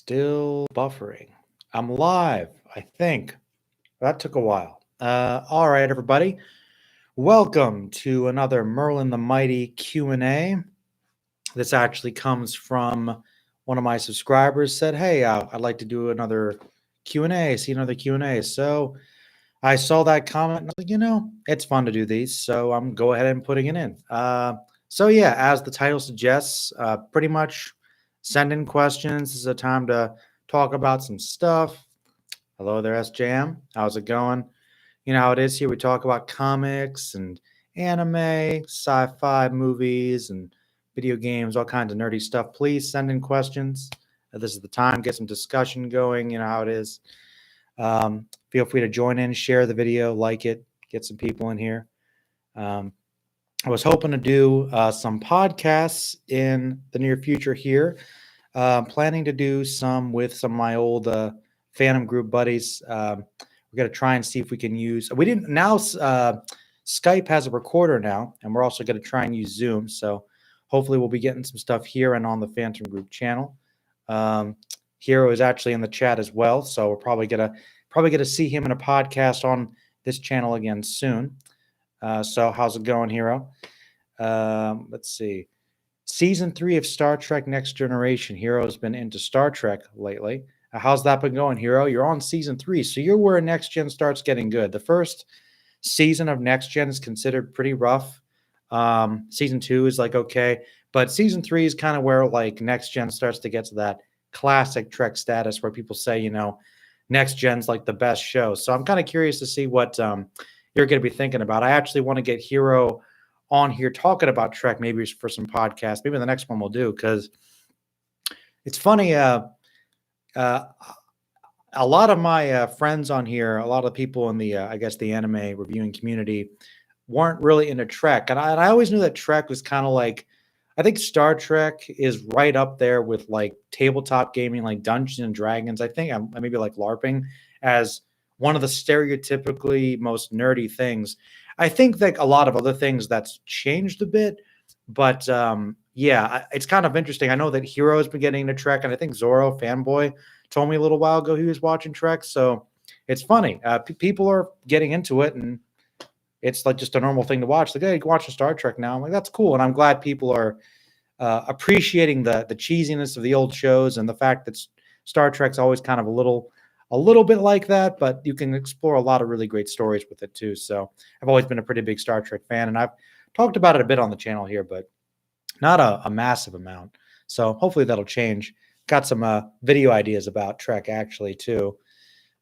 Still buffering. I'm live, I think. That took a while. All right, everybody. Welcome to another Merlin the Mighty Q&A. This actually comes from one of my subscribers said, hey, I'd like to do another Q&A, see another Q&A. So I saw that comment and I was like, it's fun to do these. So I'm go ahead and putting it in. So yeah, as the title suggests, pretty much send in questions. This is a time to talk about some stuff. Hello there, SJM. How's it going? You know how it is here. We talk about comics and anime, sci-fi movies, and video games, all kinds of nerdy stuff. Please send in questions. This is the time. Get some discussion going. You know how it is. Feel free to join in, share the video, like it, get some people in here. I was hoping to do some podcasts in the near future here. Planning to do some with some of my old Phantom Group buddies. We're going to try and see if we can use. We didn't now. Skype has a recorder now, and we're also going to try and use Zoom. So hopefully we'll be getting some stuff here and on the Phantom Group channel. Hero is actually in the chat as well, so we're probably gonna see him in a podcast on this channel again soon. So how's it going, Hero? Let's see. Season 3 of Star Trek Next Generation. Hero's been into Star Trek lately. How's that been going, Hero? You're on season 3, so you're where Next Gen starts getting good. The first season of Next Gen is considered pretty rough. Season 2 is like okay, but season 3 is kind of where like Next Gen starts to get to that classic Trek status where people say, Next Gen's like the best show. So I'm kind of curious to see what you're going to be thinking about. I actually want to get Hero on here talking about Trek, maybe for some podcasts. Maybe the next one we'll do, because it's funny. A lot of my friends on here, a lot of people in the, I guess, the anime reviewing community weren't really into Trek. And I always knew that Trek was kind of like, I think Star Trek is right up there with like tabletop gaming, like Dungeons and Dragons. I think I maybe like LARPing as one of the stereotypically most nerdy things. I think that a lot of other things that's changed a bit, but yeah, it's kind of interesting. I know that Hero's been getting into Trek, and I think Zorro Fanboy told me a little while ago he was watching Trek. So it's funny. People are getting into it, and it's like just a normal thing to watch. Like, hey, you can watch Star Trek now. I'm like, that's cool. And I'm glad people are appreciating the cheesiness of the old shows and the fact that Star Trek's always kind of a little bit like that, but you can explore a lot of really great stories with it too. So I've always been a pretty big Star Trek fan, and I've talked about it a bit on the channel here, but not a massive amount. So hopefully that'll change. Got some video ideas about Trek actually too.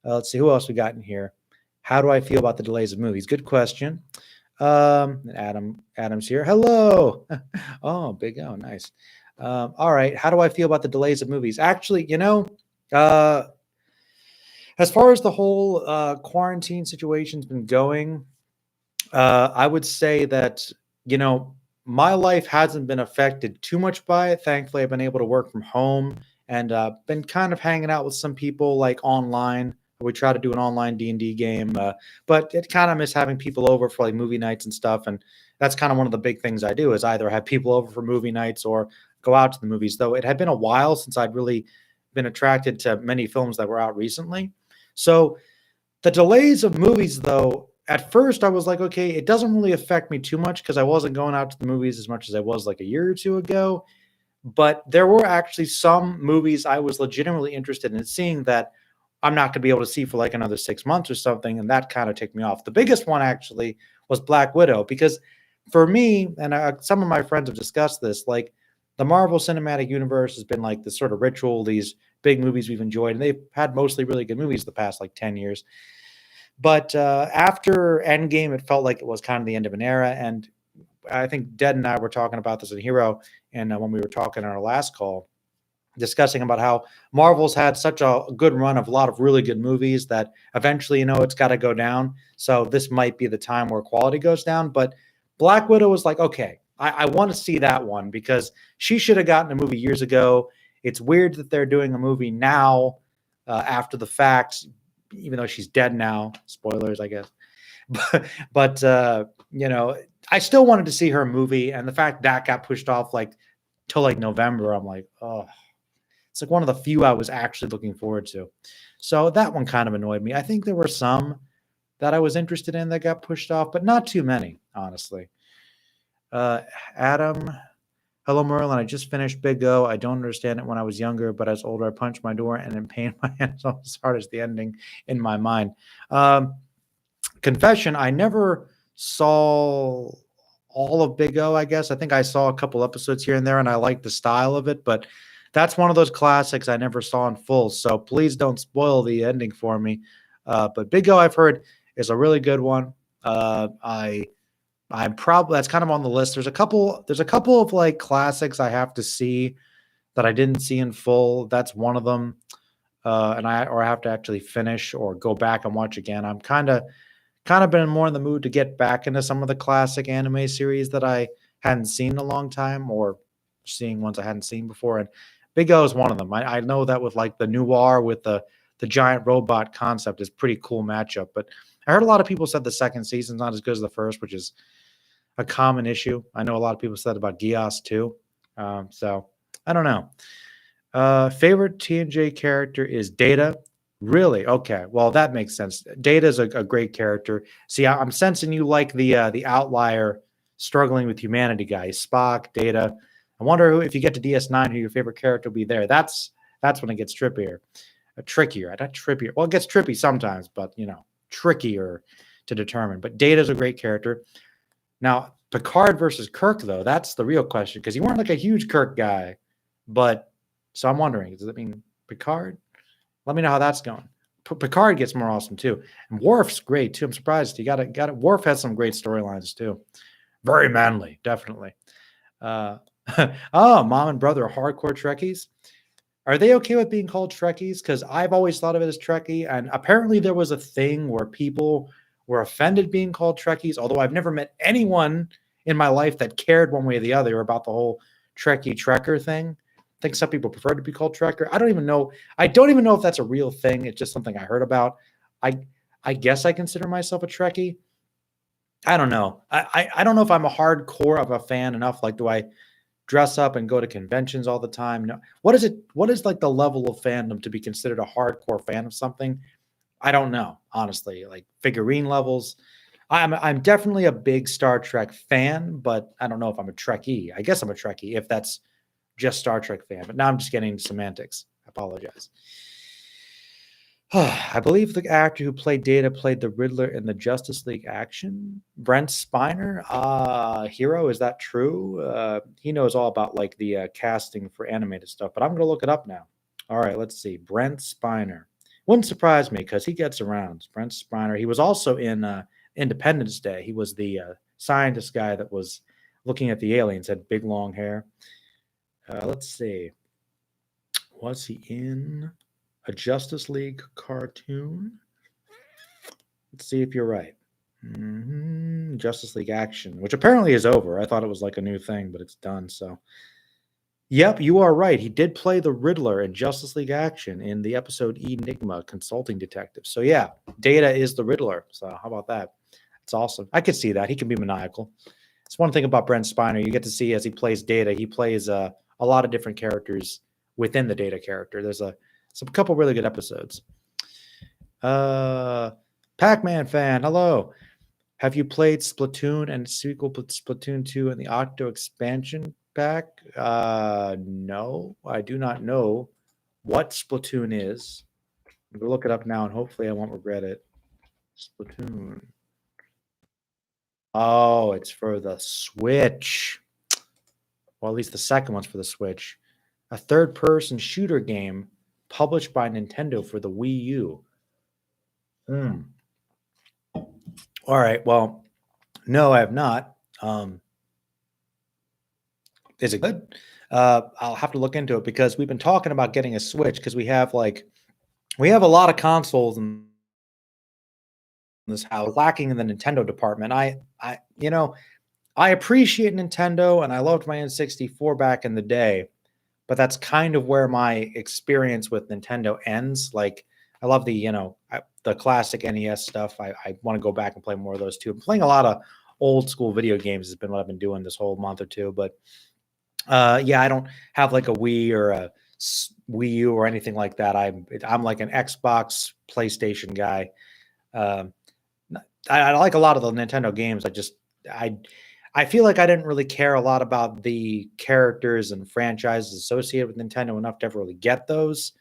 Let's see who else we got in here. How do I feel about the delays of movies? Good question. Adam's here. Hello. Oh, big O, nice. All right. How do I feel about the delays of movies? Actually, as far as the whole quarantine situation's been going, I would say that, my life hasn't been affected too much by it. Thankfully, I've been able to work from home and been kind of hanging out with some people like online. We try to do an online D&D game, but it kind of miss having people over for like movie nights and stuff. And that's kind of one of the big things I do is either have people over for movie nights or go out to the movies, though it had been a while since I'd really been attracted to many films that were out recently. So the delays of movies, though, at first I was like, okay, it doesn't really affect me too much because I wasn't going out to the movies as much as I was like a year or two ago. But there were actually some movies I was legitimately interested in seeing that I'm not going to be able to see for like another 6 months or something. And that kind of took me off. The biggest one actually was Black Widow, because for me, and some of my friends have discussed this, like the Marvel Cinematic Universe has been like this sort of ritual, these big movies we've enjoyed, and they've had mostly really good movies the past like 10 years. But after Endgame, it felt like it was kind of the end of an era. And I think Dead and I were talking about this in Hero, and when we were talking on our last call, discussing about how Marvel's had such a good run of a lot of really good movies that eventually, it's got to go down. So this might be the time where quality goes down. But Black Widow was like, okay, I want to see that one because she should have gotten a movie years ago. It's weird that they're doing a movie now after the fact, even though she's dead now. Spoilers, I guess. But I still wanted to see her movie. And the fact that got pushed off like till like November, I'm like, oh. It's like one of the few I was actually looking forward to. So that one kind of annoyed me. I think there were some that I was interested in that got pushed off, but not too many, honestly. Adam, hello, Merlin. I just finished Big O. I don't understand it when I was younger, but as older, I punched my door and in pain, my hands almost as hard as the ending in my mind. Confession, I never saw all of Big O, I guess. I think I saw a couple episodes here and there, and I liked the style of it, but that's one of those classics I never saw in full. So please don't spoil the ending for me. But Big O, I've heard, is a really good one. I'm probably that's kind of on the list. There's a couple of like classics I have to see that I didn't see in full. That's one of them. And I have to actually finish or go back and watch again. I'm kind of been more in the mood to get back into some of the classic anime series that I hadn't seen in a long time, or seeing ones I hadn't seen before. And Big O is one of them. I know that with like the noir with the giant robot concept is pretty cool matchup. But I heard a lot of people said the second season's not as good as the first, which is a common issue. I know a lot of people said about Gios too. So I don't know. Favorite TNJ character is Data. Really? Okay. Well, that makes sense. Data is a great character. See, I'm sensing you like the outlier struggling with humanity guy, Spock, Data. I wonder if you get to DS9, who your favorite character will be there. That's when it gets trickier. Trickier. Not trippier. Well, it gets trippy sometimes, but trickier to determine. But Data's a great character. Now, Picard versus Kirk, though, that's the real question, because you weren't like a huge Kirk guy. But so I'm wondering, does it mean Picard? Let me know how that's going. Picard gets more awesome too, and Worf's great too. I'm surprised he got it. Worf has some great storylines too. Very manly, definitely. Oh, mom and brother are hardcore Trekkies. Are they okay with being called Trekkies? Because I've always thought of it as Trekkie, and apparently there was a thing where people were offended being called Trekkies. Although I've never met anyone in my life that cared one way or the other about the whole Trekkie Trekker thing. I think some people prefer to be called Trekker. I don't even know if that's a real thing. It's just something I heard about. I guess I consider myself a Trekkie. I don't know. I don't know if I'm a hardcore of a fan enough. Like, do I dress up and go to conventions all the time? No. What is like the level of fandom to be considered a hardcore fan of something? I don't know, honestly. Like figurine levels. I'm definitely a big Star Trek fan, but I don't know if I'm a Trekkie. I guess I'm a Trekkie if that's just Star Trek fan, but now I'm just getting into semantics. I apologize. I believe the actor who played Data played the Riddler in the Justice League action. Brent Spiner, Hero, is that true? He knows all about like the casting for animated stuff, but I'm going to look it up now. All right, let's see. Brent Spiner. Wouldn't surprise me because he gets around. Brent Spiner. He was also in Independence Day. He was the scientist guy that was looking at the aliens, had big long hair. Let's see. Was he in a Justice League cartoon? Let's see if you're right. Justice League action, which apparently is over. I thought it was like a new thing, but it's done. So, yep, you are right. He did play the Riddler in Justice League action in the episode Enigma Consulting Detective. So, yeah, Data is the Riddler. So, how about that? It's awesome. I could see that. He can be maniacal. It's one thing about Brent Spiner. You get to see as he plays Data, he plays a lot of different characters within the Data character. There's a couple really good episodes. Pac-Man fan, hello. Have you played Splatoon and sequel Splatoon 2 and the Octo expansion pack? No, I do not know what Splatoon is. I'm going to look it up now, and hopefully I won't regret it. Splatoon. Oh, it's for the Switch. Well, at least the second one's for the Switch. A third-person shooter game published by Nintendo for the Wii U. All right. Well, no, I have not. Is it good? I'll have to look into it because we've been talking about getting a Switch because we have a lot of consoles in this house, lacking in the Nintendo department. I appreciate Nintendo and I loved my N64 back in the day, but that's kind of where my experience with Nintendo ends. Like, I love the classic NES stuff. I want to go back and play more of those too. I'm playing a lot of old school video games has been what I've been doing this whole month or two. But yeah, I don't have like a Wii or a Wii U or anything like that. I'm like an Xbox, PlayStation guy. Um, I like a lot of the Nintendo games. I I feel like I didn't really care a lot about the characters and franchises associated with Nintendo enough to ever really get those.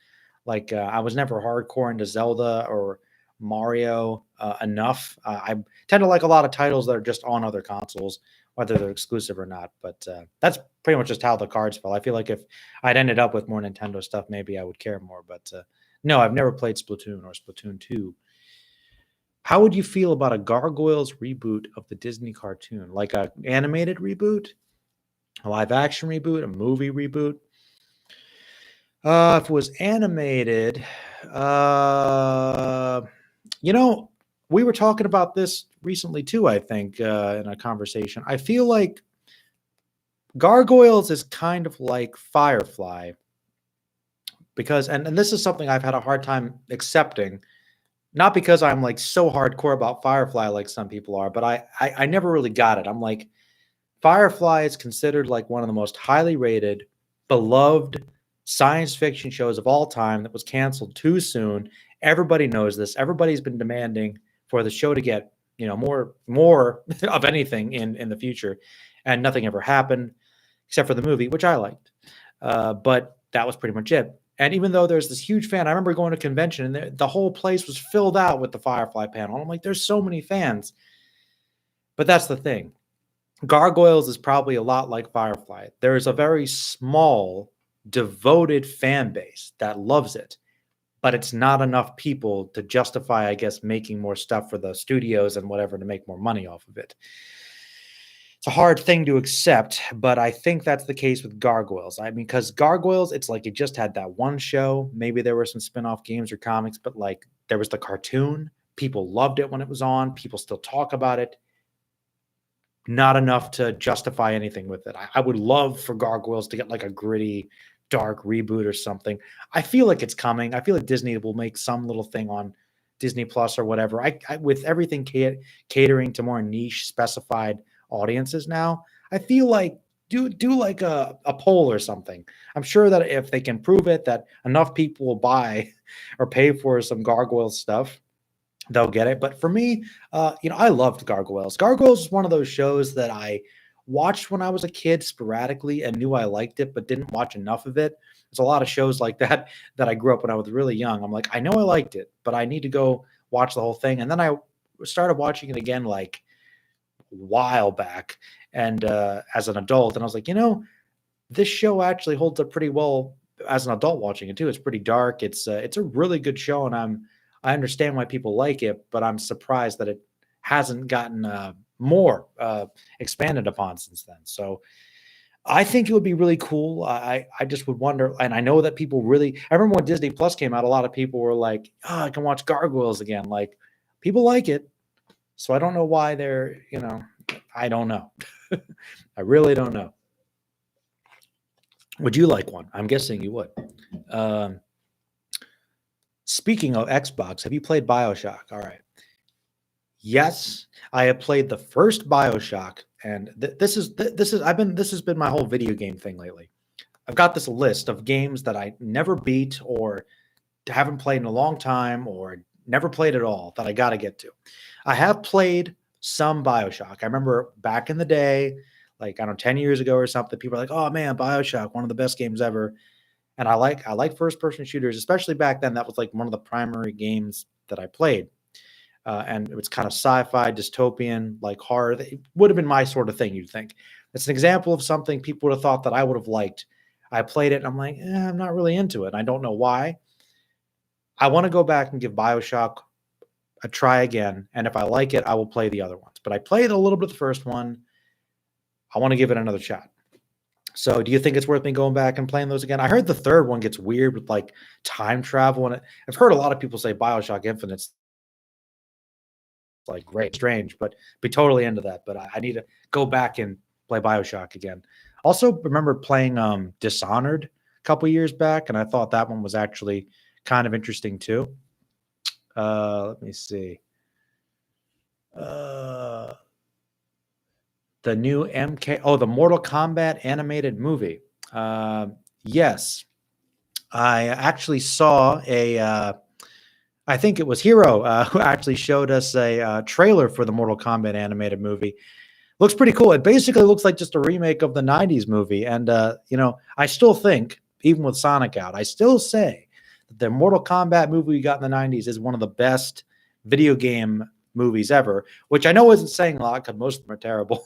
Like I was never hardcore into Zelda or Mario enough. I tend to like a lot of titles that are just on other consoles, whether they're exclusive or not. But that's pretty much just how the cards fell. I feel like if I'd ended up with more Nintendo stuff, maybe I would care more. But no, I've never played Splatoon or Splatoon 2. How would you feel about a Gargoyles reboot of the Disney cartoon? Like a animated reboot, a live action reboot, a movie reboot? If it was animated, uh, you know, we were talking about this recently too, I think, in a conversation. I feel like Gargoyles is kind of like Firefly because, and this is something I've had a hard time accepting. Not because I'm like so hardcore about Firefly like some people are, but I never really got it. I'm like, Firefly is considered like one of the most highly rated, beloved science fiction shows of all time that was canceled too soon. Everybody knows this. Everybody's been demanding for the show to get, more of anything in the future, and nothing ever happened except for the movie, which I liked. But that was pretty much it. And even though there's this huge fan, I remember going to a convention and the whole place was filled out with the Firefly panel. I'm like, there's so many fans. But that's the thing. Gargoyles is probably a lot like Firefly. There is a very small, devoted fan base that loves it, but it's not enough people to justify, I guess, making more stuff for the studios and whatever to make more money off of it. It's a hard thing to accept, but I think that's the case with Gargoyles. I mean, because Gargoyles, it's like it just had that one show. Maybe there were some spin-off games or comics, but like there was the cartoon. People loved it when it was on. People still talk about it. Not enough to justify anything with it. I would love for Gargoyles to get like a gritty, dark reboot or something. I feel like it's coming. I feel like Disney will make some little thing on Disney Plus or whatever. I with everything catering to more niche specified audiences now, I feel like do like a poll or something. I'm sure that if they can prove it that enough people will buy or pay for some Gargoyles stuff, they'll get it. But for me, I loved Gargoyles. Gargoyles is one of those shows that I watched when I was a kid sporadically and knew I liked it, but didn't watch enough of it. There's a lot of shows like that that I grew up when I was really young. I'm like, I know I liked it, but I need to go watch the whole thing. And then I started watching it again like a while back, and as an adult, and I was like, this show actually holds up pretty well as an adult watching it too. It's pretty dark. It's a really good show, and I understand why people like it, but I'm surprised that it hasn't gotten more expanded upon since then. So I think it would be really cool. I just would wonder, and I know that people really. I remember when Disney Plus came out, a lot of people were like, "Oh, I can watch Gargoyles again." Like people like it, so I don't know why they're. I don't know. I really don't know. Would you like one? I'm guessing you would. Um, Speaking of Xbox, have you played BioShock? All right. Yes, I have played the first BioShock, and this has been my whole video game thing lately. I've got this list of games that I never beat or haven't played in a long time or never played at all that I got to get to. I have played some BioShock. I remember back in the day, like I don't know, 10 years ago or something, people are like, "Oh man, BioShock, one of the best games ever." And I like first person shooters, especially back then. That was like one of the primary games that I played, and it was kind of sci-fi, dystopian, like horror. It would have been my sort of thing. You'd think it's an example of something people would have thought that I would have liked. I played it, and I'm like, I'm not really into it. I don't know why. I want to go back and give Bioshock a try again, and if I like it, I will play the other ones. But I played a little bit of the first one. I want to give it another shot. So, do you think it's worth me going back and playing those again? I heard the third one gets weird with like time travel, and I've heard a lot of people say Bioshock Infinite's like great, strange, but be totally into that. But I need to go back and play Bioshock again. Also, remember playing Dishonored a couple years back, and I thought that one was actually kind of interesting too. Let me see. Uh, the new MK. Oh, the Mortal Kombat animated movie. Yes, I actually saw I think it was Hero who actually showed us a trailer for the Mortal Kombat animated movie. Looks pretty cool. It basically looks like just a remake of the 90s movie. And, I still think, even with Sonic out, I still say that the Mortal Kombat movie we got in the 90s is one of the best video game movies ever, which I know isn't saying a lot because most of them are terrible.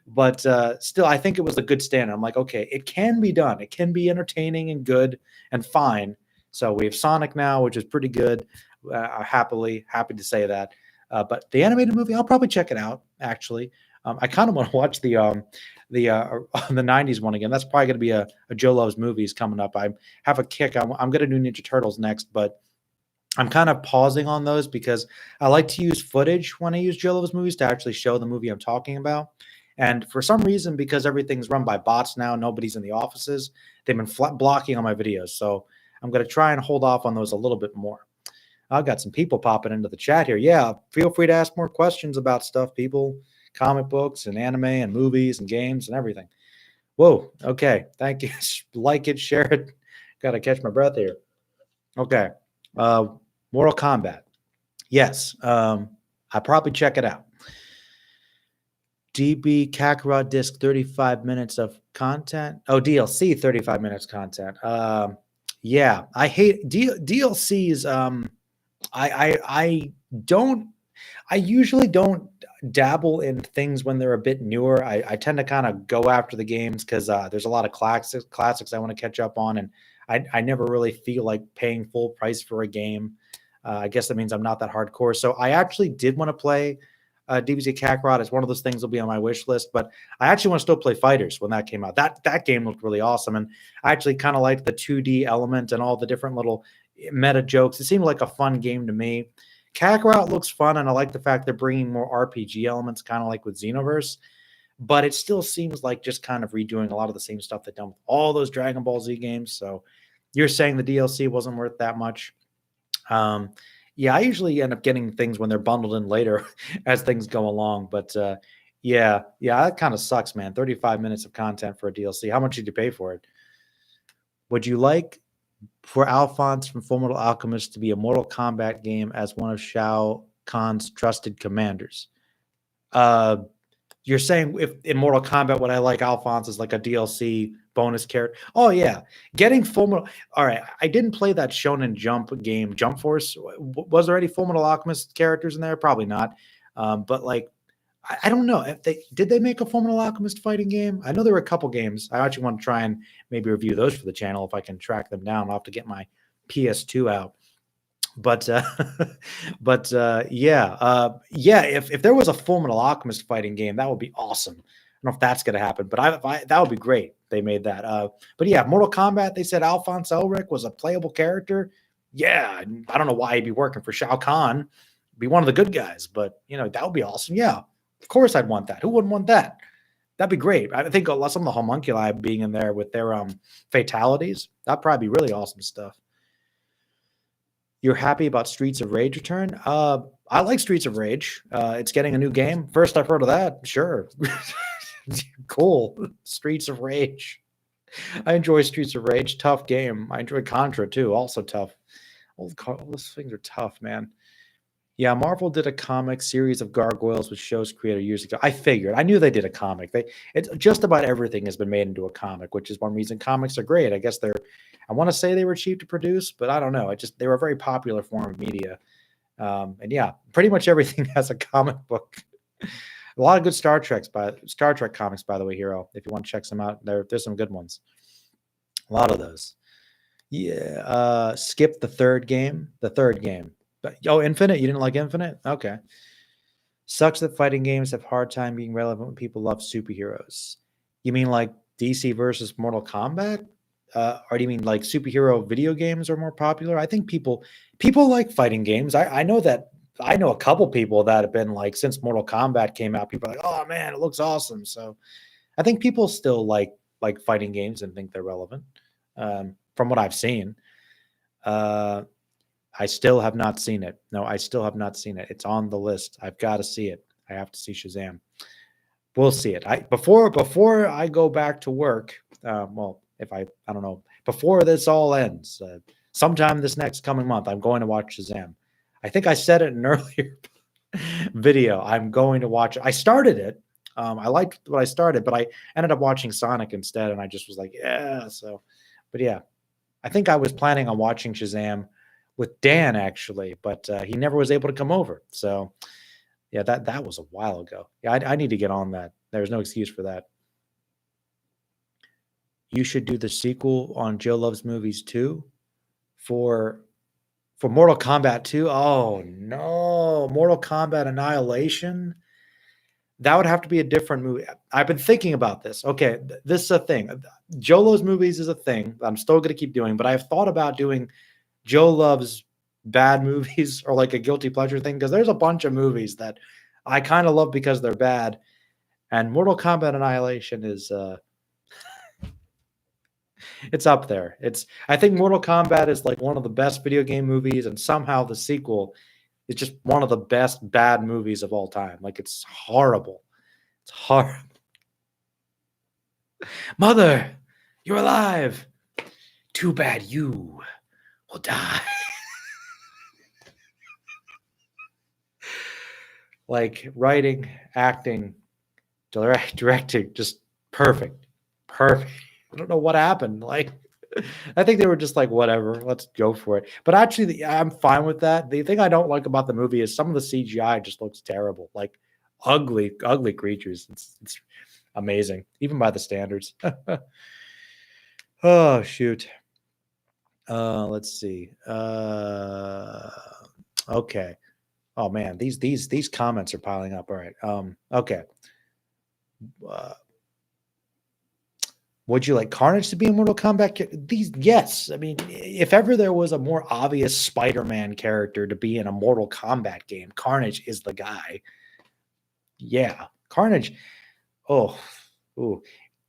But still, I think it was a good standard. I'm like, okay, it can be done. It can be entertaining and good and fine. So we have Sonic now, which is pretty good. Happy to say that. But the animated movie, I'll probably check it out, actually. I kind of want to watch the '90s one again. That's probably going to be a Joe Loves Movies coming up. I have a kick. I'm going to do Ninja Turtles next, but I'm kind of pausing on those because I like to use footage when I use Joe Loves Movies to actually show the movie I'm talking about. And for some reason, because everything's run by bots now, nobody's in the offices. They've been blocking all my videos, so I'm going to try and hold off on those a little bit more. I've got some people popping into the chat here. Yeah, feel free to ask more questions about stuff, people. Comic books and anime and movies and games and everything. Whoa. Okay. Thank you. Like it, share it. Got to catch my breath here. Okay. Mortal Kombat. Yes. I'll probably check it out. DB Kakarot disc 35 minutes of content. Oh, DLC 35 minutes content. Yeah, I hate DLCs. I don't. I usually don't dabble in things when they're a bit newer. I tend to kind of go after the games because there's a lot of classics I want to catch up on, and I never really feel like paying full price for a game. I guess that means I'm not that hardcore. So I actually did want to play DBZ Kakarot. It's one of those things will be on my wish list, but I actually want to still play Fighters when that came out. That game looked really awesome, and I actually kind of liked the 2D element and all the different little meta jokes. It seemed like a fun game to me. Kakarot looks fun, and I like the fact they're bringing more RPG elements, kind of like with Xenoverse. But it still seems like just kind of redoing a lot of the same stuff they've done with all those Dragon Ball Z games. So you're saying the DLC wasn't worth that much. Yeah, I usually end up getting things when they're bundled in later as things go along. But yeah, that kind of sucks, man. 35 minutes of content for a DLC. How much did you pay for it? Would you like for Alphonse from Fullmetal Alchemist to be a Mortal Kombat game as one of Shao Kahn's trusted commanders? You're saying if in Mortal Kombat, what I like Alphonse is like a DLC bonus character. Oh yeah, getting Fullmetal. All right, I didn't play that Shonen Jump game, Jump Force. Was there any Fullmetal Alchemist characters in there? Probably not. But like, I don't know if they make a Fullmetal Alchemist fighting game. I know there were a couple games. I actually want to try and maybe review those for the channel if I can track them down. I'll have to get my PS2 out. But yeah. If there was a Fullmetal Alchemist fighting game, that would be awesome. I don't know if that's going to happen, but that would be great. They made that. But yeah, Mortal Kombat. They said Alphonse Elric was a playable character. Yeah, I don't know why he'd be working for Shao Kahn. Be one of the good guys, but that would be awesome. Yeah, of course I'd want that. Who wouldn't want that? That'd be great. I think some of the homunculi being in there with their fatalities, that'd probably be really awesome stuff. You're happy about Streets of Rage return? I like Streets of Rage. It's getting a new game. First I've heard of that. Sure. Cool. Streets of Rage. I enjoy Streets of Rage. Tough game. I enjoy Contra too. Also tough. All those things are tough, man. Yeah, Marvel did a comic series of gargoyles with show's creator years ago. I figured. I knew they did a comic. It's just about everything has been made into a comic, which is one reason comics are great. I guess I want to say they were cheap to produce, but I don't know. They were a very popular form of media. And yeah, pretty much everything has a comic book. A lot of good Star Trek comics, by the way, Hero. If you want to check some out, there's some good ones. A lot of those. Yeah. Skip the third game. Infinite? You didn't like Infinite? Okay. Sucks that fighting games have hard time being relevant when people love superheroes. You mean like DC versus Mortal Kombat? Or do you mean like superhero video games are more popular? I think people like fighting games. I know a couple people that have been like, since Mortal Kombat came out, people are like, oh man, it looks awesome. So I think people still like fighting games and think they're relevant. From what I've seen. I still have not seen it. No, I still have not seen it. It's on the list. I've got to see it. I have to see Shazam. We'll see it. Before I go back to work. Well, if I don't know, before this all ends, sometime this next coming month, I'm going to watch Shazam. I think I said it in an earlier video. I'm going to watch it. I started it. I liked what I started, but I ended up watching Sonic instead, and I just was like, yeah. So, but yeah, I think I was planning on watching Shazam with Dan actually, but he never was able to come over. So, yeah, that was a while ago. Yeah, I need to get on that. There's no excuse for that. You should do the sequel on Joe Loves Movies too for Mortal Kombat 2. Oh no, Mortal Kombat Annihilation. That would have to be a different movie. I've been thinking about this. Okay, this is a thing. Joe Loves Movies is a thing I'm still going to keep doing, but I've thought about doing Joe Loves bad movies or like a guilty pleasure thing because there's a bunch of movies that I kind of love because they're bad, and Mortal Kombat Annihilation is it's up there. I think Mortal Kombat is like one of the best video game movies, and somehow the sequel is just one of the best bad movies of all time. Like it's horrible. It's horrible. Mother, you're alive. Too bad you will die. Like writing, acting, directing, just perfect. Perfect. I don't know what happened. Like, I think they were just like, whatever, let's go for it. But actually, I'm fine with that. The thing I don't like about the movie is some of the CGI just looks terrible. Like ugly, ugly creatures. It's amazing, even by the standards. Oh shoot. Let's see. Okay. Oh man, these comments are piling up. All right. Okay. Uh, would you like Carnage to be in Mortal Kombat? Yes. I mean, if ever there was a more obvious Spider-Man character to be in a Mortal Kombat game, Carnage is the guy. Yeah, Carnage. Oh, ooh.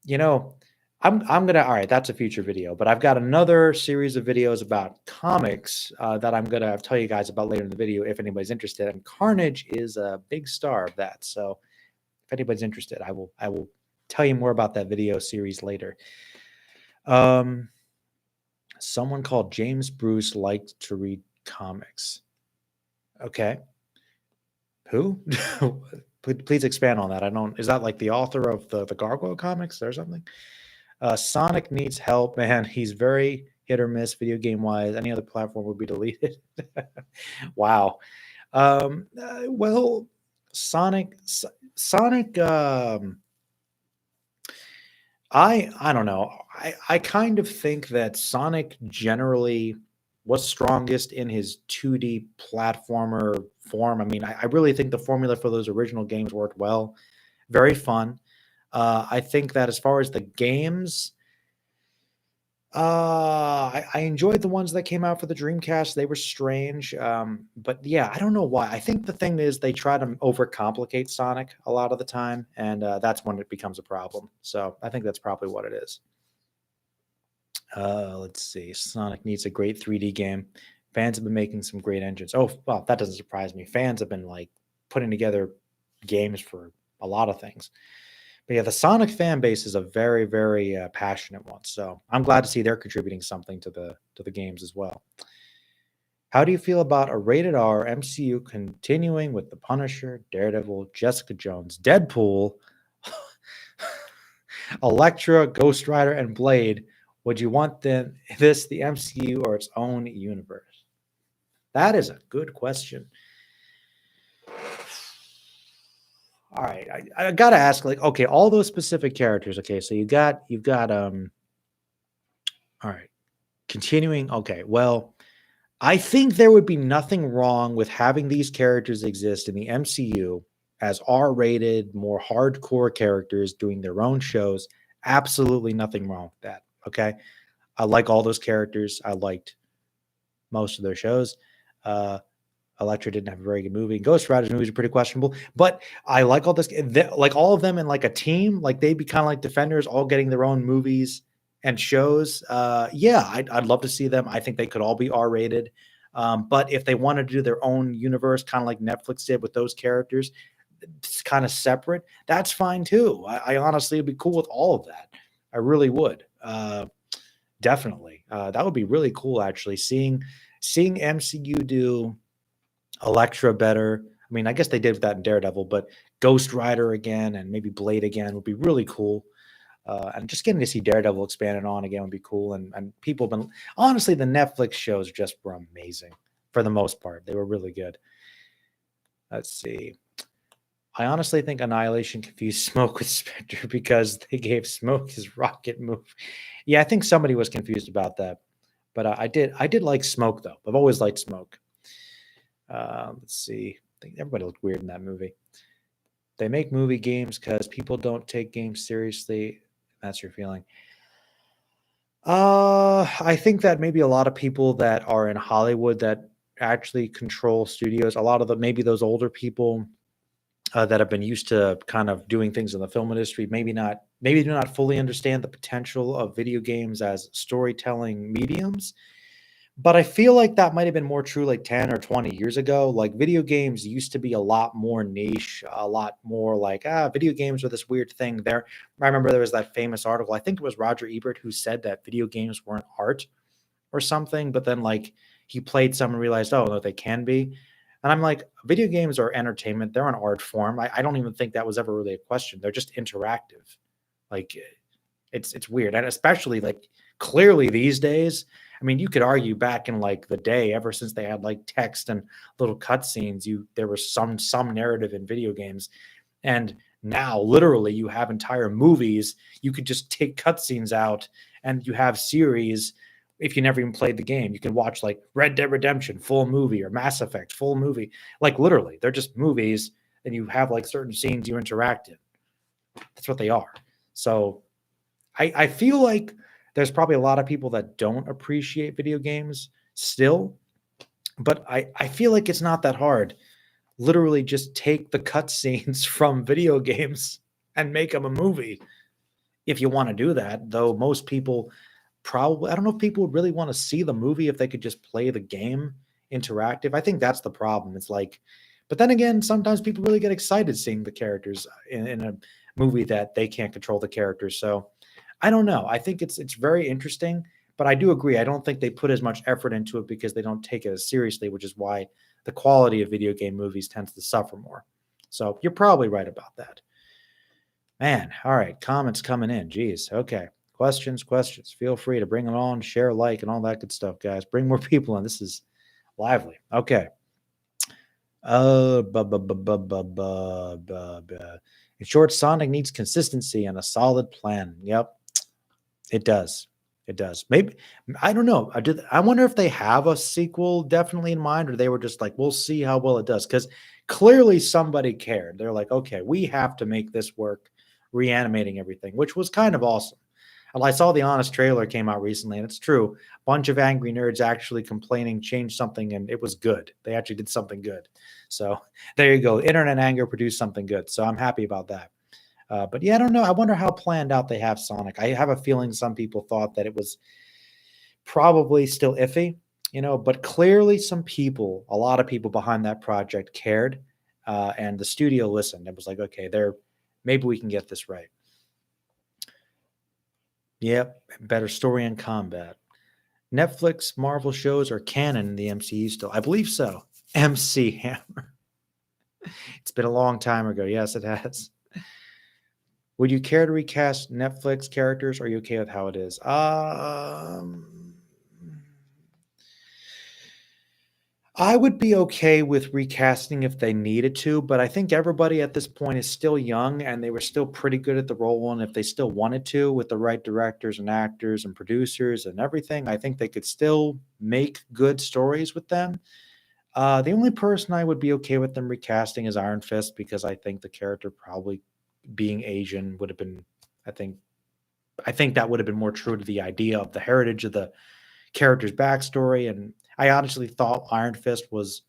You know, I'm gonna. All right, that's a future video, but I've got another series of videos about comics that I'm gonna tell you guys about later in the video if anybody's interested. And Carnage is a big star of that. So if anybody's interested, I will tell you more about that video series later. Someone called James Bruce liked to read comics. Okay. Who? Please expand on that. I don't. Is that like the author of the Gargoyle comics or something? Sonic needs help, man. He's very hit or miss video game wise. Any other platform would be deleted. Wow. Well, Sonic. I don't know. I kind of think that Sonic generally was strongest in his 2D platformer form. I mean, I really think the formula for those original games worked well. Very fun. I think that as far as the games, I enjoyed the ones that came out for the Dreamcast. They were strange. But yeah, I don't know why. I think the thing is they try to overcomplicate Sonic a lot of the time, and that's when it becomes a problem. So I think that's probably what it is. Let's see. Sonic needs a great 3D game. Fans have been making some great engines. Oh, well, that doesn't surprise me. Fans have been like putting together games for a lot of things. But yeah, the Sonic fan base is a very, very passionate one. So I'm glad to see they're contributing something to the games as well. How do you feel about a rated R MCU continuing with the Punisher, Daredevil, Jessica Jones, Deadpool, Elektra, Ghost Rider, and Blade? Would you want this the MCU or its own universe? That is a good question. All right, I gotta ask, like, okay, all those specific characters. Okay, so you've got all right, continuing. Okay, well, I think there would be nothing wrong with having these characters exist in the MCU as R-rated, more hardcore characters doing their own shows. Absolutely nothing wrong with that. Okay, I like all those characters. I liked most of their shows. Elektra didn't have a very good movie. Ghost Rider's movies are pretty questionable, but I like all this, like all of them in like a team. Like they'd be kind of like Defenders, all getting their own movies and shows. Yeah, I'd love to see them. I think they could all be R-rated. But if they wanted to do their own universe, kind of like Netflix did with those characters, it's kind of separate. That's fine too. I honestly would be cool with all of that. I really would. Definitely. That would be really cool, actually. Seeing MCU do Elektra better. I mean, I guess they did that in Daredevil, but Ghost Rider again and maybe Blade again would be really cool. And just getting to see Daredevil expanded on again would be cool. And people have been honestly, the Netflix shows just were amazing for the most part. They were really good. Let's see. I honestly think Annihilation confused Smoke with Spectre because they gave Smoke his rocket move. Yeah, I think somebody was confused about that. But I did like Smoke though. I've always liked Smoke. Let's see. I think everybody looked weird in that movie. They make movie games because people don't take games seriously. That's your feeling. I think that maybe a lot of people that are in Hollywood that actually control studios, a lot of the maybe those older people that have been used to kind of doing things in the film industry, maybe do not fully understand the potential of video games as storytelling mediums. But I feel like that might have been more true like 10 or 20 years ago. Like video games used to be a lot more niche, a lot more like, video games are this weird thing there. I remember there was that famous article. I think it was Roger Ebert who said that video games weren't art or something, but then like he played some and realized, oh no, they can be. And I'm like, video games are entertainment, they're an art form. I don't even think that was ever really a question. They're just interactive. Like it's weird. And especially like clearly these days, I mean, you could argue back in like the day, ever since they had like text and little cutscenes, there was some narrative in video games. And now, literally, you have entire movies. You could just take cutscenes out, and you have series. If you never even played the game, you can watch like Red Dead Redemption full movie or Mass Effect full movie. Like literally, they're just movies, and you have like certain scenes you interact in. That's what they are. So I feel like there's probably a lot of people that don't appreciate video games still, but I feel like it's not that hard. Literally just take the cutscenes from video games and make them a movie if you want to do that. Though most people probably, I don't know if people would really want to see the movie if they could just play the game interactive. I think that's the problem. It's like, but then again, sometimes people really get excited seeing the characters in a movie that they can't control the characters. So I don't know. I think it's very interesting, but I do agree. I don't think they put as much effort into it because they don't take it as seriously, which is why the quality of video game movies tends to suffer more. So you're probably right about that. Man, all right. Comments coming in. Jeez. Okay. Questions. Feel free to bring them on, share, like, and all that good stuff, guys. Bring more people in. This is lively. Okay. In short, Sonic needs consistency and a solid plan. Yep, it does. It does. Maybe I don't know. I wonder if they have a sequel definitely in mind, or they were just like, we'll see how well it does. Because clearly somebody cared. They're like, okay, we have to make this work, reanimating everything, which was kind of awesome. And I saw the Honest trailer came out recently, and it's true. A bunch of angry nerds actually complaining changed something, and it was good. They actually did something good. So there you go. Internet anger produced something good. So I'm happy about that. But yeah, I don't know. I wonder how planned out they have Sonic. I have a feeling some people thought that it was probably still iffy, but clearly some people, a lot of people behind that project cared, and the studio listened. It was like, okay, maybe we can get this right. Yep, better story and combat. Netflix Marvel shows are canon in the MCU still. I believe so. MC Hammer. It's been a long time ago. Yes, it has. Would you care to recast Netflix characters? Or are you okay with how it is? I would be okay with recasting if they needed to, but I think everybody at this point is still young and they were still pretty good at the role. And if they still wanted to, with the right directors and actors and producers and everything, I think they could still make good stories with them. The only person I would be okay with them recasting is Iron Fist because I think the character probably being Asian would have been, I think, that would have been more true to the idea of the heritage of the character's backstory. And I honestly thought Iron Fist was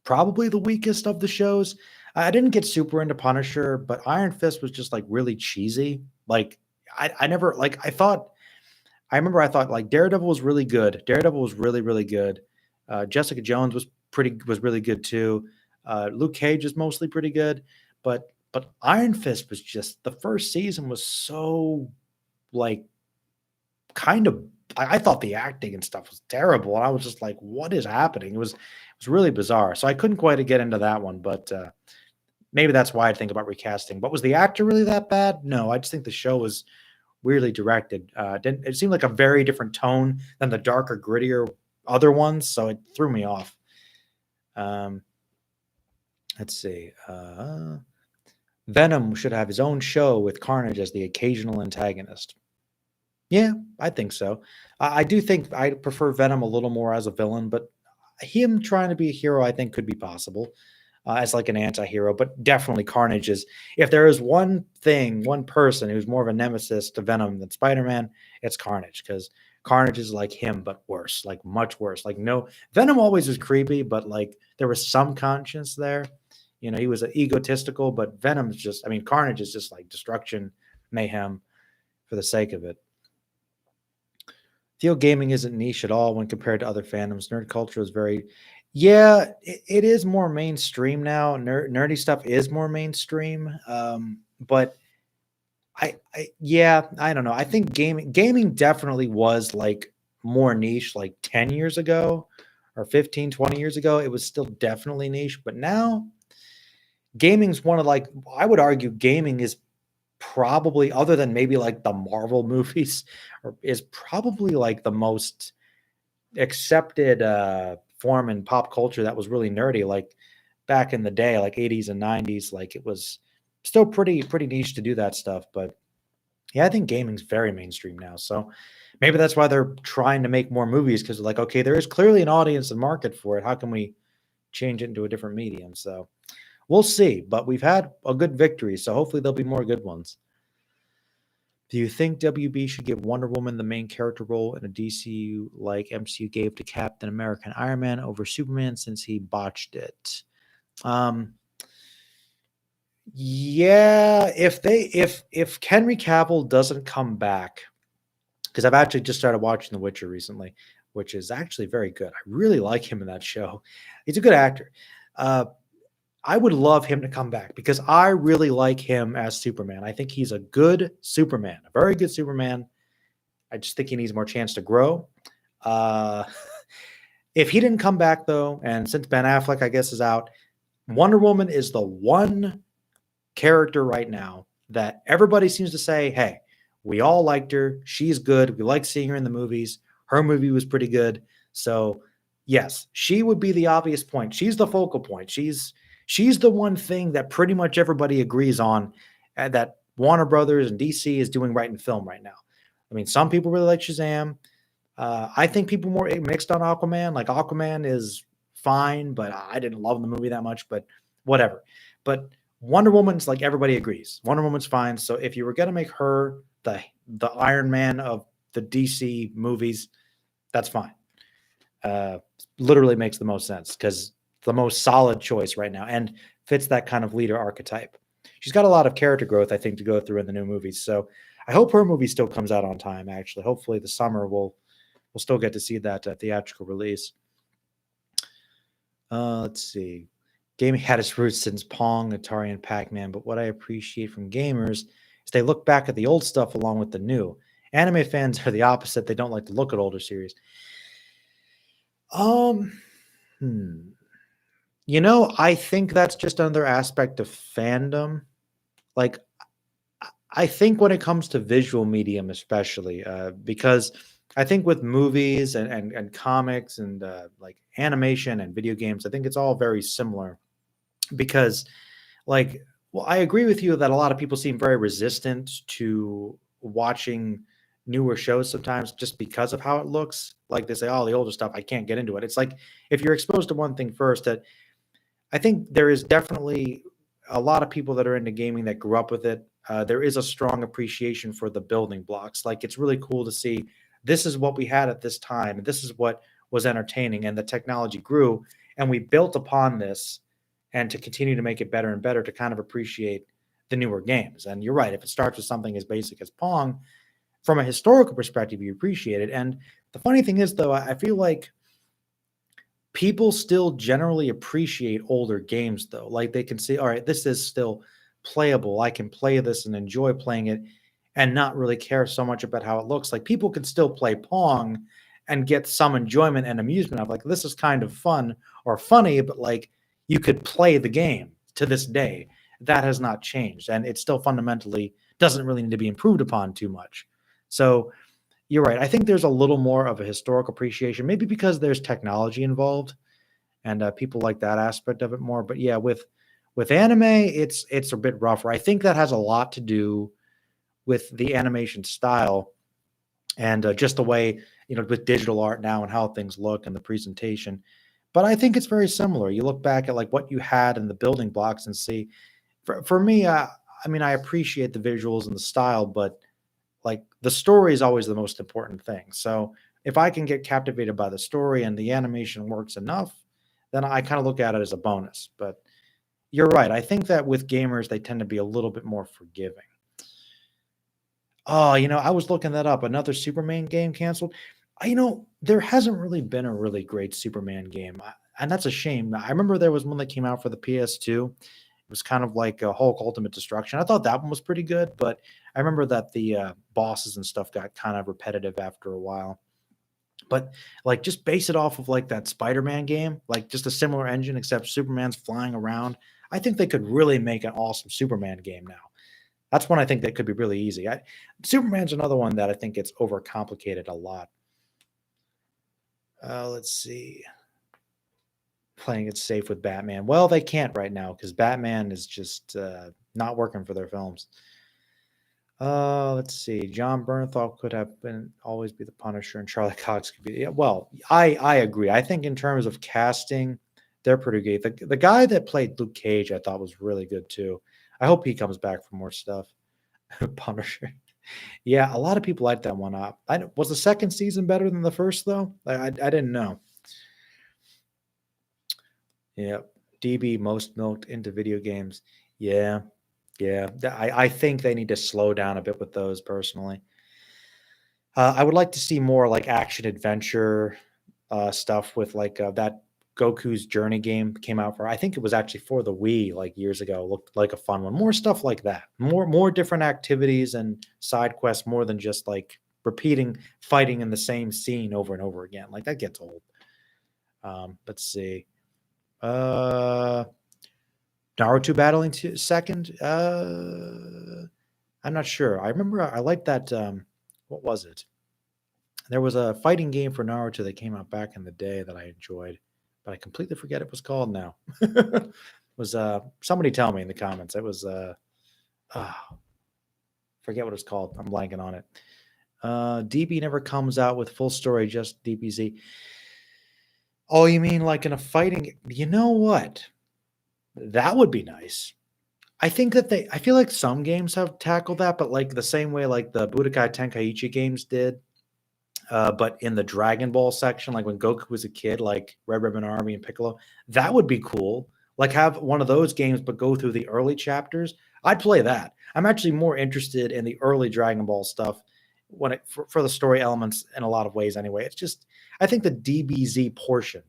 probably the weakest of the shows. I didn't get super into Punisher, but Iron Fist was just like really cheesy. Like I never like I remember I thought like Daredevil was really good. Daredevil was really, really good. Jessica Jones was really good too. Luke Cage is mostly pretty good, but Iron Fist was just the first season was so like kind of I thought the acting and stuff was terrible, and I was just like, "What is happening?" It was really bizarre. So I couldn't quite get into that one, but maybe that's why I think about recasting. But was the actor really that bad? No, I just think the show was weirdly directed. Didn't it seemed like a very different tone than the darker, grittier other ones, so it threw me off. Um, let's see. Venom should have his own show with Carnage as the occasional antagonist. Yeah, I think so. I do think I prefer Venom a little more as a villain, but him trying to be a hero, I think, could be possible as like an anti-hero. But definitely, Carnage is. If there is one thing, one person who's more of a nemesis to Venom than Spider-Man, it's Carnage because Carnage is like him, but worse, like much worse. Like no, Venom always was creepy, but like there was some conscience there. You know, he was egotistical, but Venom's just. I mean, Carnage is just like destruction, mayhem for the sake of it. Feel gaming isn't niche at all when compared to other fandoms. Nerd culture is very, yeah, it is more mainstream now. Nerdy stuff is more mainstream, but yeah, I don't know. I think gaming definitely was like more niche like 10 years ago or 15, 20 years ago. It was still definitely niche, but now gaming's one of like I would argue gaming is probably other than maybe like the Marvel movies or is probably like the most accepted form in pop culture that was really nerdy like back in the day like 80s and 90s like it was still pretty niche to do that stuff but yeah I think gaming's very mainstream now so maybe that's why they're trying to make more movies because like okay there is clearly an audience and market for it how can we change it into a different medium so we'll see but we've had a good victory so hopefully there'll be more good ones. Do you think WB should give Wonder Woman the main character role in a DCU like MCU gave to Captain America and Iron Man over Superman since he botched it? Yeah, if Henry Cavill doesn't come back, because I've actually just started watching The Witcher recently, which is actually very good. I really like him in that show. He's a good actor. I would love him to come back because I really like him as Superman. I think he's a good Superman, a very good Superman. I just think he needs more chance to grow. Uh, if he didn't come back, though, and since Ben Affleck, I guess, is out, Wonder Woman is the one character right now that everybody seems to say, hey, we all liked her. She's good. We like seeing her in the movies. Her movie was pretty good. So, yes, she would be the obvious point. She's the focal point. She's the one thing that pretty much everybody agrees on that Warner Brothers and DC is doing right in film right now. I mean, some people really like Shazam. I think people more mixed on Aquaman. Like Aquaman is fine, but I didn't love the movie that much, but whatever. But Wonder Woman's like everybody agrees. Wonder Woman's fine. So if you were going to make her the Iron Man of the DC movies, that's fine. Literally makes the most sense because the most solid choice right now and fits that kind of leader archetype. She's got a lot of character growth, I think, to go through in the new movies. So I hope her movie still comes out on time. Actually, hopefully the summer we'll still get to see that theatrical release. Let's see. Gaming had its roots since Pong, Atari, and Pac-Man, but what I appreciate from gamers is they look back at the old stuff along with the new. Anime fans are the opposite. They don't like to look at older series. You know, I think that's just another aspect of fandom. Like, I think when it comes to visual medium, especially, because I think with movies and comics and like animation and video games, I think it's all very similar. Because, like, well, I agree with you that a lot of people seem very resistant to watching newer shows sometimes just because of how it looks. Like they say, "Oh, the older stuff, I can't get into it." It's like if you're exposed to one thing first, that I think there is definitely a lot of people that are into gaming that grew up with it. There is a strong appreciation for the building blocks. Like it's really cool to see this is what we had at this time, and this is what was entertaining, and the technology grew, and we built upon this, and to continue to make it better and better to kind of appreciate the newer games. And you're right, if it starts with something as basic as Pong, from a historical perspective, you appreciate it. And the funny thing is, though, I feel like people still generally appreciate older games though like they can see all right this is still playable I can play this and enjoy playing it and not really care so much about how it looks. Like people could still play Pong and get some enjoyment and amusement of like this is kind of fun or funny, but like you could play the game to this day. That has not changed, and it still fundamentally doesn't really need to be improved upon too much. So you're right. I think there's a little more of a historic appreciation, maybe because there's technology involved and people like that aspect of it more. But yeah, with anime, it's a bit rougher. I think that has a lot to do with the animation style and just the way with digital art now and how things look and the presentation. But I think it's very similar. You look back at like what you had in the building blocks and see. For me, I mean, I appreciate the visuals and the style, but like the story is always the most important thing. So if I can get captivated by the story and the animation works enough, then I kind of look at it as a bonus. But you're right. I think that with gamers, they tend to be a little bit more forgiving. Oh, I was looking that up. Another Superman game canceled. There hasn't really been a really great Superman game, and that's a shame. I remember there was one that came out for the PS2. It was kind of like a Hulk Ultimate Destruction. I thought that one was pretty good, but I remember that the bosses and stuff got kind of repetitive after a while. But like, just base it off of like that Spider-Man game, like just a similar engine, except Superman's flying around. I think they could really make an awesome Superman game now. That's one I think that could be really easy. Superman's another one that I think gets overcomplicated a lot. Let's see. Playing it safe with Batman. Well, they can't right now because Batman is just not working for their films. Let's see. John Bernthal could have been always be the Punisher, and Charlie Cox could be. Yeah, well, I agree. I think in terms of casting, they're pretty good. The guy that played Luke Cage, I thought was really good too. I hope he comes back for more stuff. Punisher. Yeah, a lot of people like that one. Was the second season better than the first though? I didn't know. Yeah, DB most milked into video games. Yeah, yeah. I think they need to slow down a bit with those personally. I would like to see more like action adventure stuff with like that Goku's Journey game came out for. I think it was actually for the Wii like years ago. Looked like a fun one. More stuff like that. More different activities and side quests. More than just like repeating fighting in the same scene over and over again. Like that gets old. Let's see. Uh, Naruto battling second. I'm not sure. I remember I liked that. What was it? There was a fighting game for Naruto that came out back in the day that I enjoyed, but I completely forget it was called now. It was somebody tell me in the comments. It was forget what it's called. I'm blanking on it. DB never comes out with full story, just DBZ. Oh, you mean like in a fighting? You know what? That would be nice. I think that I feel like some games have tackled that, but like the same way like the Budokai Tenkaichi games did, but in the Dragon Ball section, like when Goku was a kid, like Red Ribbon Army and Piccolo, that would be cool. Like have one of those games, but go through the early chapters. I'd play that. I'm actually more interested in the early Dragon Ball stuff for the story elements in a lot of ways. Anyway, it's just I think the DBZ portion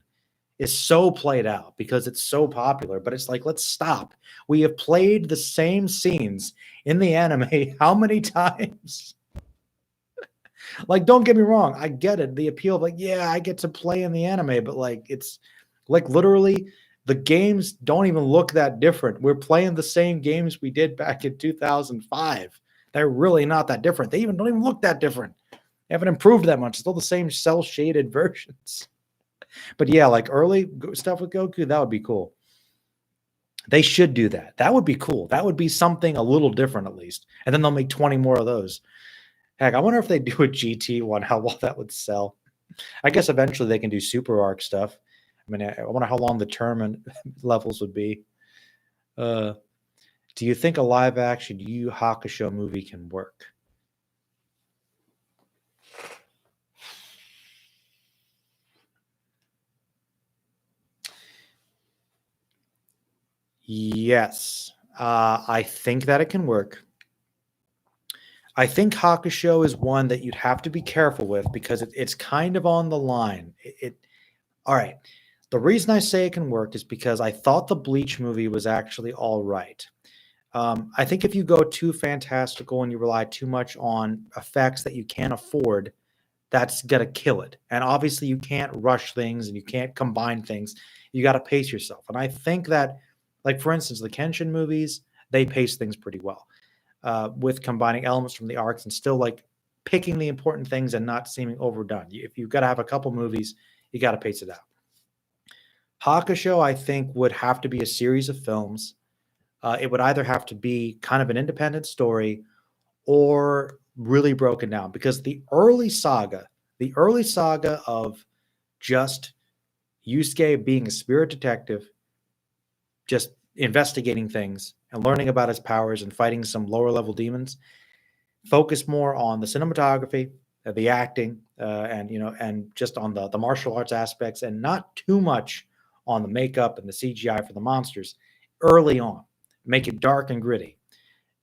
is so played out because it's so popular, but it's like, let's stop. We have played the same scenes in the anime how many times? Like, don't get me wrong, I get it. The appeal of like, yeah, I get to play in the anime, but like it's like literally the games don't even look that different. We're playing the same games we did back in 2005. They're really not that different. They don't even look that different. They haven't improved that much. It's still the same cell shaded versions. But yeah, like early stuff with Goku, that would be cool. They should do that. That would be cool. That would be something a little different at least. And then they'll make 20 more of those. Heck, I wonder if they do a GT one, how well that would sell. I guess eventually they can do Super Arc stuff. I mean, I wonder how long the tournament levels would be. Do you think a live action Yu Hakusho movie can work? Yes. I think that it can work. I think Hakusho is one that you'd have to be careful with because it's kind of on the line. All right. The reason I say it can work is because I thought the Bleach movie was actually all right. I think if you go too fantastical and you rely too much on effects that you can't afford, that's gonna kill it. And obviously, you can't rush things and you can't combine things. You got to pace yourself. And I think that, like for instance, the Kenshin movies, they pace things pretty well with combining elements from the arcs and still like picking the important things and not seeming overdone. If you've got to have a couple movies, you got to pace it out. Hakusho, I think, would have to be a series of films. It would either have to be kind of an independent story or really broken down because the early saga of just Yusuke being a spirit detective, just investigating things and learning about his powers and fighting some lower level demons, focus more on the cinematography, the acting, and and just on the martial arts aspects, and not too much on the makeup and the CGI for the monsters early on. Make it dark and gritty,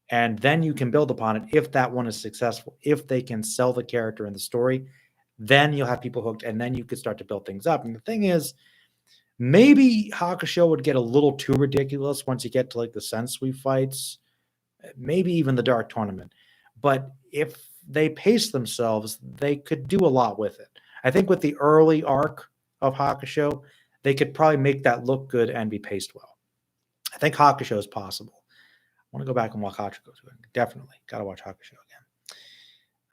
and then you can build upon it if that one is successful. If they can sell the character and the story, then you'll have people hooked, and then you could start to build things up. And the thing is, maybe Hakusho would get a little too ridiculous once you get to like the Sensui fights, maybe even the Dark Tournament. But if they pace themselves, they could do a lot with it. I think with the early arc of Hakusho, they could probably make that look good and be paced well. I think Hakusho is possible. I want to go back and watch Hakusho. Definitely got to watch Hakusho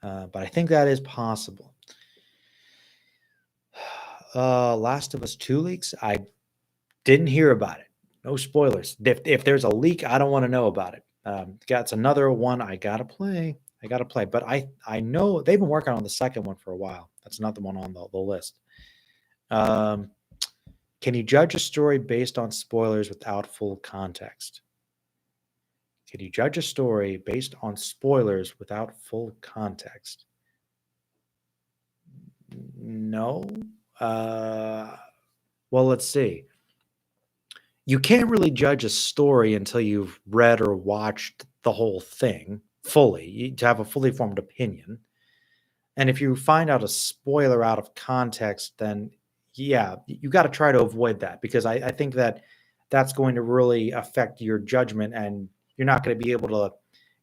again. But I think that is possible. Last of Us 2 leaks. I didn't hear about it. No spoilers. If there's a leak, I don't want to know about it. That's another one I gotta play. But I know they've been working on the second one for a while. That's another one on the list. Can you judge a story based on spoilers without full context? Can you judge a story based on spoilers without full context? No. Well, let's see. You can't really judge a story until you've read or watched the whole thing fully to have a fully formed opinion. And if you find out a spoiler out of context, then yeah, you got to try to avoid that because I think that that's going to really affect your judgment and you're not going to be able to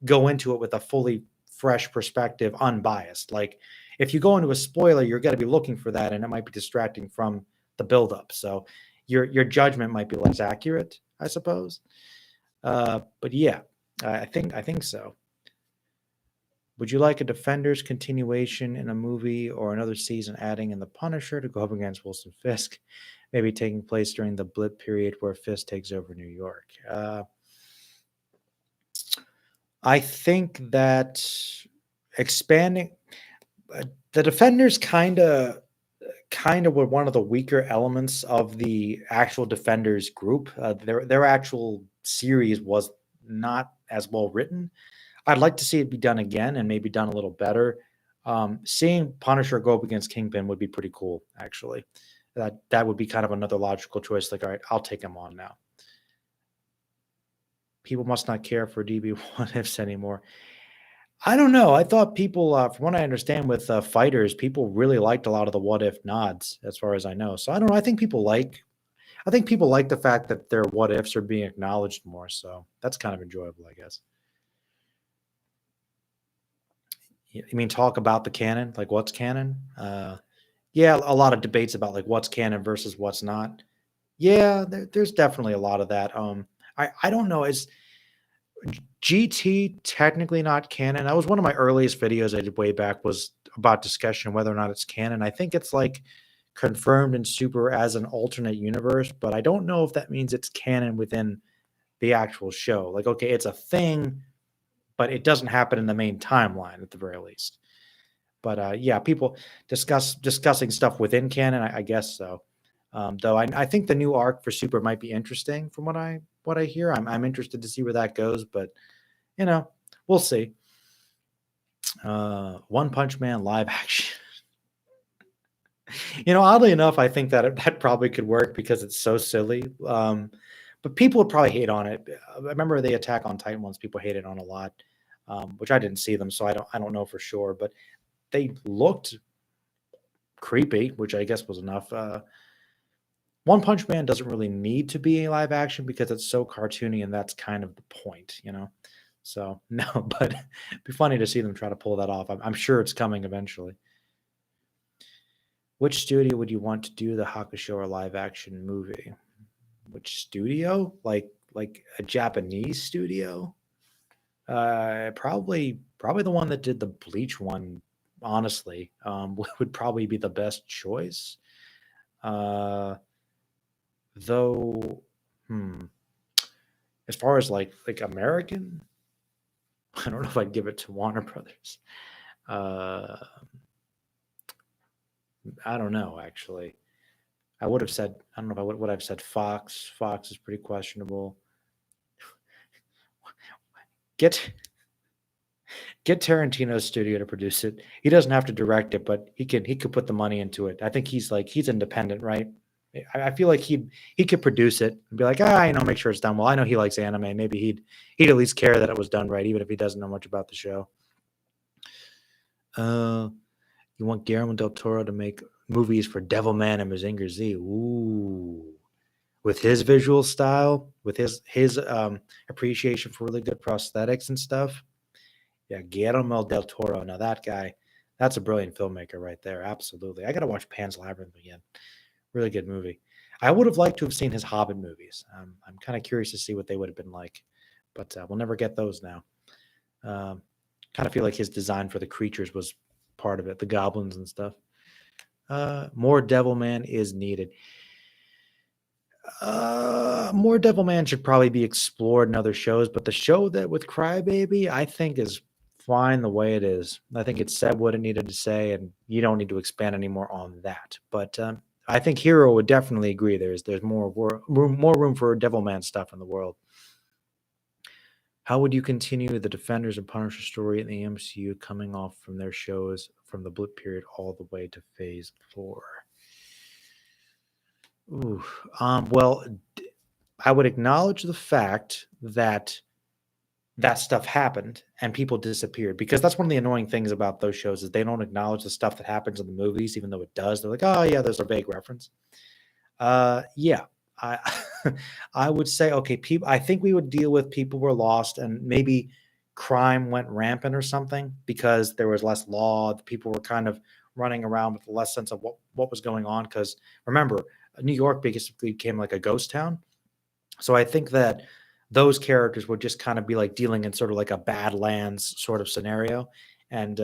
go into it with a fully fresh perspective, unbiased. Like if you go into a spoiler, you're going to be looking for that and it might be distracting from the buildup. So your judgment might be less accurate, I suppose. But yeah, I think so. Would you like a Defenders continuation in a movie or another season adding in the Punisher to go up against Wilson Fisk, maybe taking place during the blip period where Fisk takes over New York? I think that expanding the Defenders kind of were one of the weaker elements of the actual Defenders group. Their actual series was not as well written. I'd like to see it be done again and maybe done a little better. Seeing Punisher go up against Kingpin would be pretty cool, actually. That would be kind of another logical choice. Like, all right, I'll take him on now. People must not care for DB what ifs anymore. I don't know. I thought people, from what I understand with fighters, people really liked a lot of the what if nods, as far as I know. So I don't know. I think people like the fact that their what ifs are being acknowledged more. So that's kind of enjoyable, I guess. You mean talk about the canon, like what's canon? Yeah, a lot of debates about like what's canon versus what's not. Yeah, there's definitely a lot of that. I don't know. Is GT technically not canon? That was one of my earliest videos I did way back was about discussion whether or not it's canon. I think it's like confirmed in Super as an alternate universe, but I don't know if that means it's canon within the actual show. Like, okay, it's a thing, but it doesn't happen in the main timeline at the very least. But yeah, people discussing stuff within canon, I guess so. Though I think the new arc for Super might be interesting from what I hear. I'm interested to see where that goes, but we'll see. One Punch Man live action. Oddly enough, I think that probably could work because it's so silly. But people would probably hate on it. I remember the Attack on Titan ones. People hated on a lot, which I didn't see them, so I don't know for sure. But they looked creepy, which I guess was enough. One Punch Man doesn't really need to be a live action because it's so cartoony, and that's kind of the point, you know? So, no, but it'd be funny to see them try to pull that off. I'm sure it's coming eventually. Which studio would you want to do the Hakusho or live action movie? Which studio? Like a Japanese studio? Probably the one that did the Bleach one, honestly, would probably be the best choice. Uh, though, hmm, as far as like American, I don't know if I'd give it to Warner Brothers. Uh, I don't know actually. I would have said I don't know if I would have said Fox. Fox is pretty questionable. Get get Tarantino's studio to produce it. He doesn't have to direct it, but he could put the money into it. I think he's independent, right? I feel like he could produce it and be like, make sure it's done well. I know he likes anime. Maybe he'd at least care that it was done right, even if he doesn't know much about the show. Uh, you want Guillermo del Toro to make movies for Devilman and Mazinger Z? Ooh, with his visual style, with his appreciation for really good prosthetics and stuff. Yeah, Guillermo del Toro. Now that guy, that's a brilliant filmmaker right there. Absolutely. I got to watch Pan's Labyrinth again. Really good movie. I would have liked to have seen his Hobbit movies. I'm kind of curious to see what they would have been like, but we'll never get those now. Um, kind of feel like his design for the creatures was part of it, the goblins and stuff. More Devilman is needed. More Devilman should probably be explored in other shows, but the show that with Crybaby, I think is fine the way it is. I think it said what it needed to say, and you don't need to expand anymore on that. But I think Hero would definitely agree. There's more room for Devilman stuff in the world. How would you continue the Defenders and Punisher story in the MCU coming off from their shows from the blip period all the way to Phase 4? Ooh, well, I would acknowledge the fact that that stuff happened and people disappeared, because that's one of the annoying things about those shows is they don't acknowledge the stuff that happens in the movies, even though it does. They're like, oh yeah, there's a vague reference. Yeah, I I would say okay. People, I think we would deal with people were lost and maybe crime went rampant or something because there was less law. The people were kind of running around with less sense of what was going on. Because remember, New York basically became like a ghost town. So I think that those characters would just kind of be like dealing in sort of like a Badlands sort of scenario, and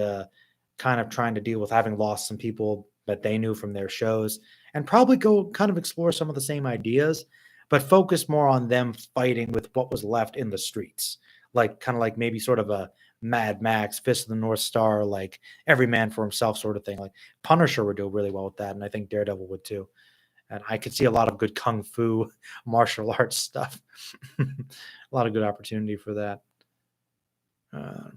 kind of trying to deal with having lost some people that they knew from their shows, and probably go kind of explore some of the same ideas, but focus more on them fighting with what was left in the streets, like kind of like maybe sort of a Mad Max, Fist of the North Star, like every man for himself sort of thing. Like Punisher would do really well with that, and I think Daredevil would too. And I could see a lot of good kung fu martial arts stuff. A lot of good opportunity for that. Uh,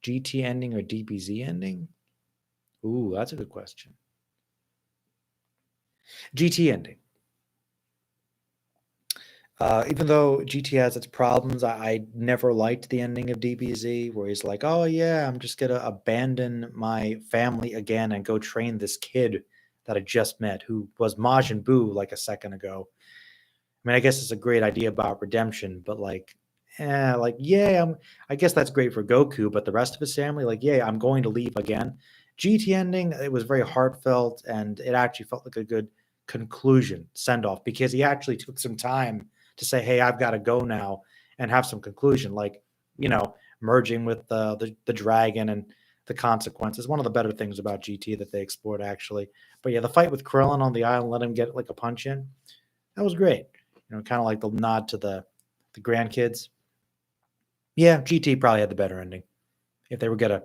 GT ending or DBZ ending? Ooh, that's a good question. GT ending. Even though GT has its problems, I never liked the ending of DBZ, where he's like, "Oh yeah, I'm just gonna abandon my family again and go train this kid that I just met, who was Majin Buu like a second ago." I mean, I guess it's a great idea about redemption, but like, yeah, I guess that's great for Goku, but the rest of his family, like, yeah, I'm going to leave again. GT ending, it was very heartfelt, and it actually felt like a good conclusion, send off, because he actually took some time to say, hey, I've got to go now and have some conclusion, like, merging with the dragon and the consequences. One of the better things about GT that they explored, actually. But yeah, the fight with Krillin on the island, let him get like a punch in, that was great. Kind of like the nod to the grandkids. Yeah, GT probably had the better ending if they were gonna,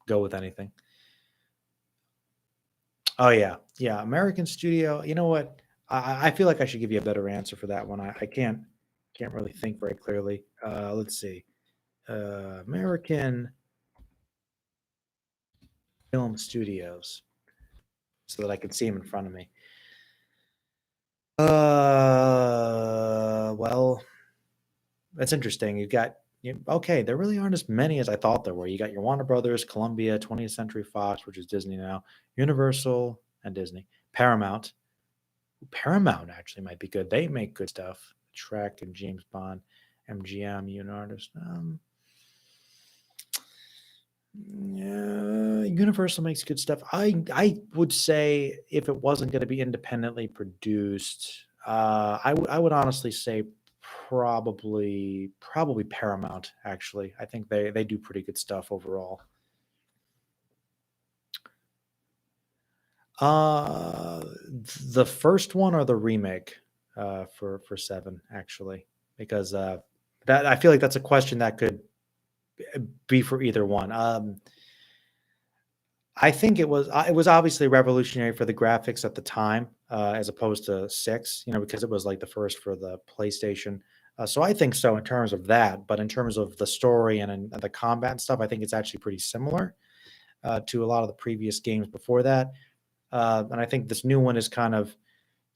go with anything. Oh yeah, yeah. American studio. You know what? I feel like I should give you a better answer for that one. I can't really think very clearly. Let's see. American film studios, so that I can see them in front of me. Well, that's interesting. Okay, there really aren't as many as I thought there were. You got your Warner Brothers, Columbia, 20th Century Fox, which is Disney now, Universal and Disney, Paramount. Paramount actually might be good. They make good stuff. Trek and James Bond, MGM, you an artist. Yeah, Universal makes good stuff. I would say if it wasn't going to be independently produced, I would honestly say probably Paramount. Actually, I think they do pretty good stuff overall. Uh, the first one or the remake for Seven actually, because that I feel like that's a question that could be for either one. I think it was obviously revolutionary for the graphics at the time, as opposed to six, because it was like the first for the PlayStation. So I think so in terms of that, but in terms of the story and the combat and stuff, I think it's actually pretty similar to a lot of the previous games before that. And I think this new one is kind of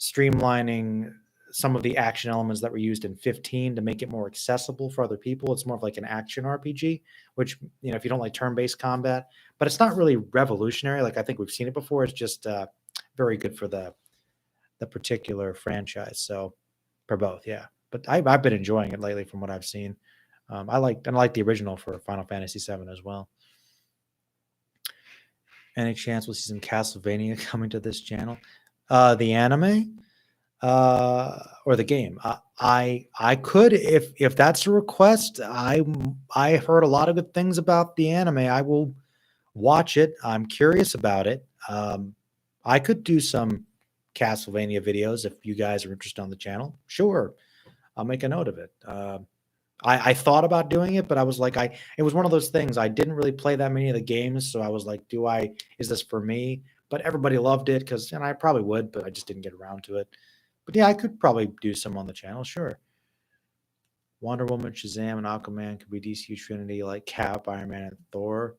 streamlining some of the action elements that were used in 15 to make it more accessible for other people. It's more of like an action RPG, which, if you don't like turn-based combat, but it's not really revolutionary. Like I think we've seen it before. It's just very good for the particular franchise. So for both, yeah. But I've been enjoying it lately from what I've seen. I like the original for Final Fantasy VII as well. Any chance we'll see some Castlevania coming to this channel? The anime? Or the game. I could, if that's a request. I heard a lot of good things about the anime. I will watch it. I'm curious about it. I could do some Castlevania videos if you guys are interested on the channel. Sure, I'll make a note of it. I thought about doing it, but I was like, it was one of those things. I didn't really play that many of the games, so I was like, is this for me? But everybody loved it and I probably would, but I just didn't get around to it. But yeah, I could probably do some on the channel, sure. Wonder Woman, Shazam, and Aquaman could be DCU Trinity like Cap, Iron Man, and Thor.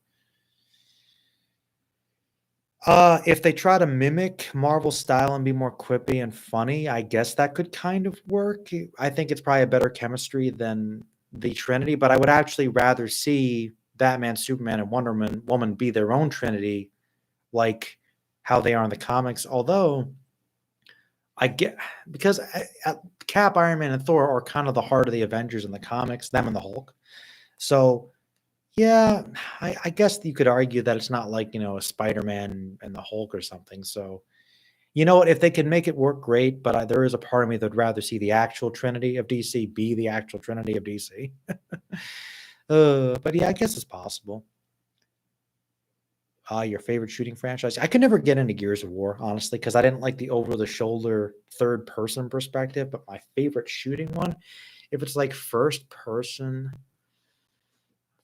If they try to mimic Marvel style and be more quippy and funny, I guess that could kind of work. I think it's probably a better chemistry than the Trinity, but I would actually rather see Batman, Superman, and Wonder Woman be their own Trinity, like how they are in the comics. Although I get, because Cap, Iron Man, and Thor are kind of the heart of the Avengers in the comics, them and the Hulk. So yeah, I guess you could argue that it's not like, a Spider-Man and the Hulk or something. So, you know what? If they can make it work, great. But there is a part of me that'd rather see the actual Trinity of DC be the actual Trinity of DC. But yeah, I guess it's possible. Your favorite shooting franchise? I could never get into Gears of War, honestly, because I didn't like the over-the-shoulder third-person perspective. But my favorite shooting one, if it's like first person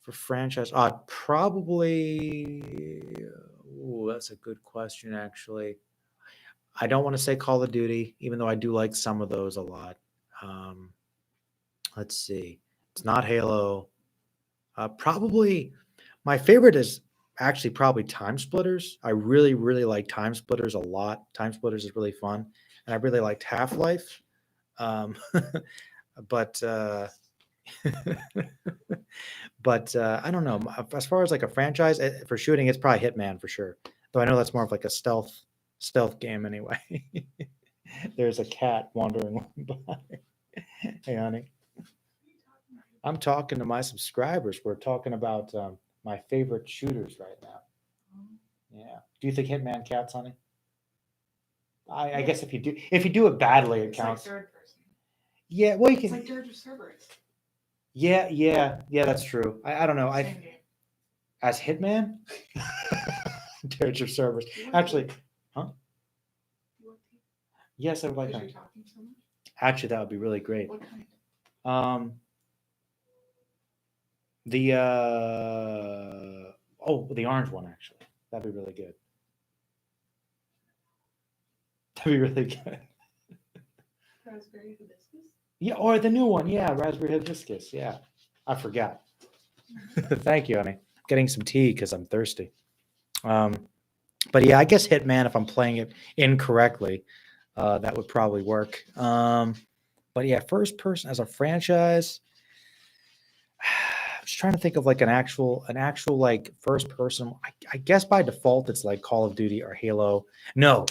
for franchise, probably. Ooh, that's a good question, actually. I don't want to say Call of Duty, even though I do like some of those a lot. Let's see. It's not Halo. Probably my favorite is actually probably Time Splitters. I really, really like Time Splitters a lot. Time Splitters is really fun. And I really liked Half-Life. But but I don't know. As far as like a franchise for shooting, it's probably Hitman for sure. Though I know that's more of like a stealth game anyway. There's a cat wandering by. Hey, honey. I'm talking to my subscribers. We're talking about my favorite shooters right now. Yeah. Do you think Hitman counts, honey? I guess if you do it badly, it counts. Like third person. Yeah. Well, you can. It's like Dirge of Cerberus. Yeah. That's true. I don't know. Same game. As Hitman, Dirge of Cerberus. Actually, huh? Yes, I would like that. You're talking so much? Actually, that would be really great. What kind? The the orange one, actually. That'd be really good. That'd be really good. Raspberry hibiscus? Yeah, or the new one. Yeah, raspberry hibiscus. Yeah, I forgot. Thank you, honey. Getting some tea because I'm thirsty. But yeah, I guess Hitman, if I'm playing it incorrectly, that would probably work. But yeah, first person as a franchise. I was trying to think of like an actual like first person. I guess by default it's like Call of Duty or Halo. No,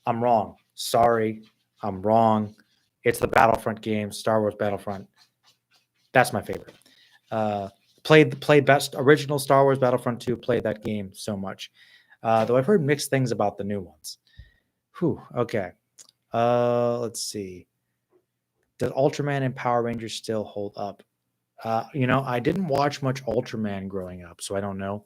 I'm wrong. Sorry. I'm wrong. It's the Battlefront game, Star Wars Battlefront. That's my favorite. Played best original Star Wars Battlefront 2. Played that game so much. Though I've heard mixed things about the new ones. Whew. Okay. Let's see. Does Ultraman and Power Rangers still hold up? I didn't watch much Ultraman growing up, so I don't know.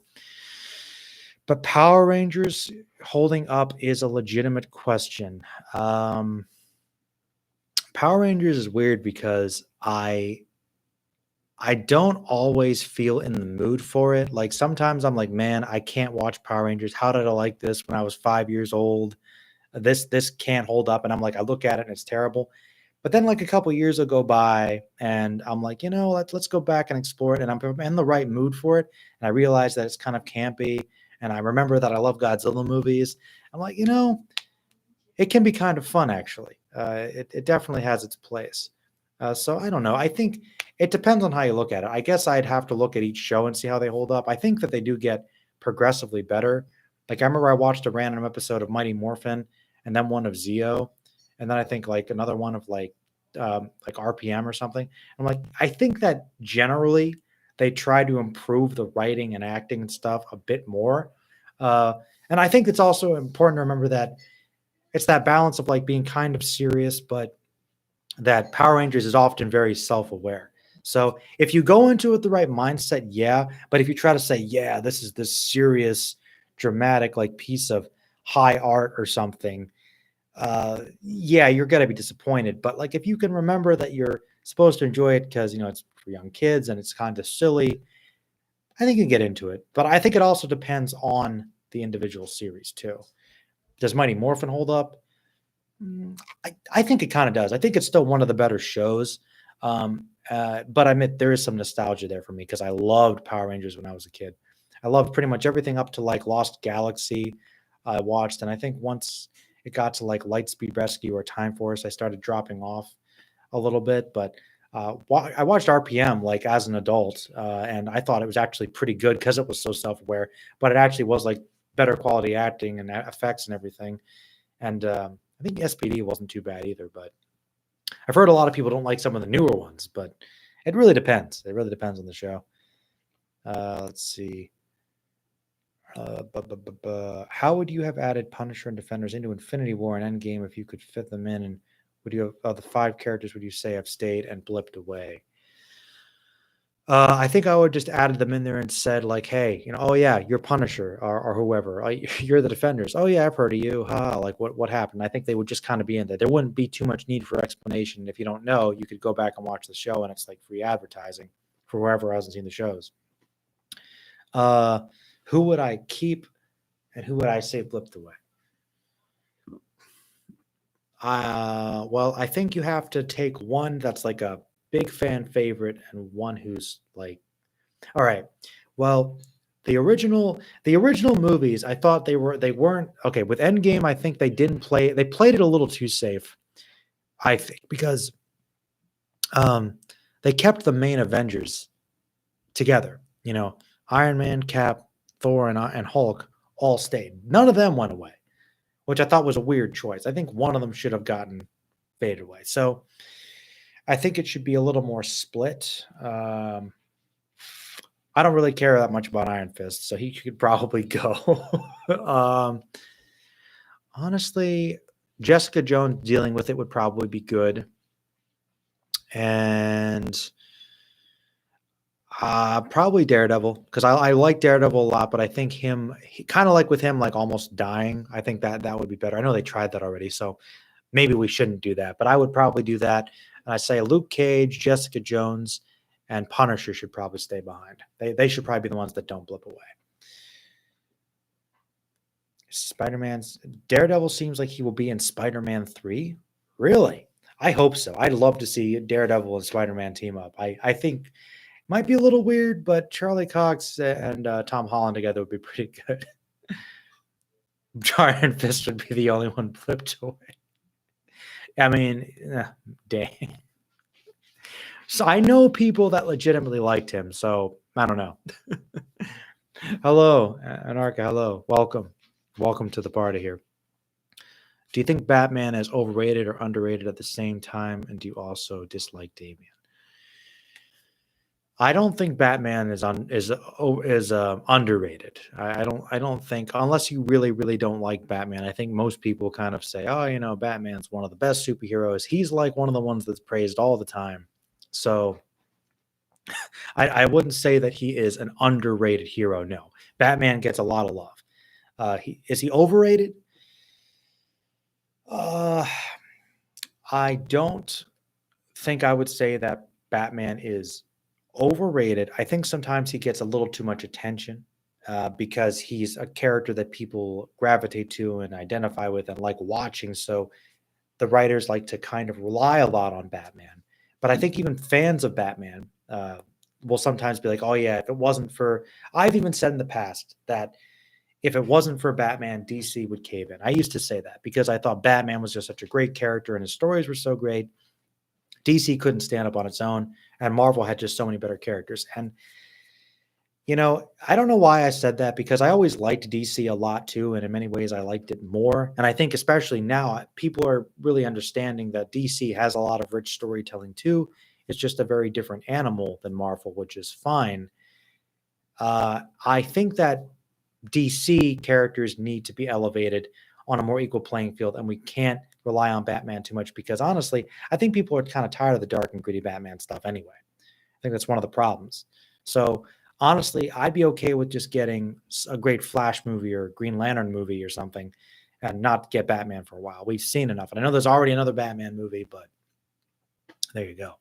But Power Rangers holding up is a legitimate question. Power Rangers is weird because I don't always feel in the mood for it. Like sometimes I'm like, man, I can't watch Power Rangers. How did I like this when I was 5 years old? This can't hold up. And I'm like, I look at it and it's terrible. But then like a couple years will go by and I'm like, let's go back and explore it. And I'm in the right mood for it. And I realize that it's kind of campy. And I remember that I love Godzilla movies. I'm like, it can be kind of fun actually. It definitely has its place. So I don't know. I think it depends on how you look at it. I guess I'd have to look at each show and see how they hold up. I think that they do get progressively better. Like I remember I watched a random episode of Mighty Morphin and then one of Zeo, and then I think like another one of like RPM or something. I'm like, I think that generally they try to improve the writing and acting and stuff a bit more. And I think it's also important to remember that it's that balance of like being kind of serious, but that Power Rangers is often very self-aware. So if you go into it the right mindset, yeah. But if you try to say, yeah, this is this serious, dramatic like piece of high art or something, yeah, you're gonna be disappointed. But like if you can remember that you're supposed to enjoy it because it's for young kids and it's kind of silly, I think you can get into it. But I think it also depends on the individual series too. Does Mighty Morphin hold up? I think it kind of does. I think it's still one of the better shows. But I admit there is some nostalgia there for me because I loved Power Rangers when I was a kid. I loved pretty much everything up to like Lost Galaxy I watched. And I think once it got to like Lightspeed Rescue or Time Force, I started dropping off a little bit. But I watched RPM like as an adult, and I thought it was actually pretty good because it was so self-aware. But it actually was like better quality acting and effects and everything. And I think SPD wasn't too bad either, but I've heard a lot of people don't like some of the newer ones, but it really depends. It really depends on the show. Let's see. How would you have added Punisher and Defenders into Infinity War and Endgame if you could fit them in? And would you have the 5 characters would you say have stayed and blipped away? I think I would just added them in there and said like, hey, oh yeah, you're Punisher or whoever. You're the Defenders. Oh yeah, I've heard of you. Like what happened? I think they would just kind of be in there. There wouldn't be too much need for explanation. If you don't know, you could go back and watch the show, and it's like free advertising for whoever hasn't seen the shows. Who would I keep, and who would I say blipped away? Well, I think you have to take one that's like a big fan favorite and one who's like, all right. Well, the original movies, I thought they weren't okay. With Endgame, I think they played it a little too safe. I think because they kept the main Avengers together. Iron Man, Cap, Thor, and Hulk all stayed. None of them went away, which I thought was a weird choice. I think one of them should have gotten faded away. So I think it should be a little more split. I don't really care that much about Iron Fist, so he could probably go. Honestly, Jessica Jones dealing with it would probably be good. And probably Daredevil, because I like Daredevil a lot, but I think kind of like with him, like almost dying. I think that would be better. I know they tried that already, so maybe we shouldn't do that, but I would probably do that. And I say Luke Cage, Jessica Jones, and Punisher should probably stay behind. They should probably be the ones that don't blip away. Spider-Man's Daredevil seems like he will be in Spider-Man 3. Really? I hope so. I'd love to see Daredevil and Spider-Man team up. I think might be a little weird, but Charlie Cox and Tom Holland together would be pretty good. Giant Fist would be the only one flipped away. I mean, dang. So I know people that legitimately liked him, so I don't know. Hello, Anarcha. Hello, welcome to the party here. Do you think Batman is overrated or underrated at the same time? And do you also dislike Damian? I don't think Batman is underrated. I don't think, unless you really don't like Batman. I think most people kind of say, oh, Batman's one of the best superheroes. He's like one of the ones that's praised all the time. So I wouldn't say that he is an underrated hero. No, Batman gets a lot of love. Is he overrated? Uh, I don't think I would say that Batman is overrated. I think sometimes he gets a little too much attention because he's a character that people gravitate to and identify with and like watching. So the writers like to kind of rely a lot on Batman. But I think even fans of Batman will sometimes be like, oh, yeah, if it wasn't for, I've even said in the past that if it wasn't for Batman, DC would cave in. I used to say that because I thought Batman was just such a great character and his stories were so great. DC couldn't stand up on its own, and Marvel had just so many better characters. And I don't know why I said that because I always liked DC a lot too, and in many ways I liked it more. And I think especially now people are really understanding that DC has a lot of rich storytelling too. It's just a very different animal than Marvel, which is fine. I think that DC characters need to be elevated on a more equal playing field, and we can't rely on Batman too much because honestly, I think people are kind of tired of the dark and gritty Batman stuff anyway. I think that's one of the problems. So honestly, I'd be okay with just getting a great Flash movie or Green Lantern movie or something and not get Batman for a while. We've seen enough. And I know there's already another Batman movie, but there you go.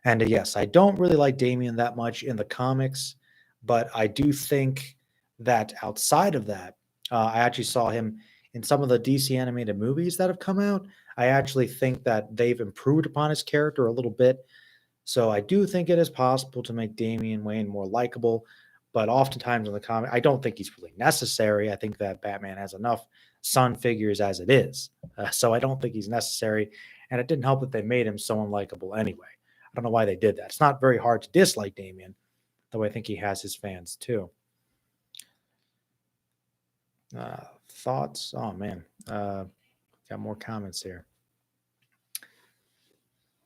And yes, I don't really like Damian that much in the comics, but I do think that outside of that, I actually saw him in some of the DC animated movies that have come out. I actually think that they've improved upon his character a little bit. So I do think it is possible to make Damian Wayne more likable, but oftentimes in the comic, I don't think he's really necessary. I think that Batman has enough son figures as it is. So I don't think he's necessary. And it didn't help that they made him so unlikable anyway. I don't know why they did that. It's not very hard to dislike Damian, though I think he has his fans too. Thoughts? Oh, man. Got more comments here.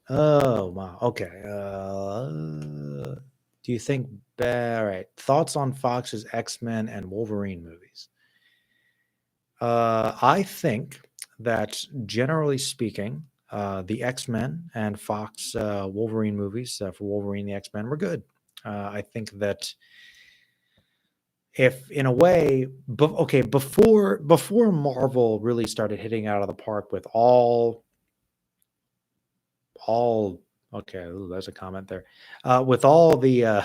Oh, wow. Okay. Do you think, all right, thoughts on Fox's X-Men and Wolverine movies? I think that generally speaking, the X-Men and Fox Wolverine movies for Wolverine the X-Men were good. I think that if in a way, okay, before Marvel really started hitting out of the park with all okay, ooh, there's a comment there. With all the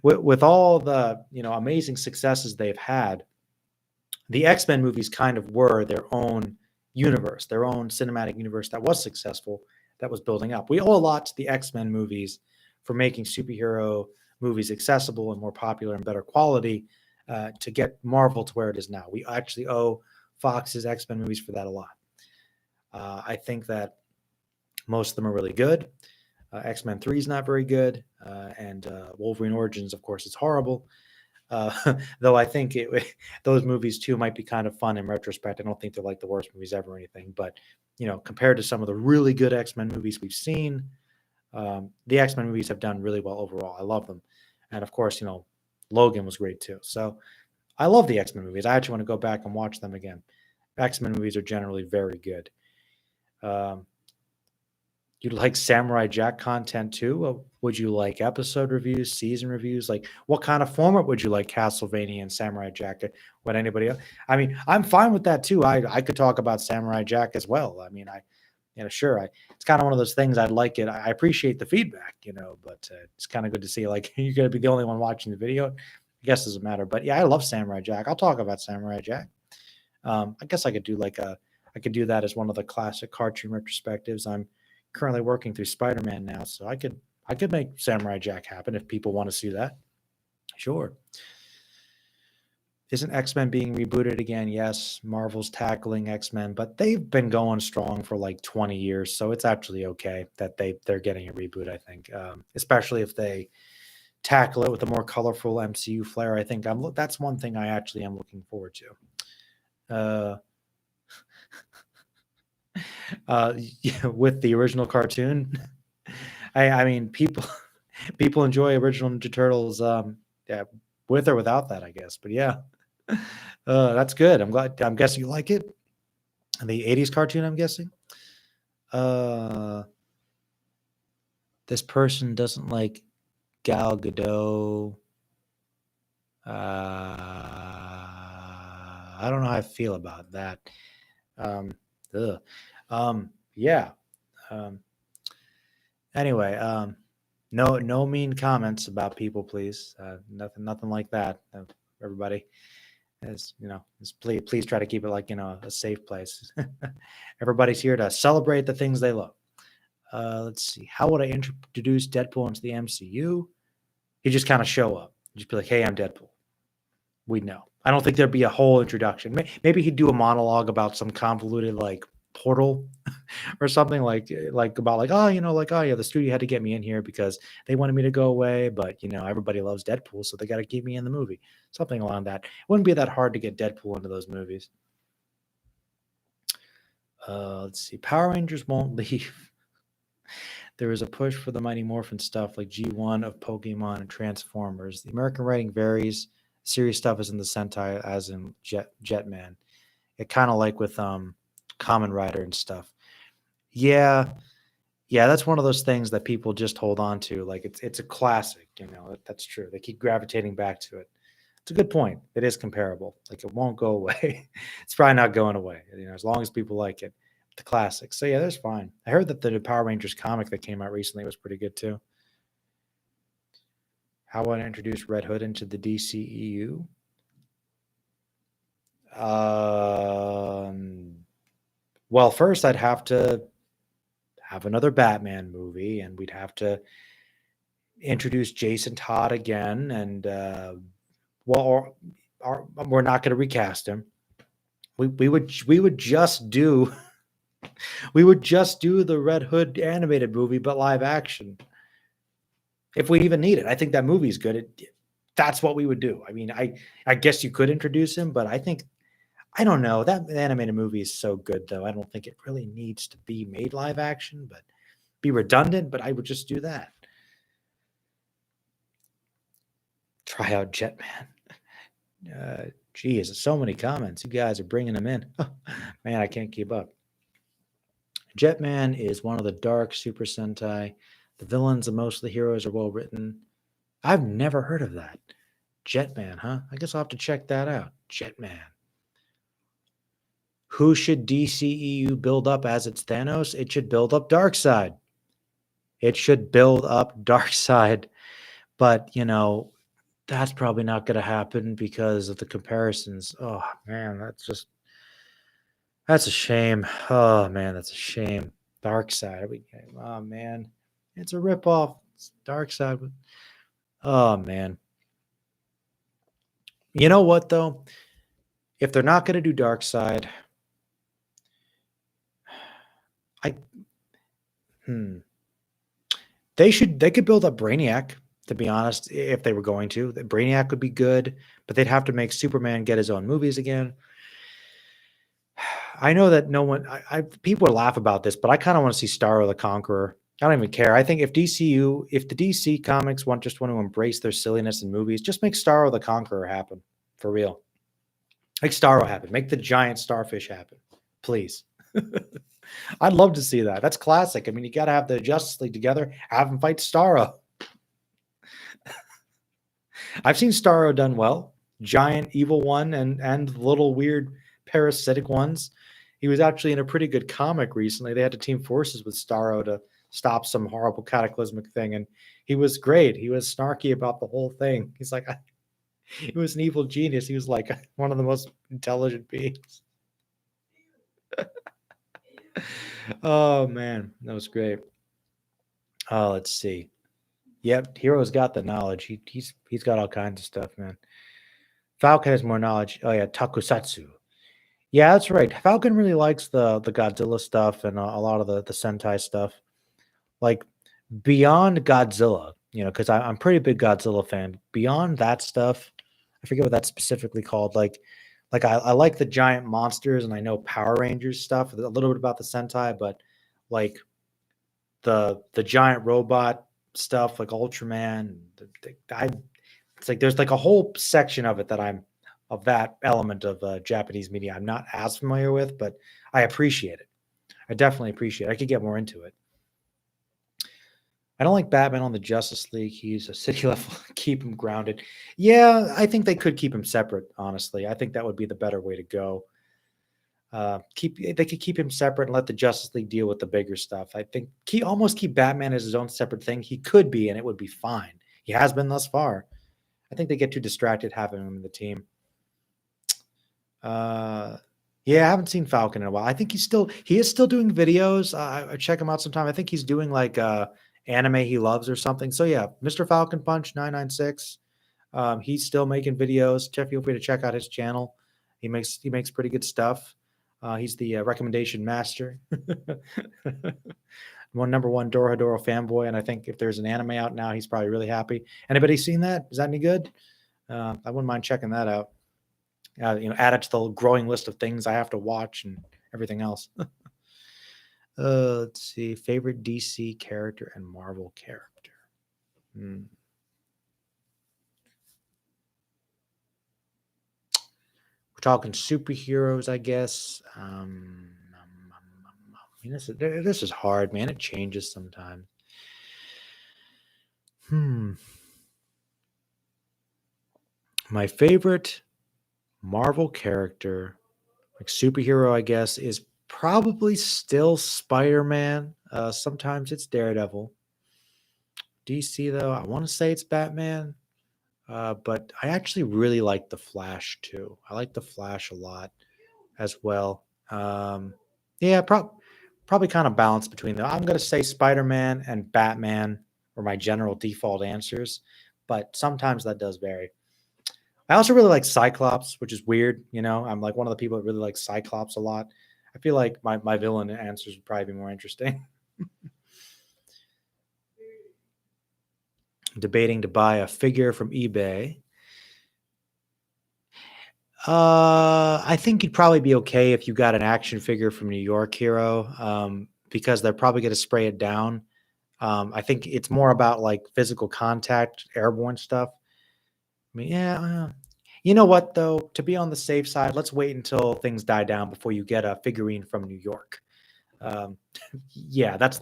with all the amazing successes they've had, the X-Men movies kind of were their own universe, their own cinematic universe that was successful, that was building up. We owe a lot to the X-Men movies for making superhero movies accessible and more popular and better quality to get Marvel to where it is now. We actually owe Fox's X-Men movies for that a lot. I think that most of them are really good. X-Men 3 is not very good. And Wolverine Origins, of course, is horrible. Though I think those movies too might be kind of fun in retrospect. I don't think they're like the worst movies ever or anything, but compared to some of the really good X-Men movies we've seen, the X-Men movies have done really well overall. I love them, and of course, Logan was great too. So I love the X-Men movies. I actually want to go back and watch them again. X-Men movies are generally very good. You like Samurai Jack content too? Would you like episode reviews, season reviews? Like, what kind of format would you like Castlevania and Samurai Jack? Would anybody else? I mean, I'm fine with that too. I could talk about Samurai Jack as well. I mean, sure. It's kind of one of those things. I'd like it. I appreciate the feedback, but it's kind of good to see like you're going to be the only one watching the video. I guess it doesn't matter. But yeah, I love Samurai Jack. I'll talk about Samurai Jack. I guess I could do I could do that as one of the classic cartoon retrospectives. I'm currently working through Spider-Man now, so I could make Samurai Jack happen if people want to see that. Sure. Isn't X-Men being rebooted again? Yes, Marvel's tackling X-Men, but they've been going strong for like 20 years, so it's actually okay that they're getting a reboot, I think. Especially if they tackle it with a more colorful MCU flair. I think that's one thing I actually am looking forward to. with the original cartoon. I mean, people enjoy original Ninja Turtles, yeah, with or without that, I guess. But yeah, that's good. I'm glad. I'm guessing you like it. The '80s cartoon, I'm guessing. Uh, this person doesn't like Gal Gadot. I don't know how I feel about that. Um, ugh. Yeah. Um, anyway, no mean comments about people, please. Nothing like that. Everybody, as you know, please try to keep it like a safe place. Everybody's here to celebrate the things they love. Let's see. How would I introduce Deadpool into the MCU? He'd just kind of show up. Just be like, "Hey, I'm Deadpool." We'd know. I don't think there'd be a whole introduction. Maybe he'd do a monologue about some convoluted like portal or something like about like oh yeah, the studio had to get me in here because they wanted me to go away, but everybody loves Deadpool, so they got to keep me in the movie. Something along that. It wouldn't be that hard to get Deadpool into those movies. Let's see. Power Rangers won't leave. There is a push for the Mighty Morphin stuff like G1 of Pokemon and Transformers. The American writing varies. Serious stuff is in the Sentai, as in Jetman. It kind of like with Kamen Rider and stuff. Yeah, yeah, that's one of those things that people just hold on to. Like it's a classic, that's true. They keep gravitating back to it. It's a good point. It is comparable. Like it won't go away. It's probably not going away. As long as people like it. The classics. So yeah, that's fine. I heard that the Power Rangers comic that came out recently was pretty good too. How would I introduce Red Hood into the DCEU? Well, first I'd have to have another Batman movie, and we'd have to introduce Jason Todd again, and we're not going to recast him. We would just do the Red Hood animated movie, but live action. If we even need it, I think that movie's good. That's what we would do. I mean, I guess you could introduce him, but I don't know. That animated movie is so good, though. I don't think it really needs to be made live action, but be redundant. But I would just do that. Try out Jetman. Geez, so many comments. You guys are bringing them in. Man, I can't keep up. Jetman is one of the dark Super Sentai. The villains and most of the heroes are well written. I've never heard of that. Jetman, huh? I guess I'll have to check that out. Jetman. Who should DCEU build up as its Thanos? It should build up Darkseid. It should build up Darkseid. But, that's probably not going to happen because of the comparisons. Oh, man, that's a shame. Oh, man, that's a shame. Darkseid. Oh, man. It's a ripoff. It's Darkseid. Oh, man. You know what, though? If they're not going to do Darkseid, they could build up Brainiac, to be honest, if they were going to. Brainiac would be good, but they'd have to make Superman get his own movies again. I know that no one people would laugh about this, but I kind of want to see Starro the Conqueror. I don't even care. I think if the DC comics want to embrace their silliness in movies, just make Starro the Conqueror happen. For real. Make Starro happen. Make the giant starfish happen. Please. I'd love to see that. That's classic. I mean, you got to have the Justice League together, have them fight Starro. I've seen Starro done well. Giant evil one and little weird parasitic ones. He was actually in a pretty good comic recently. They had to team forces with Starro to stop some horrible cataclysmic thing, and he was great. He was snarky about the whole thing. He's like, he was an evil genius. He was like one of the most intelligent beings. Oh man, that was great. Oh, let's see. Yep, Hero's got the knowledge. He's got all kinds of stuff, man. Falcon has more knowledge. Oh yeah, Takusatsu. Yeah, that's right. Falcon really likes the Godzilla stuff and a lot of the Sentai stuff. Like beyond Godzilla, because I'm pretty big Godzilla fan. Beyond that stuff, I forget what that's specifically called. Like Like I like the giant monsters, and I know Power Rangers stuff, a little bit about the Sentai, but like the giant robot stuff, like Ultraman, it's like there's like a whole section of it that I'm of that element of Japanese media I'm not as familiar with, but I appreciate it. I definitely appreciate it. I could get more into it. I don't like Batman on the Justice League. He's a city level. Keep him grounded. Yeah, I think they could keep him separate. Honestly, I think that would be the better way to go. They could keep him separate and let the Justice League deal with the bigger stuff. I think keep Batman as his own separate thing. He could be, and it would be fine. He has been thus far. I think they get too distracted having him in the team. Yeah, I haven't seen Falcon in a while. I think he is still doing videos. I check him out sometime. I think he's doing like anime he loves or something. So yeah, Mr. Falcon Punch 996. He's still making videos. Feel free to check out his channel. He makes pretty good stuff. He's the recommendation master. Number one Dorohedoro fanboy, and I think if there's an anime out now, he's probably really happy. Anybody seen that? Is that any good? I wouldn't mind checking that out. Add it to the growing list of things I have to watch and everything else. Let's see. Favorite DC character and Marvel character. We're talking superheroes, I guess. This is hard, man. It changes sometimes. My favorite Marvel character, like superhero, I guess, is probably still Spider-Man. Sometimes it's Daredevil. DC, though, I want to say it's Batman. But I actually really like the Flash too. I like the Flash a lot as well. Yeah, probably kind of balance between them. I'm going to say Spider-Man and Batman are my general default answers, but sometimes that does vary. I also really like Cyclops, which is weird. I'm like one of the people that really like Cyclops a lot. I feel like my villain answers would probably be more interesting. Debating to buy a figure from eBay. I think you'd probably be okay if you got an action figure from New York Hero, because they're probably going to spray it down. I think it's more about like physical contact, airborne stuff. I mean, yeah. You know what, though? To be on the safe side, let's wait until things die down before you get a figurine from New York. Yeah, that's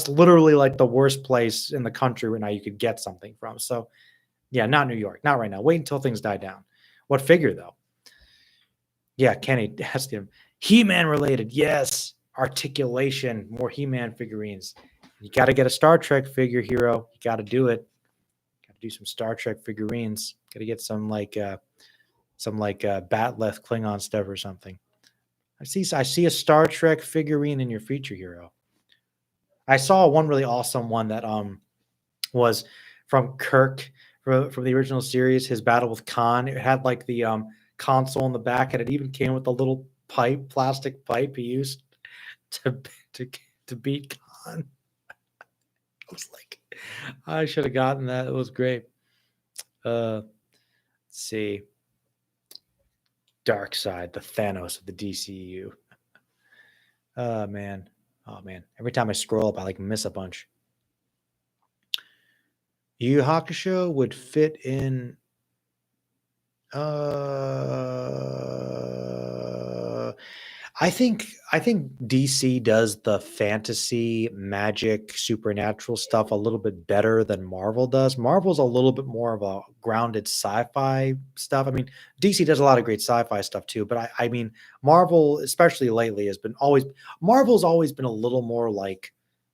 literally like the worst place in the country right now you could get something from. So, yeah, not New York, not right now. Wait until things die down. What figure, though? Yeah, Kenny asked him. He-Man related, yes. Articulation, more He-Man figurines. You got to get a Star Trek figure, hero. You got to do it. Got to do some Star Trek figurines. Got to get some Batleth Klingon stuff or something. I see a Star Trek figurine in your feature, hero. I saw one really awesome one that was from Kirk from the original series, his battle with Khan. It had like the console in the back, and it even came with a little plastic pipe he used to to to beat Khan. I was like, I should have gotten that. It was great. Let's see. Dark Side, the Thanos of the DCU. Oh man. Every time I scroll up, I like miss a bunch. Yu Yu Hakusho would fit in. I think DC does the fantasy, magic, supernatural stuff a little bit better than Marvel does. Marvel's a little bit more of a grounded sci-fi stuff. I mean, DC does a lot of great sci-fi stuff too, but I mean, Marvel, especially lately, Marvel's always been a little more like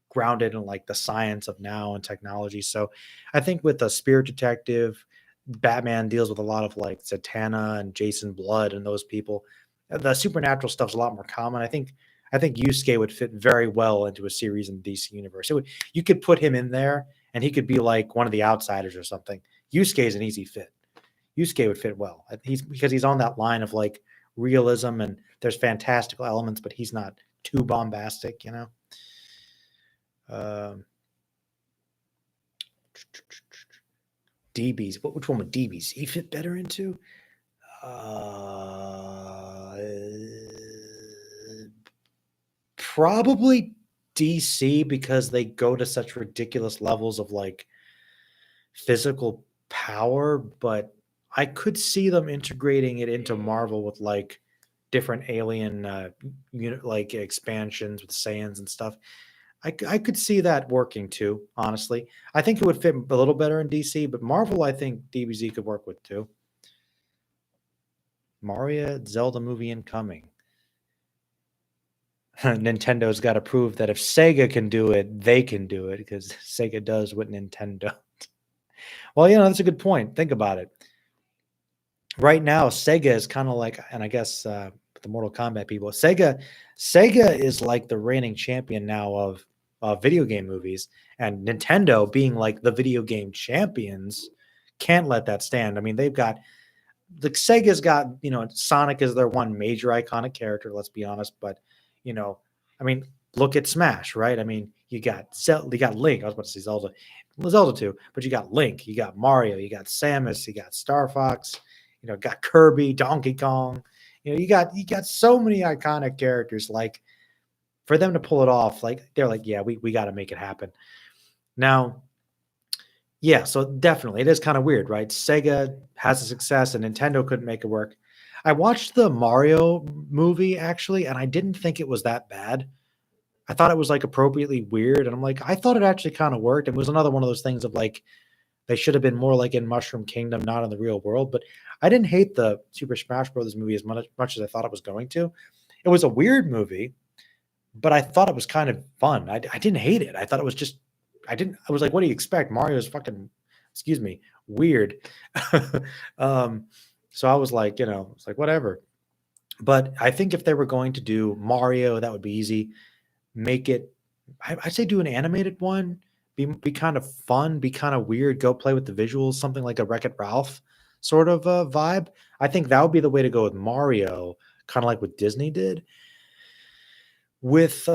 grounded in like the science of now and technology. So I think with the Spirit Detective, Batman deals with a lot of like Zatanna and Jason Blood and those people. The supernatural stuff's a lot more common. I think Yusuke would fit very well into a series in the DC universe. You could put him in there and he could be like one of the outsiders or something. Yusuke is an easy fit. Yusuke would fit well. Because he's on that line of like realism and there's fantastical elements, but he's not too bombastic, DBs. Which one would DBs he fit better into? Probably DC because they go to such ridiculous levels of like physical power, but I could see them integrating it into Marvel with like different alien like expansions with Saiyans and stuff. I could see that working too, honestly. I think it would fit a little better in DC, but Marvel, I think DBZ could work with too. Mario Zelda movie incoming. Nintendo's got to prove that if Sega can do it, they can do it because Sega does what Nintendo. Well, that's a good point. Think about it. Right now, Sega is kind of like, and I guess the Mortal Kombat people, Sega is like the reigning champion now of video game movies, and Nintendo being like the video game champions can't let that stand. I mean, they've got Sega's got Sonic is their one major iconic character. Let's be honest, but I mean, look at Smash, right? I mean, you got Link. I was about to say Zelda too, but you got Link, you got Mario, you got Samus, you got Star Fox, got Kirby, Donkey Kong. You got so many iconic characters. Like for them to pull it off, like they're like, yeah, we got to make it happen. Now, yeah, so definitely it is kind of weird, right? Sega has a success and Nintendo couldn't make it work. I watched the Mario movie actually, and I didn't think it was that bad. I thought it was like appropriately weird, and I'm like, I thought it actually kind of worked. It was another one of those things of like they should have been more like in Mushroom Kingdom, not in the real world. But I didn't hate the Super Smash Brothers movie as much as I thought it was going to. It was a weird movie, but I thought it was kind of fun. I didn't hate it. I thought it was just I was like, what do you expect? Mario's fucking, excuse me, weird. So I was like, it's like whatever. But I think if they were going to do Mario, that would be easy. Make it, I'd say do an animated one. Be kind of fun, be kind of weird. Go play with the visuals, something like a Wreck-It Ralph sort of vibe. I think that would be the way to go with Mario, kind of like what Disney did. With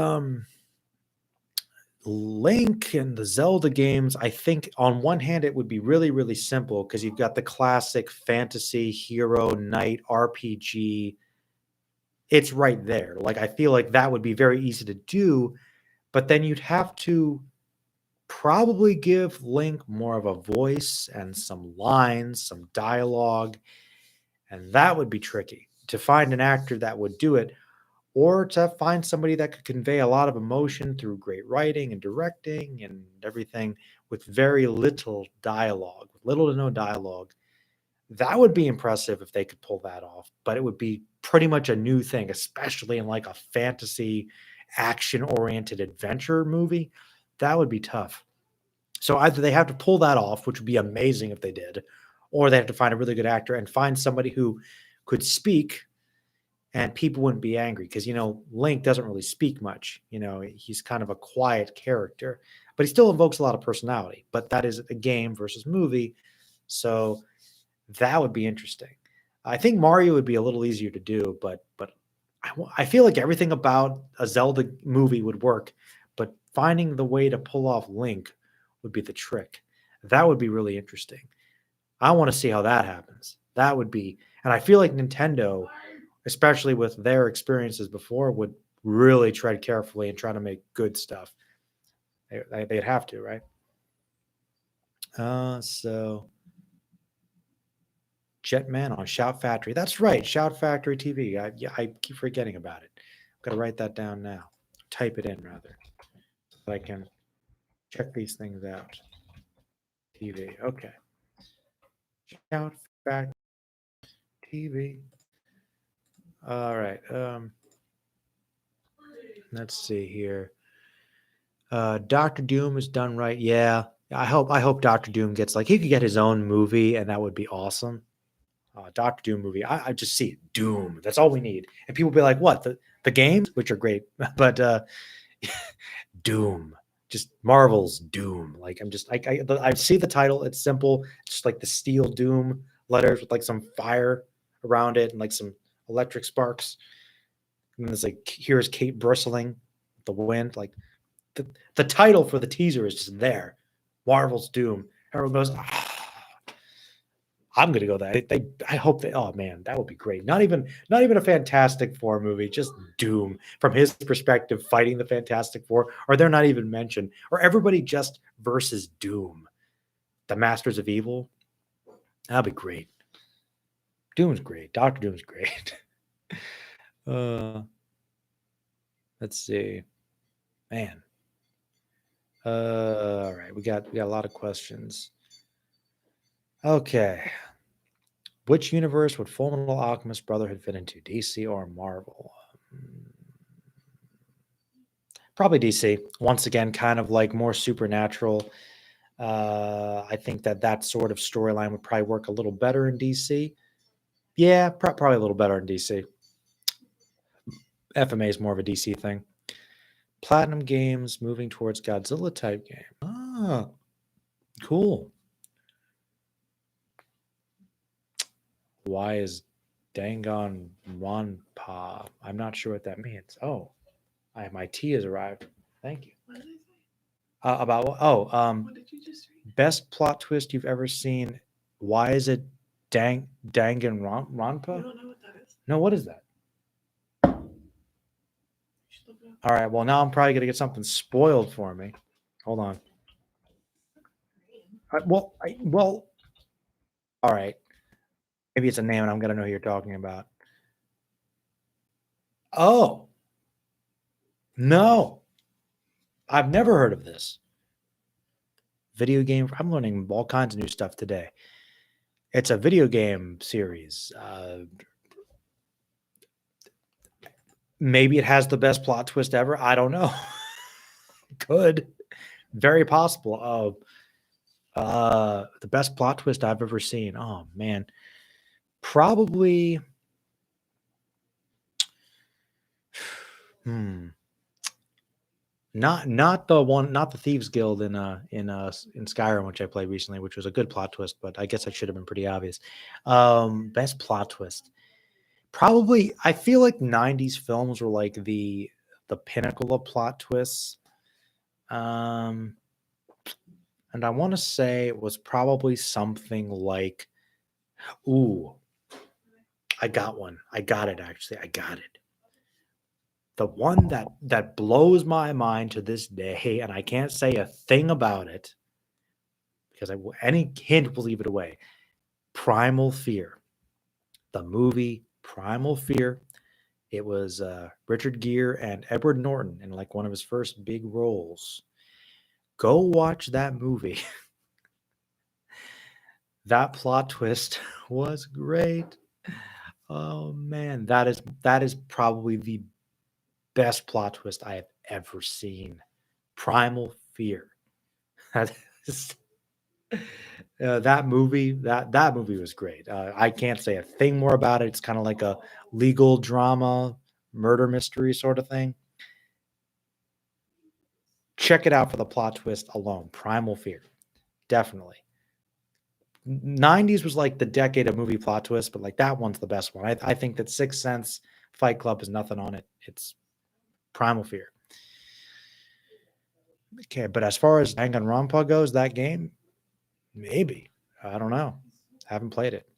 Link and the Zelda games, I think on one hand it would be really, really simple because you've got the classic fantasy hero knight RPG. It's right there. Like I feel like that would be very easy to do, but then you'd have to probably give Link more of a voice and some lines, some dialogue, and that would be tricky to find an actor that would do it, or to find somebody that could convey a lot of emotion through great writing and directing and everything with very little dialogue, with little to no dialogue. That would be impressive if they could pull that off, but it would be pretty much a new thing, especially in like a fantasy action oriented adventure movie. That would be tough. So either they have to pull that off, which would be amazing if they did, or they have to find a really good actor and find somebody who could speak and people wouldn't be angry because Link doesn't really speak much. He's kind of a quiet character, but he still invokes a lot of personality. But that is a game versus movie, so that would be interesting. I think Mario would be a little easier to do, but I feel like everything about a Zelda movie would work, but finding the way to pull off Link would be the trick. That would be really interesting. I want to see how that happens. That would be, and I feel like Nintendo, especially with their experiences before, would really tread carefully and try to make good stuff. They'd have to, right? So Jetman on Shout Factory. That's right, Shout Factory TV. I keep forgetting about it. I've got to write that down now. Type it in rather, so I can check these things out. TV. Okay. Shout Factory TV. All right. Let's see here. Doctor Doom is done right. Yeah. I hope Doctor Doom gets he could get his own movie and that would be awesome. Doctor Doom movie. I just see it. Doom. That's all we need. And people be like, what? The games, which are great, but Doom. Just Marvel's Doom. I see the title. It's simple. Just like the steel Doom letters with some fire around it and some electric sparks. And then there's here's Kate bristling, the wind. The title for the teaser is just there. Marvel's Doom. Everyone goes, I'm gonna go that. I hope they. Oh man, that would be great. Not even a Fantastic Four movie. Just Doom from his perspective, fighting the Fantastic Four, or they're not even mentioned, or everybody just versus Doom, the Masters of Evil. That'd be great. Doom's great. Doctor Doom's great. uh, let's see, man. All right, we got a lot of questions. Okay. Which universe would Fullmetal Alchemist Brotherhood fit into, DC or Marvel? Probably DC. Once again, kind of like more supernatural. I think that sort of storyline would probably work a little better in DC. Yeah, probably a little better in DC. FMA is more of a DC thing. Platinum Games moving towards Godzilla type game. Ah, cool. Why is Danganronpa? I'm not sure what that means. Oh, my tea has arrived. Thank you. What did I say? About What did you just read? best plot twist you've ever seen. Why is it You Danganronpa? don't know what that is? No, what is that? You should look it up. All right, well now I'm probably gonna get something spoiled for me. Hold on. Well, all right. Maybe it's a name and I'm gonna know who you're talking about. Oh, no, I've never heard of this video game. I'm learning all kinds of new stuff today. It's a video game series. Maybe it has the best plot twist ever. I don't know. Could. Very possible. The best plot twist I've ever seen. Oh man. Probably not the Thieves Guild in Skyrim, which I played recently, which was a good plot twist, but I guess it should have been pretty obvious. Best plot twist. Probably, I feel like 90s films were like the pinnacle of plot twists. And I want to say it was probably something like, ooh, I got one. I got it, actually. I got it. The one that blows my mind to this day, and I can't say a thing about it because any hint will leave it away. Primal Fear. The movie Primal Fear. It was Richard Gere and Edward Norton in like one of his first big roles. Go watch that movie. That plot twist was great. Oh man, that is probably the best plot twist I have ever seen. Primal Fear. That movie was great. I can't say a thing more about it. It's kind of like a legal drama, murder mystery sort of thing. Check it out for the plot twist alone. Primal Fear. Definitely. 90s was like the decade of movie plot twists, but like that one's the best one. I think that Sixth Sense, Fight Club is nothing on it. It's Primal Fear. Okay, but as far as Danganronpa goes, that game, maybe. I don't know. Haven't played it.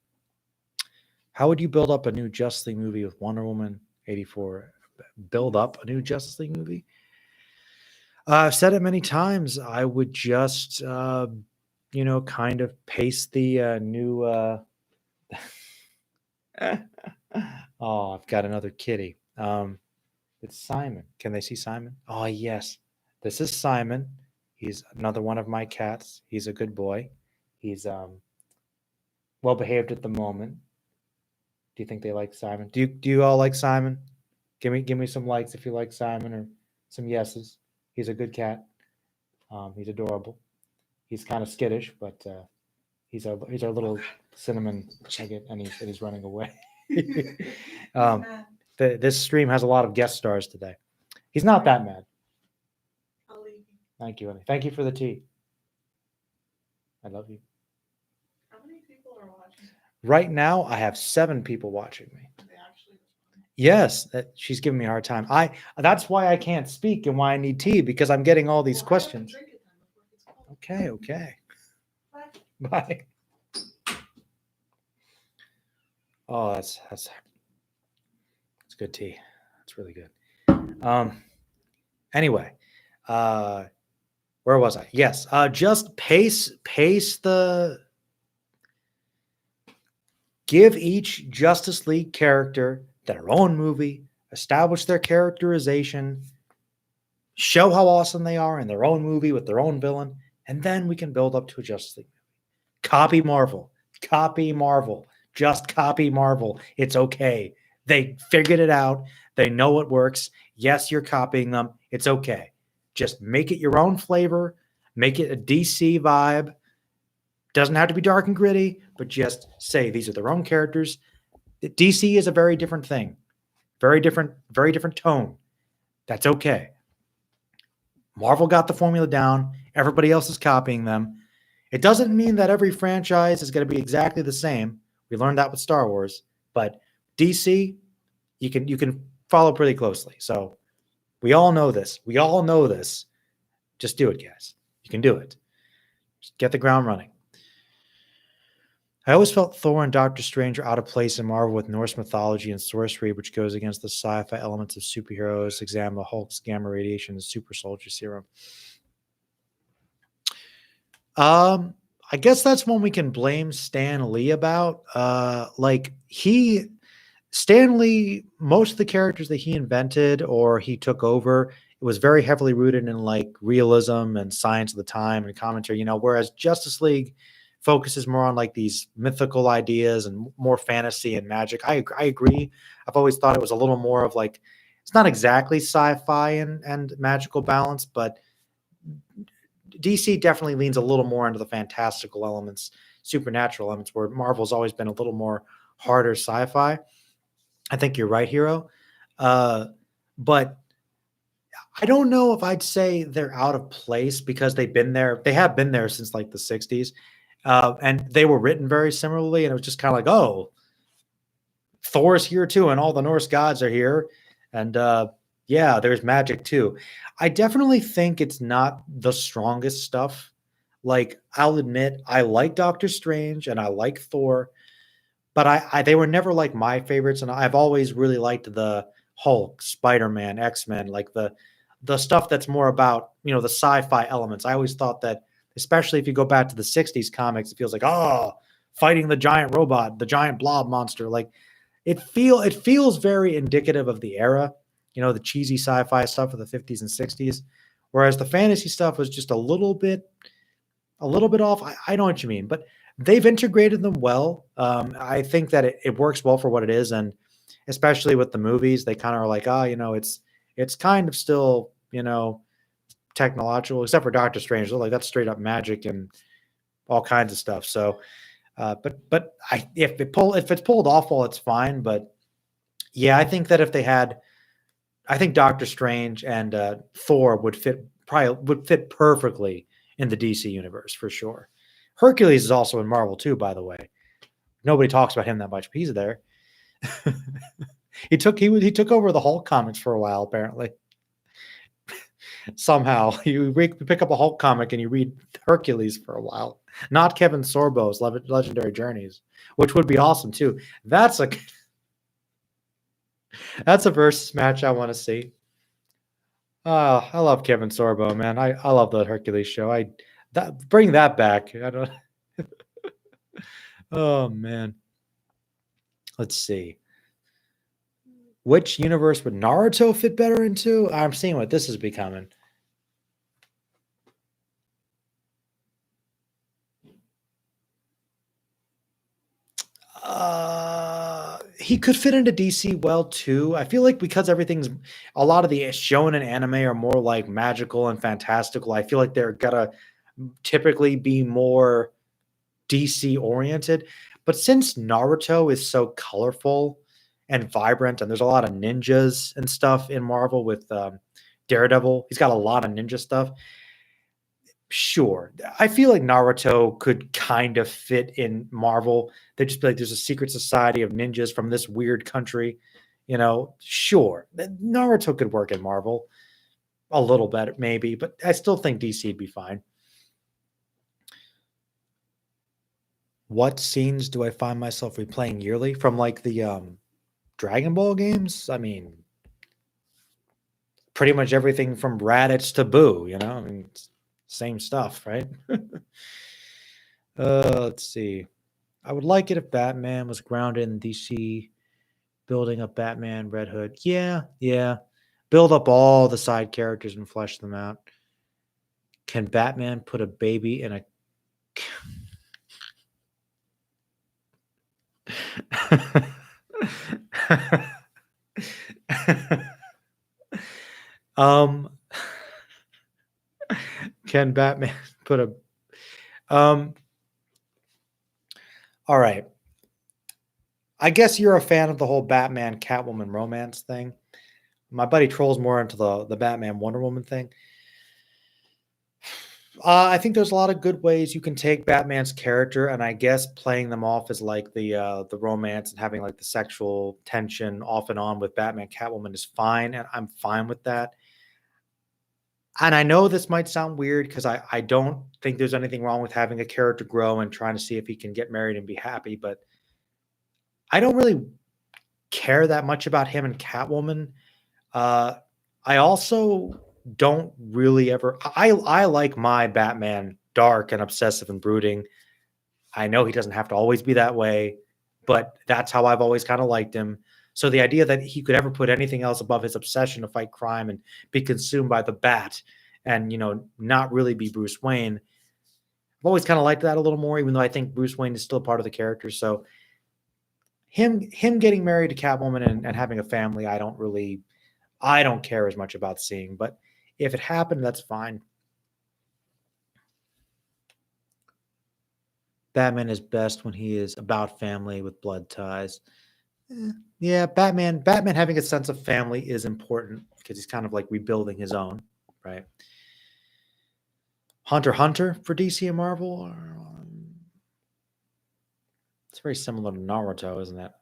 How would you build up a new Justice League movie with Wonder Woman 84? Build up a new Justice League movie? I've said it many times. I would just, kind of paste the new. Oh, I've got another kitty. It's Simon. Can they see Simon? Oh, yes. This is Simon. He's another one of my cats. He's a good boy. He's well behaved at the moment. Do you think they like Simon? Do you all like Simon? Give me some likes if you like Simon, or some yeses. He's a good cat. He's adorable. He's kind of skittish, but he's our little cinnamon nugget, and he's running away. This stream has a lot of guest stars today. He's not that mad. I'll leave you. Thank you, honey. Thank you for the tea. I love you. How many people are watching? Right now, I have 7 people watching me. They actually respond. Yes, she's giving me a hard time. That's why I can't speak and why I need tea, because I'm getting all these questions. Drink it then before it gets cold. Okay. Bye. Bye. Oh, that's good tea. That's really good. Anyway, uh, where was I? Yes, just pace the. Give each Justice League character their own movie, establish their characterization, show how awesome they are in their own movie with their own villain, and then we can build up to a Justice League movie. Copy Marvel. Copy Marvel. Just copy Marvel. It's okay. They figured it out. They know it works. Yes, you're copying them. It's okay. Just make it your own flavor. Make it a DC vibe. Doesn't have to be dark and gritty, but just say these are their own characters. DC is a very different thing. Very different tone. That's okay. Marvel got the formula down. Everybody else is copying them. It doesn't mean that every franchise is going to be exactly the same. We learned that with Star Wars, but DC, you can follow pretty closely. So we all know this. We all know this. Just do it, guys. You can do it. Just get the ground running. I always felt Thor and Doctor Strange are out of place in Marvel with Norse mythology and sorcery, which goes against the sci-fi elements of superheroes. Examine the Hulk's gamma radiation and super soldier serum. I guess that's one we can blame Stan Lee about. Stan Lee, most of the characters that he invented or he took over, it was very heavily rooted in like realism and science of the time and commentary, whereas Justice League focuses more on like these mythical ideas and more fantasy and magic. I agree. I've always thought it was a little more of like, it's not exactly sci-fi and magical balance, but DC definitely leans a little more into the fantastical elements, supernatural elements, where Marvel's always been a little more harder sci-fi. I think you're right, Hero. But I don't know if I'd say they're out of place because they've been there. They have been there since like the 60s. And they were written very similarly. And it was just kind of like, oh, Thor's here too. And all the Norse gods are here. And yeah, there's magic too. I definitely think it's not the strongest stuff. Like, I'll admit, I like Doctor Strange and I like Thor, but they were never like my favorites. And I've always really liked the Hulk, Spider-Man, X-Men, like the stuff that's more about, the sci-fi elements. I always thought that, especially if you go back to the 60s comics, it feels like, oh, fighting the giant robot, the giant blob monster. Like it feels very indicative of the era, the cheesy sci-fi stuff of the 50s and 60s. Whereas the fantasy stuff was just a little bit off. I know what you mean, but they've integrated them well. I think that it works well for what it is. And especially with the movies, they kind of are like, it's kind of still, technological, except for Doctor Strange. Like that's straight up magic and all kinds of stuff. So, but if it's pulled off well, it's fine. But yeah, I think that I think Doctor Strange and Thor would fit perfectly in the DC universe for sure. Hercules is also in Marvel too, by the way. Nobody talks about him that much, but he's there. He took over the Hulk comics for a while, apparently. Somehow you pick up a Hulk comic and you read Hercules for a while, not Kevin Sorbo's Legendary Journeys, which would be awesome too. That's a versus match I want to see. Oh, I love Kevin Sorbo, man. I love the Hercules show. Bring that back. I don't. Oh man. Let's see. Which universe would Naruto fit better into? I'm seeing what this is becoming. He could fit into DC well too. I feel like because a lot of the shonen and anime are more like magical and fantastical. I feel like they're gonna typically be more DC oriented. But since Naruto is so colorful and vibrant, and there's a lot of ninjas and stuff in Marvel with Daredevil, he's got a lot of ninja stuff. Sure. I feel like Naruto could kind of fit in Marvel. They'd just be like, there's a secret society of ninjas from this weird country. Sure. Naruto could work in Marvel a little better, maybe, but I still think DC would be fine. What scenes do I find myself replaying yearly from like the Dragon Ball games? I mean, pretty much everything from Raditz to Boo, you know? I mean, same stuff, right? Let's see. I would like it if Batman was grounded in DC, building up Batman, Red Hood. Yeah, yeah. Build up all the side characters and flesh them out. Can Batman put a baby in a um can Batman put a um all right. I guess you're a fan of the whole Batman Catwoman romance thing. My buddy Troll's more into the Batman Wonder Woman thing. I think there's a lot of good ways you can take Batman's character, and I guess playing them off as like the romance and having like the sexual tension off and on with Batman Catwoman is fine, and I'm fine with that. And I know this might sound weird because I don't think there's anything wrong with having a character grow and trying to see if he can get married and be happy, but I don't really care that much about him and Catwoman. Uh, I also don't really ever. I like my Batman dark and obsessive and brooding. I know he doesn't have to always be that way, but that's how I've always kind of liked him. So the idea that he could ever put anything else above his obsession to fight crime and be consumed by the bat and not really be Bruce Wayne, I've always kind of liked that a little more, even though I think Bruce Wayne is still part of the character. So him getting married to Catwoman and having a family, I don't care as much about seeing, but if it happened, that's fine. Batman is best when he is about family with blood ties. Yeah, Batman having a sense of family is important because he's kind of like rebuilding his own, right? Hunter for DC and Marvel. It's very similar to Naruto, isn't it?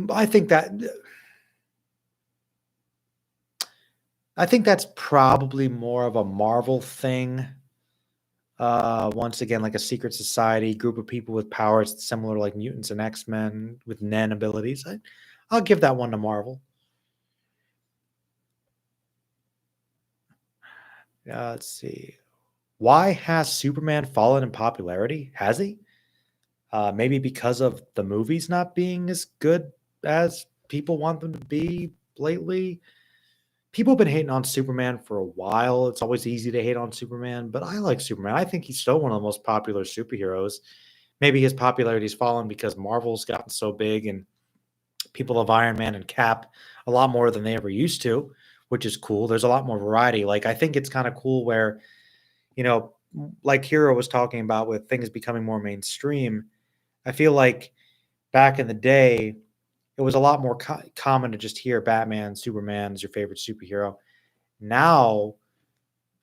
I think that that's probably more of a Marvel thing. Once again, like a secret society, group of people with powers similar like mutants and X-Men with Nen abilities. I'll give that one to Marvel. Let's see. Why has Superman fallen in popularity? Has he? Maybe because of the movies not being as good as people want them to be lately. People have been hating on Superman for a while. It's always easy to hate on Superman, but I like Superman. I think he's still one of the most popular superheroes. Maybe his popularity's fallen because Marvel's gotten so big and people love Iron Man and Cap a lot more than they ever used to, which is cool. There's a lot more variety. Like I think it's kind of cool where, you know, like Hero was talking about with things becoming more mainstream. I feel like back in the day, it was a lot more common to just hear Batman, Superman as your favorite superhero. Now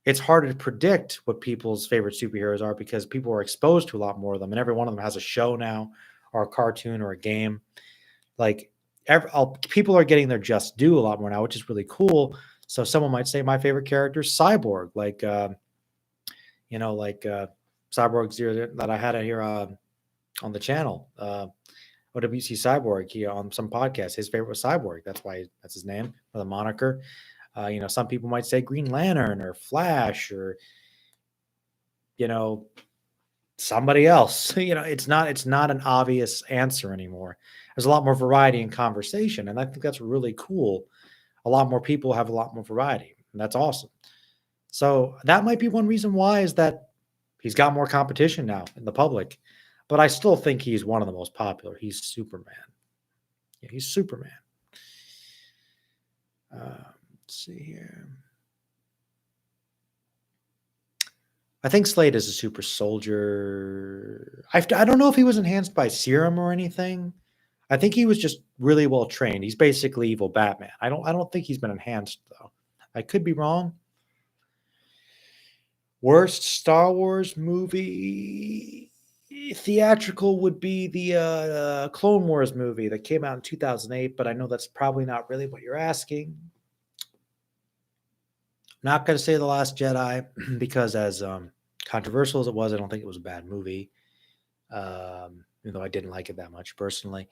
it's harder to predict what people's favorite superheroes are because people are exposed to a lot more of them, and every one of them has a show now, or a cartoon, or a game. Like people are getting their just due a lot more now, which is really cool. So someone might say my favorite character is Cyborg, like Cyborg Zero that I had here on the channel. OWC Cyborg here on some podcast. His favorite was Cyborg. That's his name or the moniker. Some people might say Green Lantern or Flash or somebody else. It's not an obvious answer anymore. There's a lot more variety in conversation, and I think that's really cool. A lot more people have a lot more variety, and that's awesome. So that might be one reason why is that he's got more competition now in the public, but I still think he's one of the most popular. He's Superman. Yeah, he's Superman. Let's see here. I think Slade is a super soldier. I don't know if he was enhanced by serum or anything. I think he was just really well trained. He's basically evil Batman. I don't think he's been enhanced though. I could be wrong. Worst Star Wars movie theatrical would be the Clone Wars movie that came out in 2008, but I know that's probably not really what you're asking. Not going to say The Last Jedi because as controversial as it was, I don't think it was a bad movie. Even though I didn't like it that much personally.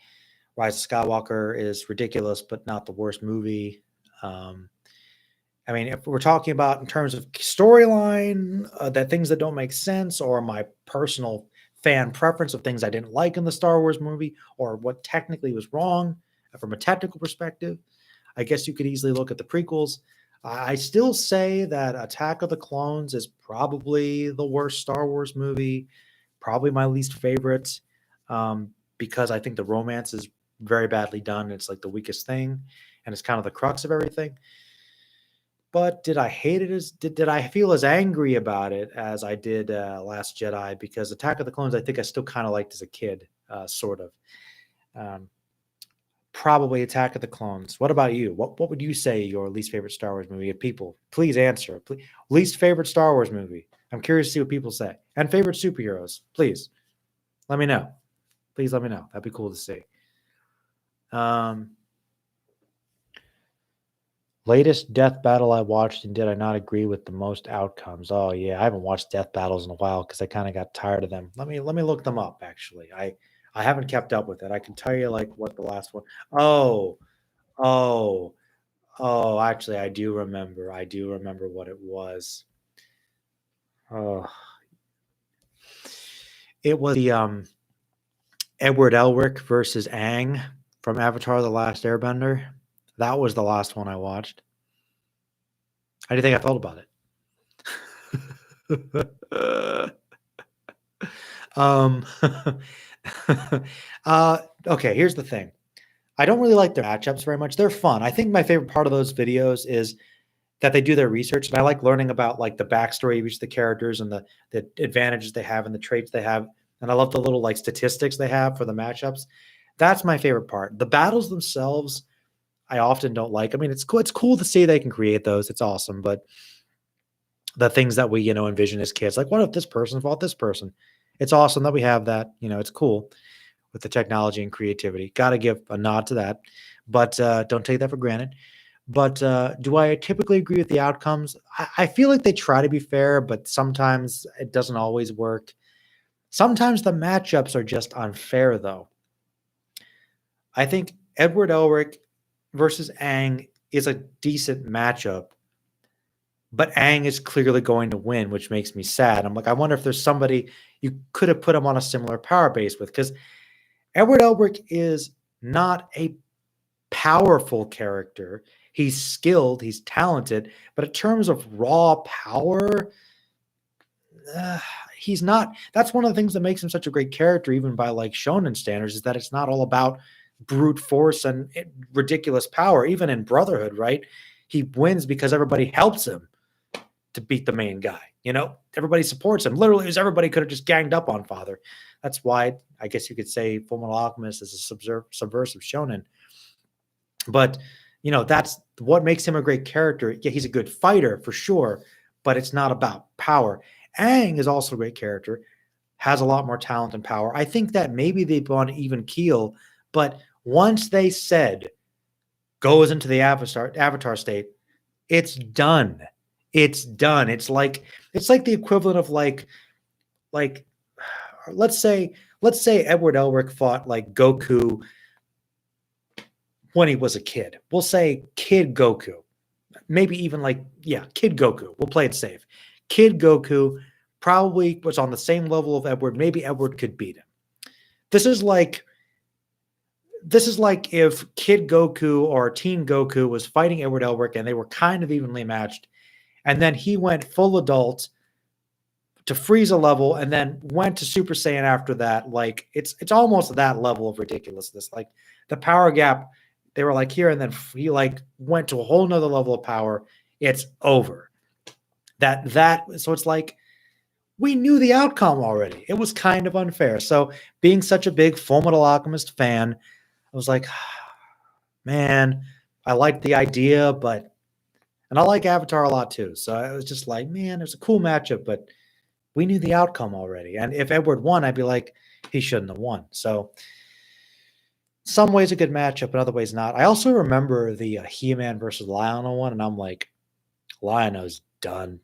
Rise of Skywalker is ridiculous, but not the worst movie. I mean, if we're talking about in terms of storyline, that things that don't make sense, or my personal fan preference of things I didn't like in the Star Wars movie, or what technically was wrong from a technical perspective, I guess you could easily look at the prequels. I still say that Attack of the Clones is probably the worst Star Wars movie, probably my least favorite, because I think the romance is very badly done. It's like the weakest thing, and it's kind of the crux of everything. But did I hate it as did I feel as angry about it as I did Last Jedi? Because Attack of the Clones, I think I still kind of liked as a kid, sort of. Um, Probably Attack of the Clones. What about you? What would you say your least favorite Star Wars movie? If people, please answer. Please, least favorite Star Wars movie. I'm curious to see what people say. And favorite superheroes. Please let me know. Please let me know. That'd be cool to see. Um, Latest death battle I watched and did I not agree with the most outcomes? Oh yeah, I haven't watched death battles in a while because I kind of got tired of them. Let me look them up actually. I haven't kept up with it. I can tell you like what the last one. Oh, oh, oh, actually I do remember. I do remember what it was. Oh, it was the Edward Elric versus Aang from Avatar The Last Airbender. That was the last one I watched. How do you think I felt about it? Um, okay, here's the thing. I don't really like their matchups very much. They're fun. I think my favorite part of those videos is that they do their research, and I like learning about like the backstory of each of the characters and the advantages they have and the traits they have. And I love the little like statistics they have for the matchups. That's my favorite part. The battles themselves, I often don't like. I mean, it's cool. It's cool to see they can create those. It's awesome, but the things that we envision as kids, like what if this person fought this person? It's awesome that we have that. It's cool with the technology and creativity. Got to give a nod to that, but don't take that for granted. But do I typically agree with the outcomes? I feel like they try to be fair, but sometimes it doesn't always work. Sometimes the matchups are just unfair, though. I think Edward Elric versus Aang is a decent matchup, but Aang is clearly going to win, which makes me sad. I'm like, I wonder if there's somebody you could have put him on a similar power base with, because Edward Elric is not a powerful character. He's skilled, he's talented, but in terms of raw power, uh, he's not. That's one of the things that makes him such a great character, even by like shonen standards, is that it's not all about brute force and ridiculous power. Even in Brotherhood, right? He wins because everybody helps him to beat the main guy. Everybody supports him. Literally, as everybody could have just ganged up on Father. That's why I guess you could say Fullmetal Alchemist is a subversive shonen. But that's what makes him a great character. Yeah, he's a good fighter for sure, but it's not about power. Aang is also a great character, has a lot more talent and power. I think that maybe they've on even keel, but once they said goes into the avatar state, it's done. It's done. It's like the equivalent of like let's say Edward Elric fought like Goku when he was a kid. We'll say Kid Goku. Maybe even Kid Goku. We'll play it safe. Kid Goku probably was on the same level of Edward. Maybe Edward could beat him. This is like if Kid Goku or Teen Goku was fighting Edward Elric and they were kind of evenly matched, and then he went full adult to Frieza level and then went to Super Saiyan after that. Like it's almost that level of ridiculousness. Like the power gap, they were like here, and then he like went to a whole nother level of power. It's over. So it's like we knew the outcome already. It was kind of unfair. So being such a big Fullmetal Alchemist fan, I was like, man, I like the idea, and I like Avatar a lot too. So I was just like, man, it's a cool matchup, but we knew the outcome already. And if Edward won, I'd be like, he shouldn't have won. So some ways a good matchup, but other ways not. I also remember the He-Man versus Lionel one, and I'm like, Lion-O's done.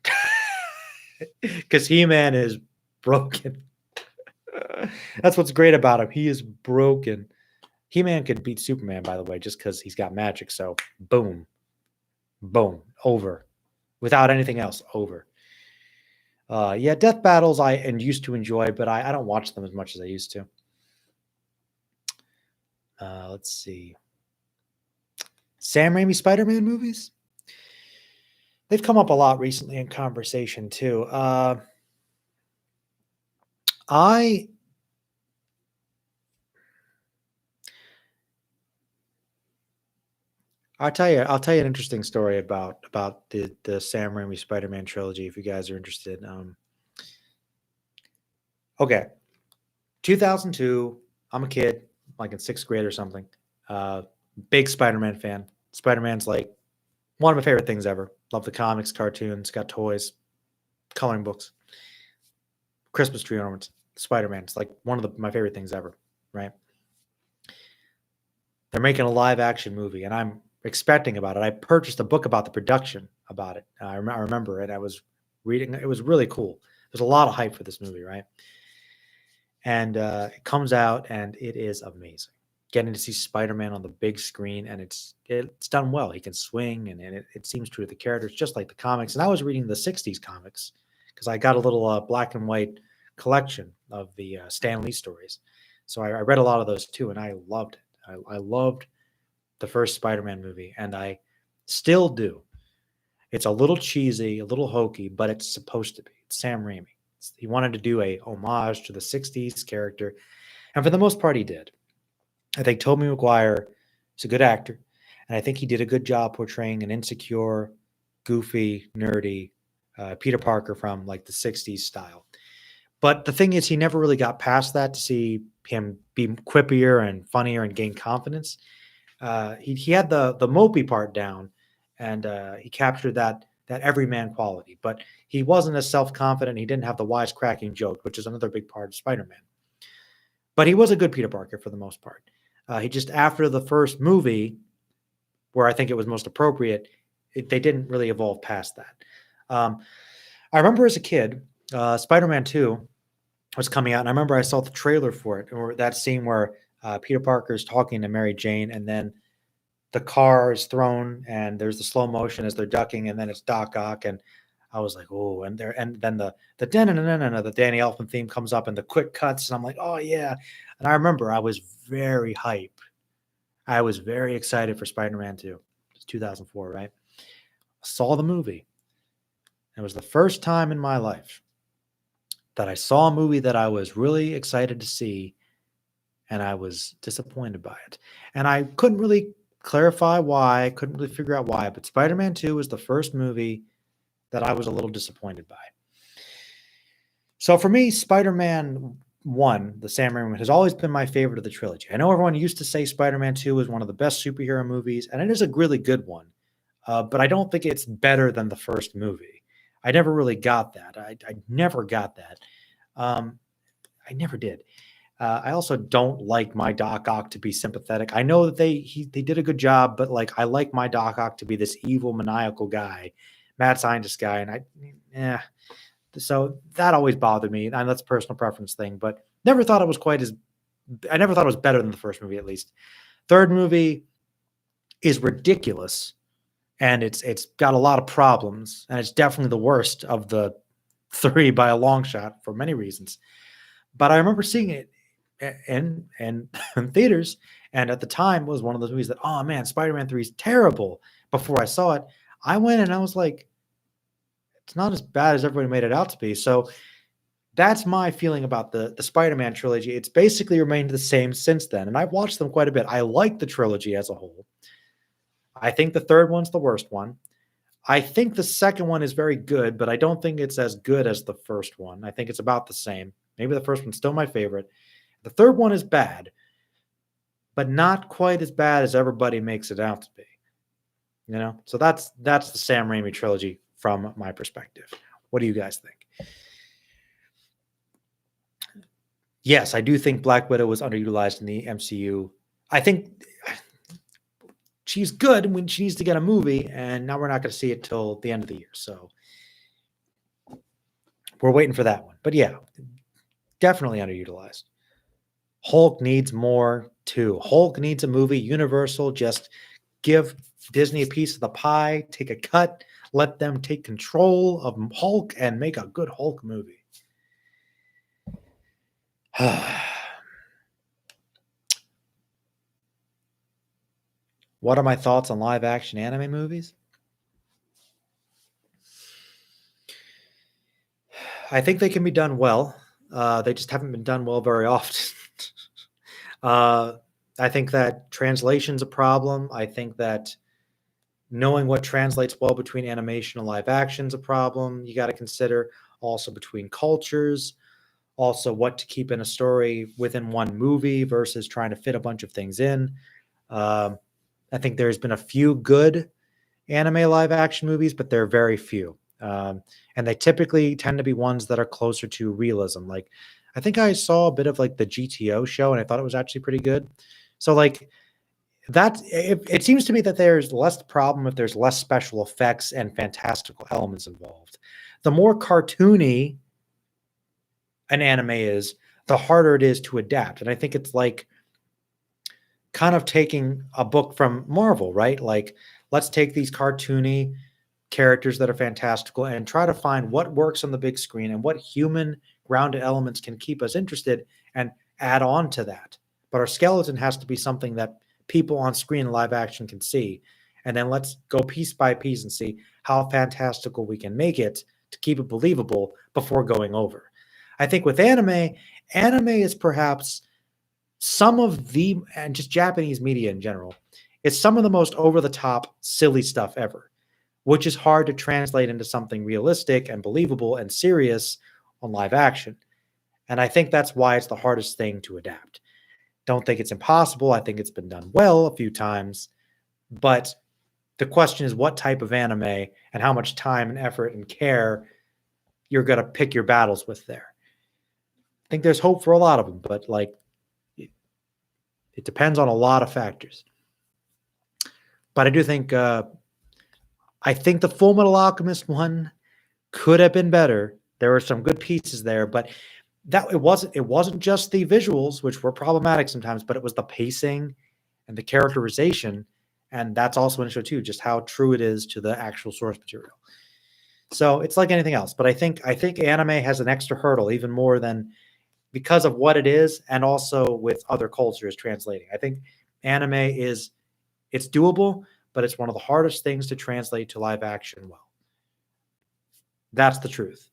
Because He-Man is broken. That's what's great about him. He is broken. He-Man could beat Superman, by the way, just because he's got magic. So, boom. Boom. Over. Without anything else, over. Yeah, death battles I used to enjoy, but I don't watch them as much as I used to. Let's see. Sam Raimi Spider-Man movies? They've come up a lot recently in conversation, too. I'll tell you an interesting story about the Sam Raimi Spider-Man trilogy if you guys are interested. Okay, 2002. I'm a kid, like in 6th grade or something. Big Spider-Man fan. Spider-Man's like one of my favorite things ever. Love the comics, cartoons, got toys, coloring books, Christmas tree ornaments. Spider-Man's like one of my favorite things ever, right? They're making a live action movie, and I'm expecting about it. I purchased a book about the production about it. I remember it. I was reading. It was really cool. There's a lot of hype for this movie, right? And it comes out, and it is amazing. Getting to see Spider-Man on the big screen, and it's done well. He can swing, and it seems true to the characters, just like the comics. And I was reading the '60s comics because I got a little black and white collection of the Stan Lee stories. So I read a lot of those too, and I loved it. I loved the first Spider-Man movie, and I still do. It's a little cheesy, a little hokey, but it's supposed to be. It's Sam Raimi. He wanted to do a homage to the '60s character, and for the most part, he did. I think Tobey Maguire is a good actor, and I think he did a good job portraying an insecure, goofy, nerdy Peter Parker from like the '60s style. But the thing is, he never really got past that to see him be quippier and funnier and gain confidence. He had the mopey part down, and he captured that everyman quality. But he wasn't as self confident. He didn't have the wisecracking joke, which is another big part of Spider-Man. But he was a good Peter Parker for the most part. He just after the first movie, where I think it was most appropriate, they didn't really evolve past that. I remember as a kid, Spider-Man 2 was coming out, and I remember I saw the trailer for it, or that scene where Peter Parker is talking to Mary Jane, and then the car is thrown, and there's the slow motion as they're ducking, and then it's Doc Ock, and I was like, oh, and then the the Danny Elfman theme comes up, and the quick cuts, and I'm like, oh yeah, and I remember I was very hype. I was very excited for Spider-Man 2. It's 2004, right? I saw the movie. It was the first time in my life that I saw a movie that I was really excited to see, and I was disappointed by it. And I couldn't really clarify why, I couldn't really figure out why, but Spider-Man 2 was the first movie that I was a little disappointed by. So for me, Spider-Man 1, the Sam Raimi, has always been my favorite of the trilogy. I know everyone used to say Spider-Man 2 is one of the best superhero movies, and it is a really good one. But I don't think it's better than the first movie. I never really got that. I never got that. I never did. I also don't like my Doc Ock to be sympathetic. I know that they did a good job, but like I like my Doc Ock to be this evil, maniacal guy, mad scientist guy, and so that always bothered me, and that's a personal preference thing. But never thought it was quite as. I never thought it was better than the first movie, at least. Third movie is ridiculous, and it's got a lot of problems, and it's definitely the worst of the three by a long shot for many reasons. But I remember seeing it in theaters, and at the time was one of those movies that, oh man, Spider-Man 3 is terrible. Before I saw it, I went and I was like, it's not as bad as everybody made it out to be. So that's my feeling about the Spider-Man trilogy. It's basically remained the same since then, and I've watched them quite a bit. I like the trilogy as a whole. I think the third one's the worst one. I think the second one is very good, but I don't think it's as good as the first one. I think it's about the same. Maybe the first one's still my favorite. The third one is bad, but not quite as bad as everybody makes it out to be. You know? So that's the Sam Raimi trilogy from my perspective. What do you guys think? Yes, I do think Black Widow was underutilized in the MCU. I think she's good when she needs to get a movie, and now we're not going to see it till the end of the year. So we're waiting for that one. But yeah, definitely underutilized. Hulk needs more too. Hulk needs a movie. Universal, just give Disney a piece of the pie, take a cut, let them take control of Hulk and make a good Hulk movie. What are my thoughts on live action anime movies? I think they can be done well. They just haven't been done well very often. I think that translation's a problem. I think that knowing what translates well between animation and live action's a problem. You got to consider also between cultures, also what to keep in a story within one movie versus trying to fit a bunch of things in. I think there's been a few good anime live action movies, but they're very few. And they typically tend to be ones that are closer to realism. Like, I think I saw a bit of like the GTO show, and I thought it was actually pretty good. So, like, it seems to me that there's less problem if there's less special effects and fantastical elements involved. The more cartoony an anime is, the harder it is to adapt. And I think it's like kind of taking a book from Marvel, right? Like, let's take these cartoony characters that are fantastical and try to find what works on the big screen and what human grounded elements can keep us interested and add on to that. But our skeleton has to be something that people on screen live action can see. And then let's go piece by piece and see how fantastical we can make it to keep it believable before going over. I think with anime is perhaps some of the, and just Japanese media in general, it's some of the most over the top, silly stuff ever, which is hard to translate into something realistic and believable and serious on live action. And I think that's why it's the hardest thing to adapt. Don't think it's impossible. I think it's been done well a few times. But the question is what type of anime and how much time and effort and care you're going to pick your battles with there. I think there's hope for a lot of them, but like it depends on a lot of factors. But I do think I think the Full Metal Alchemist one could have been better. There were some good pieces there, but that it wasn't just the visuals, which were problematic sometimes, but it was the pacing and the characterization, and that's also an issue too, just how true it is to the actual source material. So it's like anything else, but I think anime has an extra hurdle, even more than because of what it is, and also with other cultures translating. I think anime it's doable, but it's one of the hardest things to translate to live action well. That's the truth.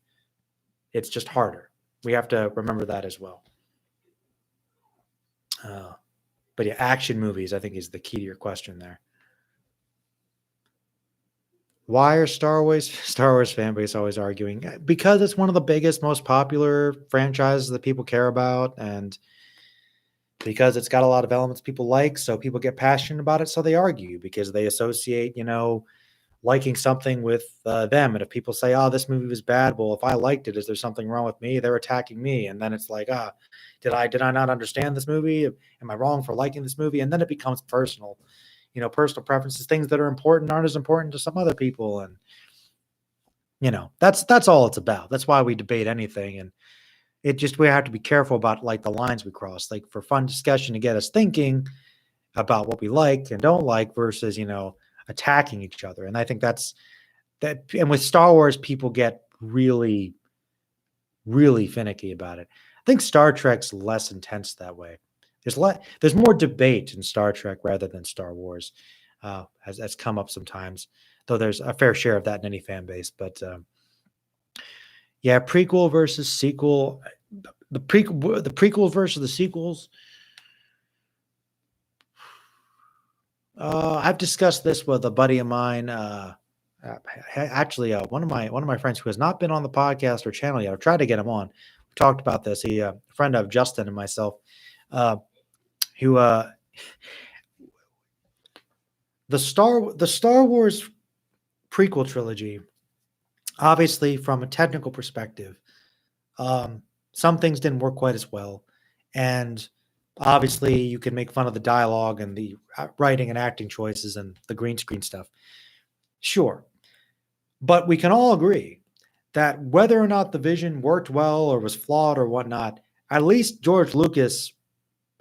It's just harder. We have to remember that as well. But yeah, action movies, I think, is the key to your question there. Why are Star Wars fan base always arguing? Because it's one of the biggest, most popular franchises that people care about, and because it's got a lot of elements people like, so people get passionate about it, so they argue because they associate, liking something with them. And if people say, "Oh, this movie was bad," well, if I liked it, is there something wrong with me? They're attacking me, and then it's like, did I not understand this movie? Am I wrong for liking this movie? And then it becomes personal. Personal preferences, things that are important aren't as important to some other people, and that's all it's about. That's why we debate anything, and we have to be careful about like the lines we cross, like for fun discussion to get us thinking about what we like and don't like versus attacking each other. And I think that's that. And with Star Wars, people get really, really finicky about it. I think Star Trek's less intense that way. There's more debate in Star Trek rather than Star Wars, has come up sometimes, though there's a fair share of that in any fan base. But yeah, prequel versus sequel, the prequel versus the sequels. I've discussed this with a buddy of mine. Actually, one of my friends who has not been on the podcast or channel yet. I've tried to get him on. We talked about this. He a friend of Justin and myself. Who the Star Wars prequel trilogy, obviously from a technical perspective, some things didn't work quite as well, and Obviously, you can make fun of the dialogue and the writing and acting choices and the green screen stuff. Sure. But we can all agree that whether or not the vision worked well or was flawed or whatnot, at least George Lucas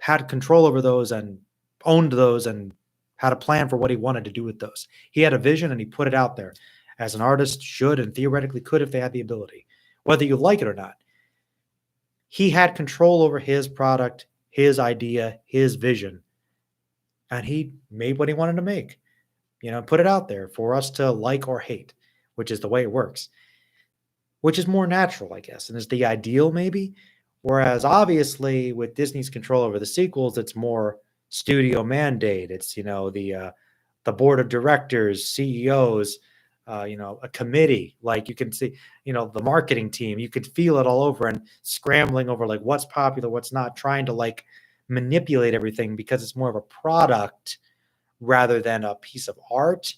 had control over those and owned those and had a plan for what he wanted to do with those. He had a vision and he put it out there, as an artist should and theoretically could if they had the ability, whether you like it or not. He had control over his product, his idea, his vision, and he made what he wanted to make. Put it out there for us to like or hate, which is the way it works, which is more natural, I guess, and is the ideal maybe. Whereas obviously with Disney's control over the sequels, it's more studio mandate. It's the board of directors, CEOs, a committee. Like you can see, the marketing team. You could feel it all over and scrambling over like what's popular, what's not, trying to like manipulate everything because it's more of a product rather than a piece of art.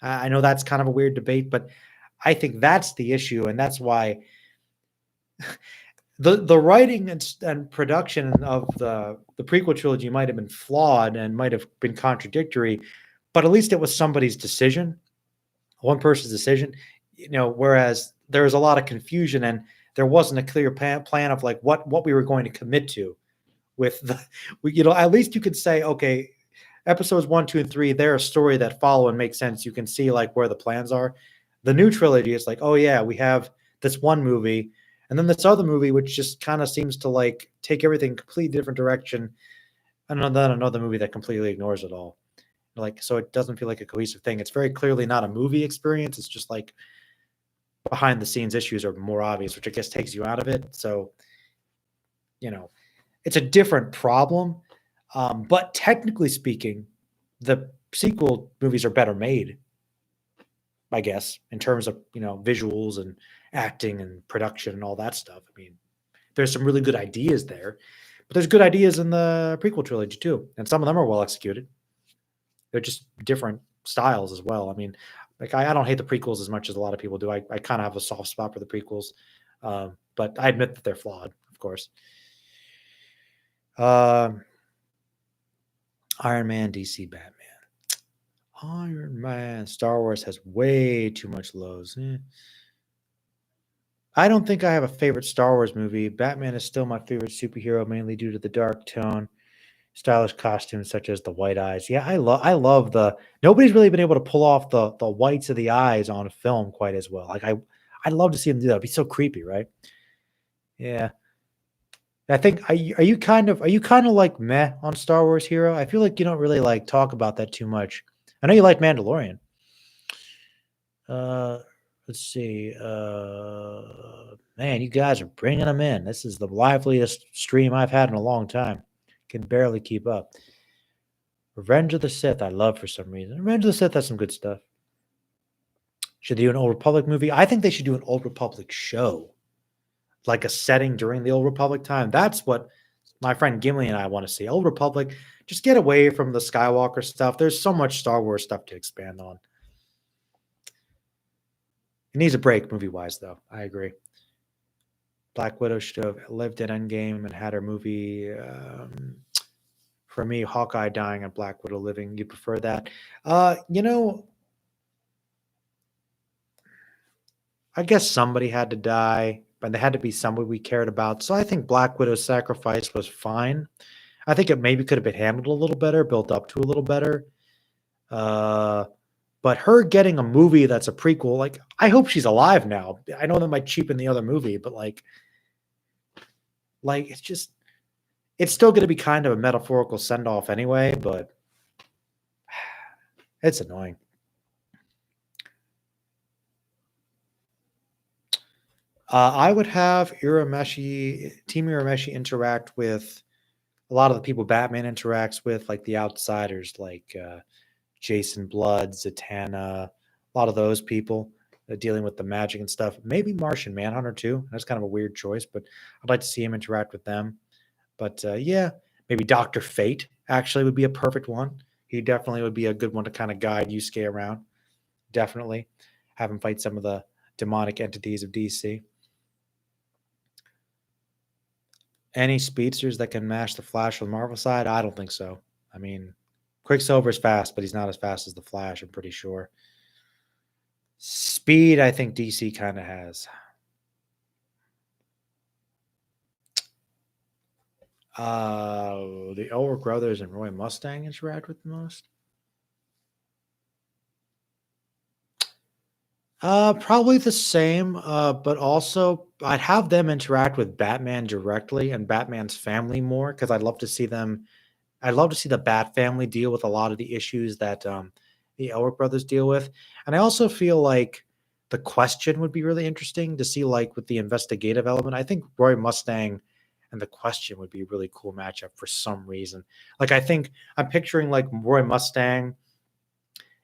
I know that's kind of a weird debate, but I think that's the issue, and that's why the writing and production of the prequel trilogy might have been flawed and might have been contradictory, but at least it was somebody's decision, one person's decision. Whereas there was a lot of confusion and there wasn't a clear plan of like what we were going to commit to with at least you could say, okay, episodes 1, 2, and 3, they're a story that follow and make sense. You can see like where the plans are. The new trilogy is like, oh yeah, we have this one movie and then this other movie, which just kind of seems to like take everything completely different direction. And then another movie that completely ignores it all. Like, so it doesn't feel like a cohesive thing. It's very clearly not a movie experience. It's just like behind the scenes issues are more obvious, which I guess takes you out of it. So, it's a different problem. But technically speaking, the sequel movies are better made, I guess, in terms of, visuals and acting and production and all that stuff. I mean, there's some really good ideas there, but there's good ideas in the prequel trilogy too. And some of them are well executed. They're just different styles as well. I mean, like I don't hate the prequels as much as a lot of people do. I kind of have a soft spot for the prequels. But I admit that they're flawed, of course. Iron Man, DC, Batman. Iron Man. Star Wars has way too much lows. I don't think I have a favorite Star Wars movie. Batman is still my favorite superhero, mainly due to the dark tone, stylish costumes such as the white eyes. Yeah, I love the. Nobody's really been able to pull off the whites of the eyes on film quite as well. Like I'd love to see them do that. It'd be so creepy, right? Yeah. I think are you kind of like meh on Star Wars Hero? I feel like you don't really like talk about that too much. I know you like Mandalorian. Uh, let's see. Man, you guys are bringing them in. This is the liveliest stream I've had in a long time. Can barely keep up. Revenge of the Sith, I love for some reason. Revenge of the Sith has some good stuff. Should they do an Old Republic movie? I think they should do an Old Republic show, like a setting during the Old Republic time. That's what my friend Gimli and I want to see. Old Republic, just get away from the Skywalker stuff. There's so much Star Wars stuff to expand on. It needs a break movie wise, though. I agree. Black Widow should have lived in Endgame and had her movie. For me, Hawkeye dying and Black Widow living. You prefer that? Uh, you know, I guess somebody had to die, but they had to be somebody we cared about. So I think Black Widow's sacrifice was fine. I think it maybe could have been handled a little better, built up to a little better. Uh, but her getting a movie that's a prequel, like I hope she's alive now. I know that might cheapen the other movie, but like it's still going to be kind of a metaphorical send off anyway. But it's annoying. I would have Team Urameshi interact with a lot of the people Batman interacts with, like the outsiders, like Jason Blood, Zatanna, a lot of those people dealing with the magic and stuff. Maybe Martian Manhunter too. That's kind of a weird choice, but I'd like to see him interact with them. But yeah, maybe Doctor Fate actually would be a perfect one. He definitely would be a good one to kind of guide Yusuke around. Definitely have him fight some of the demonic entities of DC. Any speedsters that can match the Flash on the Marvel side? I don't think so. I mean, Quicksilver's fast, but he's not as fast as the Flash, I'm pretty sure. Speed, I think DC kind of has. The Ulrich brothers and Roy Mustang interact with the most. Probably the same, but also I'd have them interact with Batman directly and Batman's family more because I'd love to see them. I'd love to see the Bat family deal with a lot of the issues that the Elric brothers deal with, and I also feel like the Question would be really interesting to see, like with the investigative element. I think Roy Mustang and the Question would be a really cool matchup for some reason. Like I think I'm picturing like Roy Mustang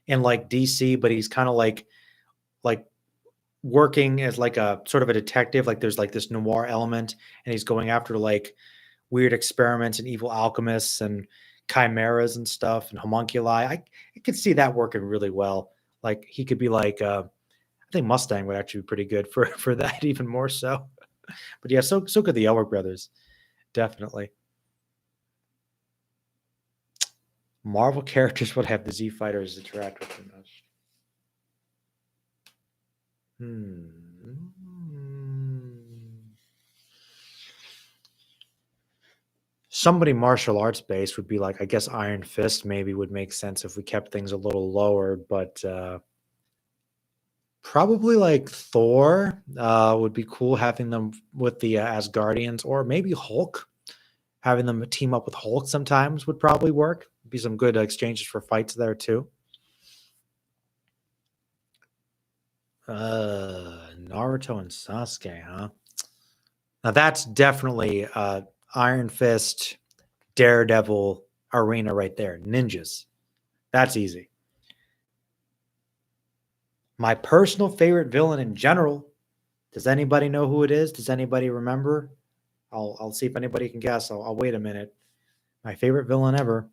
in like DC, but he's kind of like working as like a sort of a detective. Like there's like this noir element, and he's going after like weird experiments and evil alchemists and chimeras and stuff and homunculi. I could see that working really well. Like he could be like, I think Mustang would actually be pretty good for for that even more so. But yeah, so could the Elric brothers, definitely. Marvel characters would have the Z fighters interact with the most. Hmm. Somebody martial arts based would be like, I guess Iron Fist maybe would make sense if we kept things a little lower, but probably like Thor would be cool having them with the Asgardians, or maybe Hulk. Having them team up with Hulk sometimes would probably work. Be some good exchanges for fights there too. Naruto and Sasuke, huh? Now that's definitely Iron Fist, Daredevil arena right there. Ninjas. That's easy. My personal favorite villain in general. Does anybody know who it is? Does anybody remember? I'll see if anybody can guess. I'll wait a minute. My favorite villain ever.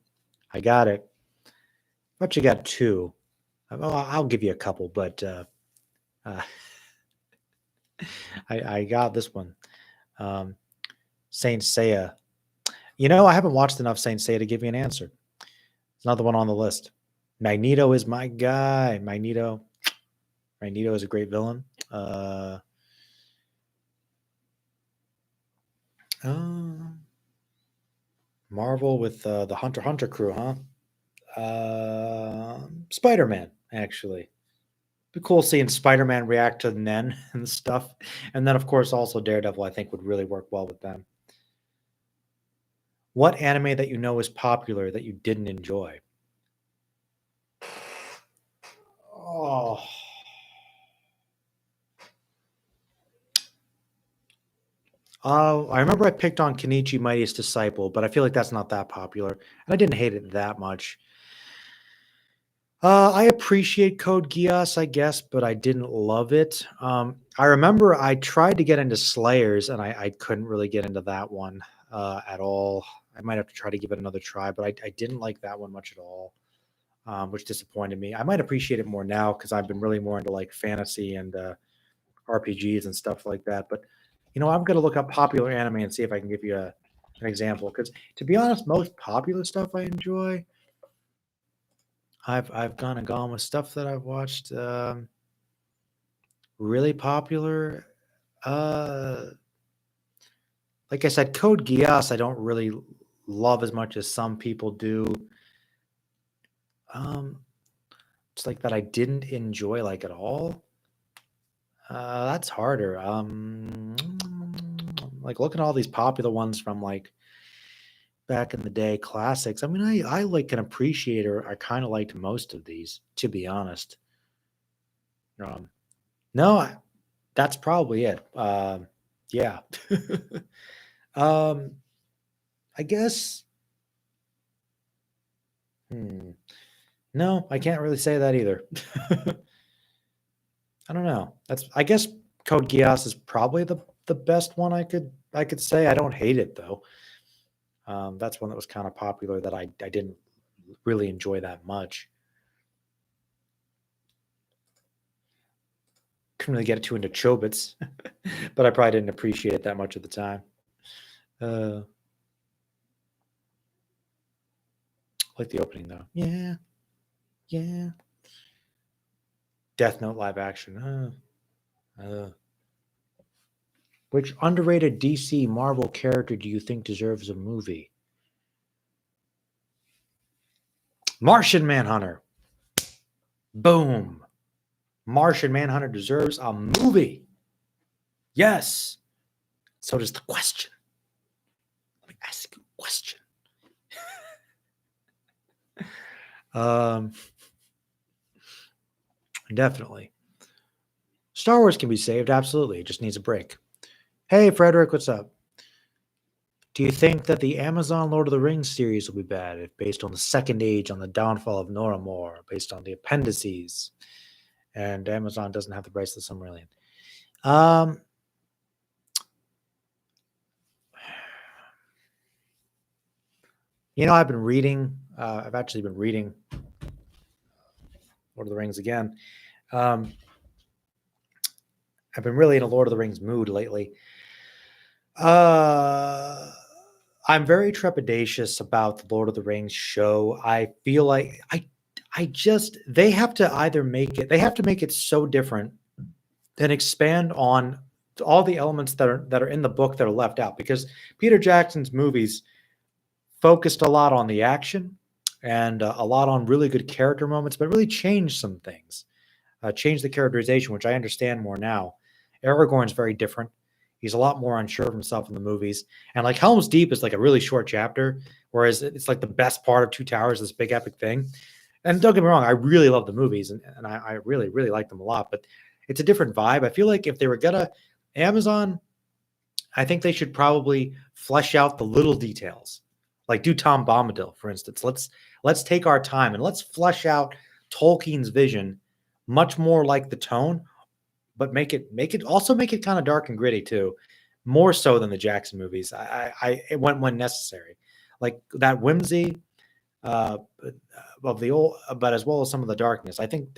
I got it. But you got two. I'll give you a couple, but uh, I got this one. Um, Saint Seiya. You know, I haven't watched enough Saint Seiya to give you an answer. It's another one on the list. Magneto is my guy. Magneto is a great villain. Uh, Marvel with the Hunter Hunter crew, huh? Spider Man, actually. Be cool seeing Spider Man react to Nen and stuff. And then, of course, also Daredevil, I think, would really work well with them. What anime that you know is popular that you didn't enjoy? Oh, I remember I picked on Kenichi Mightiest Disciple, but I feel like that's not that popular, and I didn't hate it that much. I appreciate Code Geass, I guess, but I didn't love it. I remember I tried to get into Slayers, and I couldn't really get into that one at all. I might have to try to give it another try, but I didn't like that one much at all, which disappointed me. I might appreciate it more now because I've been really more into like fantasy and RPGs and stuff like that. But you know, I'm gonna look up popular anime and see if I can give you an example. Because to be honest, most popular stuff I enjoy. I've kind of gone with stuff that I've watched. Really popular. Uh, like I said, Code Geass, I don't really love as much as some people do. Um, it's like that I didn't enjoy like at all. That's harder. Like looking at all these popular ones from like back in the day, classics. I mean, I like can appreciate or I kind of liked most of these, to be honest. Um, no, that's probably it. Yeah. um, I guess. Hmm. No, I can't really say that either. I don't know. That's I guess Code Geass is probably the best one I could say. I don't hate it though. That's one that was kind of popular that I didn't really enjoy that much. Couldn't really get too into Chobits, but I probably didn't appreciate it that much at the time. I like the opening though. Yeah, yeah. Death Note live action. Which underrated DC Marvel character do you think deserves a movie? Martian Manhunter. Boom. Martian Manhunter deserves a movie. Yes. So does the question. Let me ask you a question. Definitely. Star Wars can be saved. Absolutely. It just needs a break. Hey, Frederick, what's up? Do you think that the Amazon Lord of the Rings series will be bad if based on the Second Age, on the downfall of Noramor, based on the appendices, and Amazon doesn't have the rights to the Silmarillion? I've been reading. I've actually been reading Lord of the Rings again. I've been really in a Lord of the Rings mood lately. I'm very trepidatious about the Lord of the Rings show. I feel like they have to either make it so different and expand on all the elements that are in the book that are left out, because Peter Jackson's movies focused a lot on the action and a lot on really good character moments, but really changed some things. Changed the characterization, which I understand more now. Aragorn's very different. He's a lot more unsure of himself in the movies. And like Helm's Deep is like a really short chapter, whereas it's like the best part of Two Towers, this big epic thing. And don't get me wrong, I really love the movies and I really, really like them a lot, but it's a different vibe. I feel like if they were gonna Amazon, I think they should probably flesh out the little details. Like do Tom Bombadil, for instance. Let's take our time and let's flesh out Tolkien's vision much more like the tone, but make it kind of dark and gritty too, more so than the Jackson movies. It went when necessary, like that whimsy of the old, but as well as some of the darkness. I think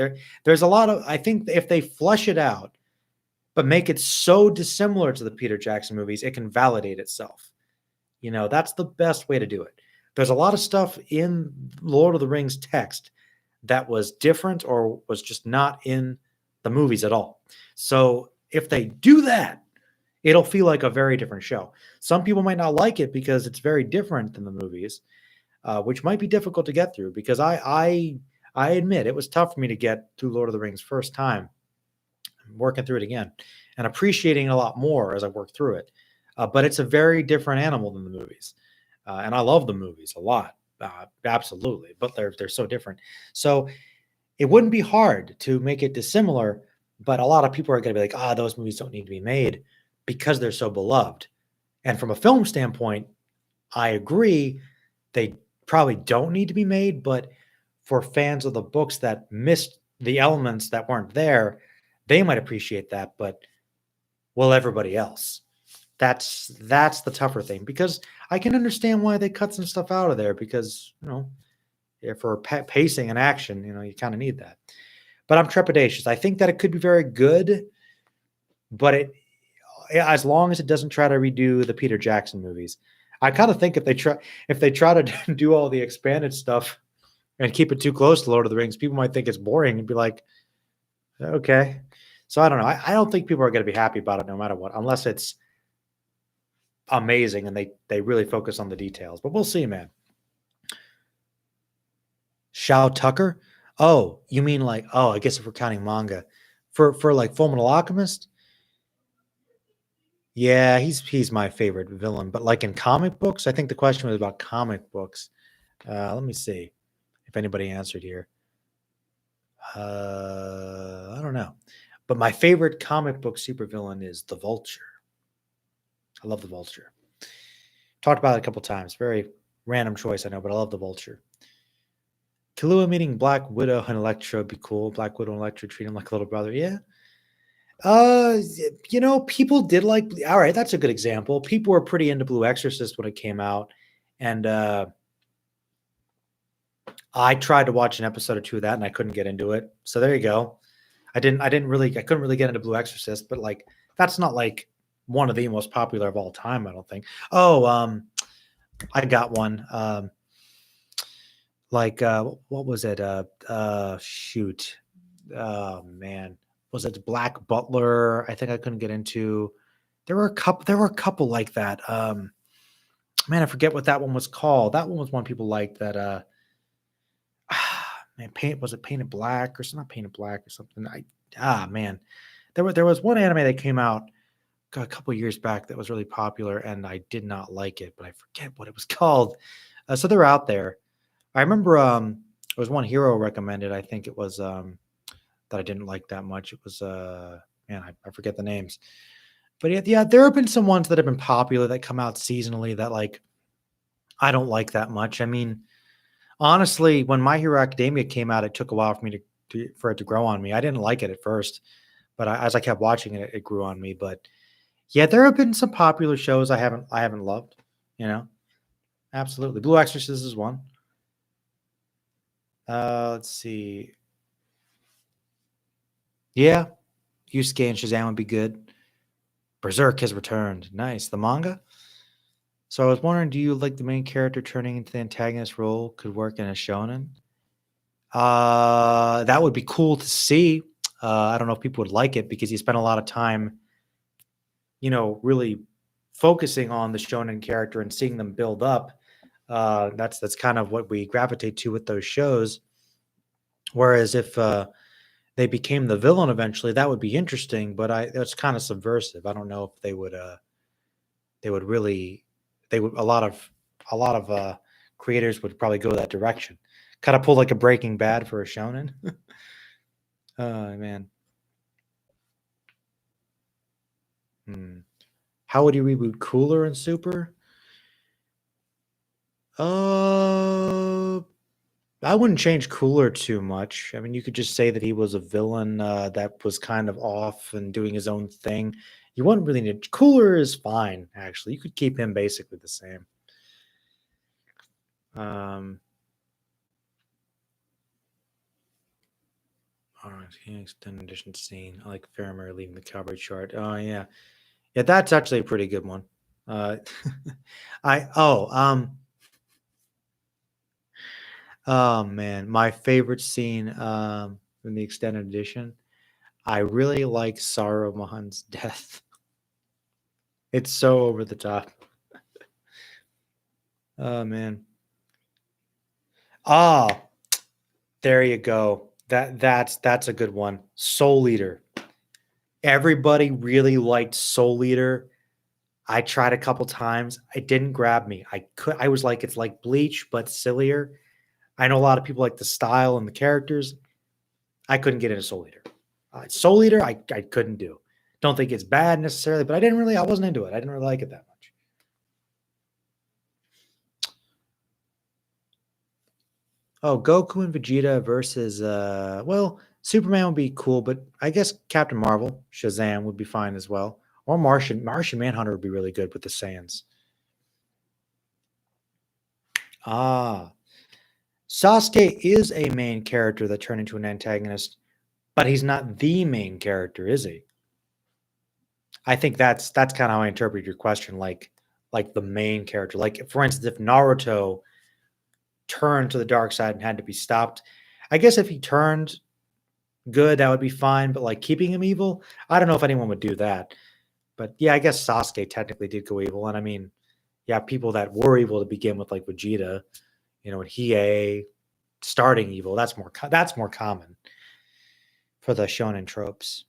there's a lot of. I think if they flesh it out, but make it so dissimilar to the Peter Jackson movies, it can validate itself. That's the best way to do it. There's a lot of stuff in Lord of the Rings text that was different or was just not in the movies at all. So if they do that, it'll feel like a very different show. Some people might not like it because it's very different than the movies, which might be difficult to get through, because I admit it was tough for me to get through Lord of the Rings first time. I'm working through it again and appreciating it a lot more as I work through it. But it's a very different animal than the movies. And I love the movies a lot. Absolutely. But they're so different. So it wouldn't be hard to make it dissimilar, but a lot of people are going to be like, those movies don't need to be made because they're so beloved. And from a film standpoint, I agree. They probably don't need to be made, but for fans of the books that missed the elements that weren't there, they might appreciate that, but will everybody else? That's the tougher thing, because I can understand why they cut some stuff out of there, because for pacing and action, you kind of need that. But I'm trepidatious. I think that it could be very good, but as long as it doesn't try to redo the Peter Jackson movies. I kind of think if they try to do all the expanded stuff and keep it too close to Lord of the Rings, people might think it's boring and be like, okay. So I don't know. I don't think people are going to be happy about it no matter what, unless it's amazing and they really focus on the details. But we'll see, man. Shao Tucker? Oh, you mean like, I guess if we're counting manga. For like Fullmetal Alchemist? Yeah, he's my favorite villain. But like in comic books, I think the question was about comic books. Let me see if anybody answered here. I don't know. But my favorite comic book supervillain is the Vulture. I love the Vulture. Talked about it a couple times. Very random choice, I know, but I love the Vulture. Killua meeting Black Widow and Elektra would be cool. Black Widow and Elektra treat him like a little brother. Yeah. People did like. All right, that's a good example. People were pretty into Blue Exorcist when it came out, and I tried to watch an episode or two of that, and I couldn't get into it. So there you go. I couldn't really get into Blue Exorcist, but like that's not like one of the most popular of all time, I don't think. Oh, I got one. What was it? Shoot. Oh man. Was it Black Butler? I think I couldn't get into. There were a couple like that. Man, I forget what that one was called. That one was one people liked that man, was it Painted Black or something? Not Painted Black or something. Man. There was one anime that came out a couple years back that was really popular, and I did not like it, but I forget what it was called. So they're out there. I remember there was one hero recommended. I think it was that I didn't like that much. It was man, I forget the names. But yeah, there have been some ones that have been popular that come out seasonally that like I don't like that much. I mean, honestly, when My Hero Academia came out, it took a while for me for it to grow on me. I didn't like it at first, but as I kept watching it, it grew on me. But yeah, there have been some popular shows I haven't loved. You know, absolutely. Blue Exorcist is one. Let's see. Yeah, Yusuke and Shazam would be good. Berserk has returned. Nice. The manga. So I was wondering, do you like the main character turning into the antagonist role could work in a shonen? That would be cool to see. I don't know if people would like it because you spend a lot of time, really focusing on the shonen character and seeing them build up. That's kind of what we gravitate to with those shows. Whereas if they became the villain eventually, that would be interesting. But that's kind of subversive. I don't know if they would really they would a lot of creators would probably go that direction. Kind of pull like a Breaking Bad for a shonen. Oh man. Hmm. How would you reboot Cooler and Super? Uh, I wouldn't change Cooler too much. I mean, you could just say that he was a villain that was kind of off and doing his own thing. You wouldn't really need Cooler is fine, actually. You could keep him basically the same. Um, all right, extended edition scene. I like Faramir leading the cavalry chart. Oh yeah, yeah, that's actually a pretty good one. Uh, I oh oh man, my favorite scene in the extended edition. I really like Saruman's death. It's so over the top. Oh man. Ah, there you go. That's a good one. Soul Eater. Everybody really liked Soul Eater. I tried a couple times. It didn't grab me. I was like, it's like Bleach, but sillier. I know a lot of people like the style and the characters. I couldn't get into Soul Eater. Soul Eater, I couldn't do. Don't think it's bad necessarily, but I wasn't into it. I didn't really like it that much. Oh, Goku and Vegeta versus well, Superman would be cool, but I guess Captain Marvel, Shazam would be fine as well. Or Martian Manhunter would be really good with the Saiyans. Ah, Sasuke is a main character that turned into an antagonist, but he's not the main character, is he? I think that's kind of how I interpret your question, like the main character. Like for instance, if Naruto turned to the dark side and had to be stopped, I guess if he turned good, that would be fine. But like keeping him evil, I don't know if anyone would do that. But yeah, I guess Sasuke technically did go evil, and I mean, yeah, people that were evil to begin with, like Vegeta, and Hiei starting evil. That's more common for the shonen tropes.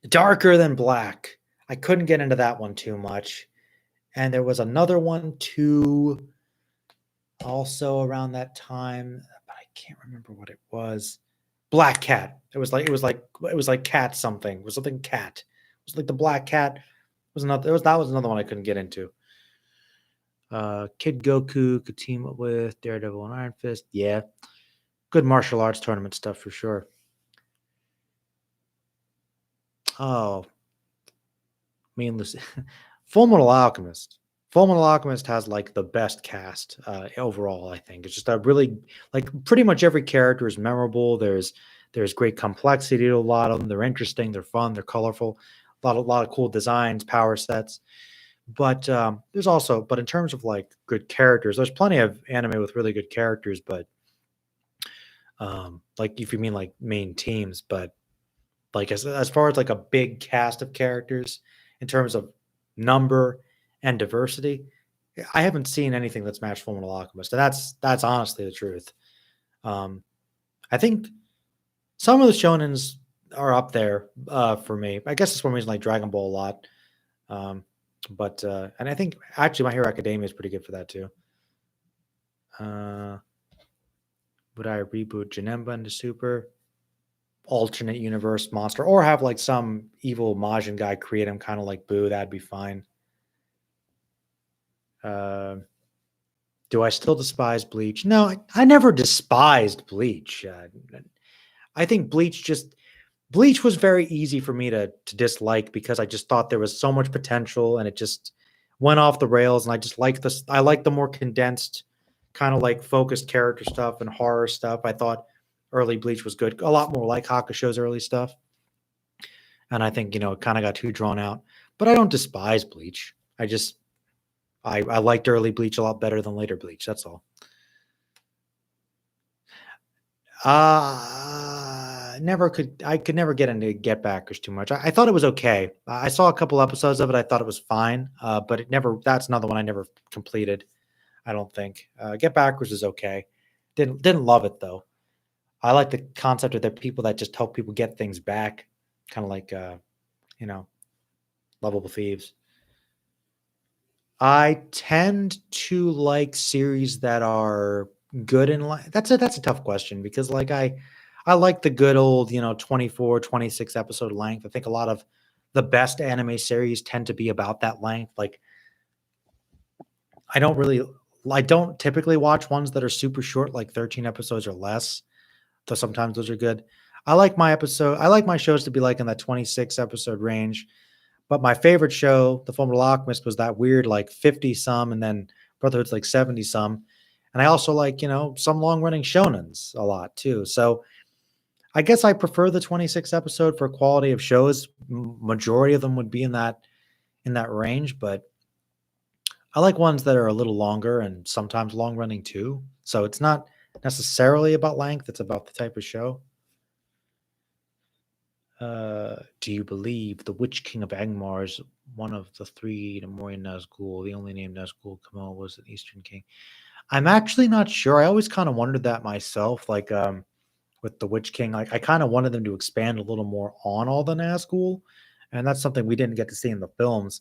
Darker than black. I couldn't get into that one too much. And there was another one too, also around that time, but I can't remember what it was. Black Cat. It was like cat something. It was something cat. It was like the Black Cat. That was another one I couldn't get into. Kid Goku could team up with Daredevil and Iron Fist. Yeah. Good martial arts tournament stuff for sure. Oh, meaningless. Full Metal Alchemist. Full Metal Alchemist has like the best cast overall. I think it's just a really like pretty much every character is memorable. There's great complexity to a lot of them. They're interesting. They're fun. They're colorful. A lot of cool designs, power sets. But there's also, but in terms of like good characters, there's plenty of anime with really good characters. But like if you mean like main teams, but like as far as like a big cast of characters in terms of number and diversity, I haven't seen anything that's matched Fullmetal Alchemist, and that's honestly the truth. Um, I think some of the shonens are up there for me. I guess it's one reason like Dragon Ball a lot. Um, but and I think actually My Hero Academia is pretty good for that too. Uh, would I reboot Janemba into Super? Alternate universe monster, or have like some evil Majin guy create him, kind of like Boo? That'd be fine. Uh, do I still despise Bleach? No, I never despised Bleach. I think Bleach was very easy for me to dislike because I just thought there was so much potential and it just went off the rails. And I just like this. I like the more condensed, kind of like focused character stuff and horror stuff. I thought early Bleach was good, a lot more like Hakusho's early stuff. And I think it kind of got too drawn out. But I don't despise Bleach. I liked early Bleach a lot better than later Bleach. That's all. I could never get into Get Backers too much. I thought it was okay. I saw a couple episodes of it. I thought it was fine. But it never. That's another one I never completed. I don't think. Get Backers is okay. Didn't love it though. I like the concept of the people that just help people get things back, kind of like you know, Lovable Thieves. I tend to like series that are good in life. That's a tough question because like I like the good old, 24, 26 episode length. I think a lot of the best anime series tend to be about that length. Like I don't really I don't typically watch ones that are super short, like 13 episodes or less, though sometimes those are good. I like my shows to be like in that 26 episode range. But my favorite show, The Fullmetal Alchemist, was that weird like 50 some, and then Brotherhood's like 70 some. And I also like, some long running shonens a lot too. So I guess I prefer the 26 episode for quality of shows. Majority of them would be in that range, but I like ones that are a little longer and sometimes long running too. So it's not necessarily about length, it's about the type of show. Do you believe the Witch King of Angmar is one of the three Nemorian Nazgul? The only name Nazgul Kamo was an Eastern king. I'm actually not sure. I always kind of wondered that myself. Like with the Witch King, like I kind of wanted them to expand a little more on all the Nazgul, and that's something we didn't get to see in the films.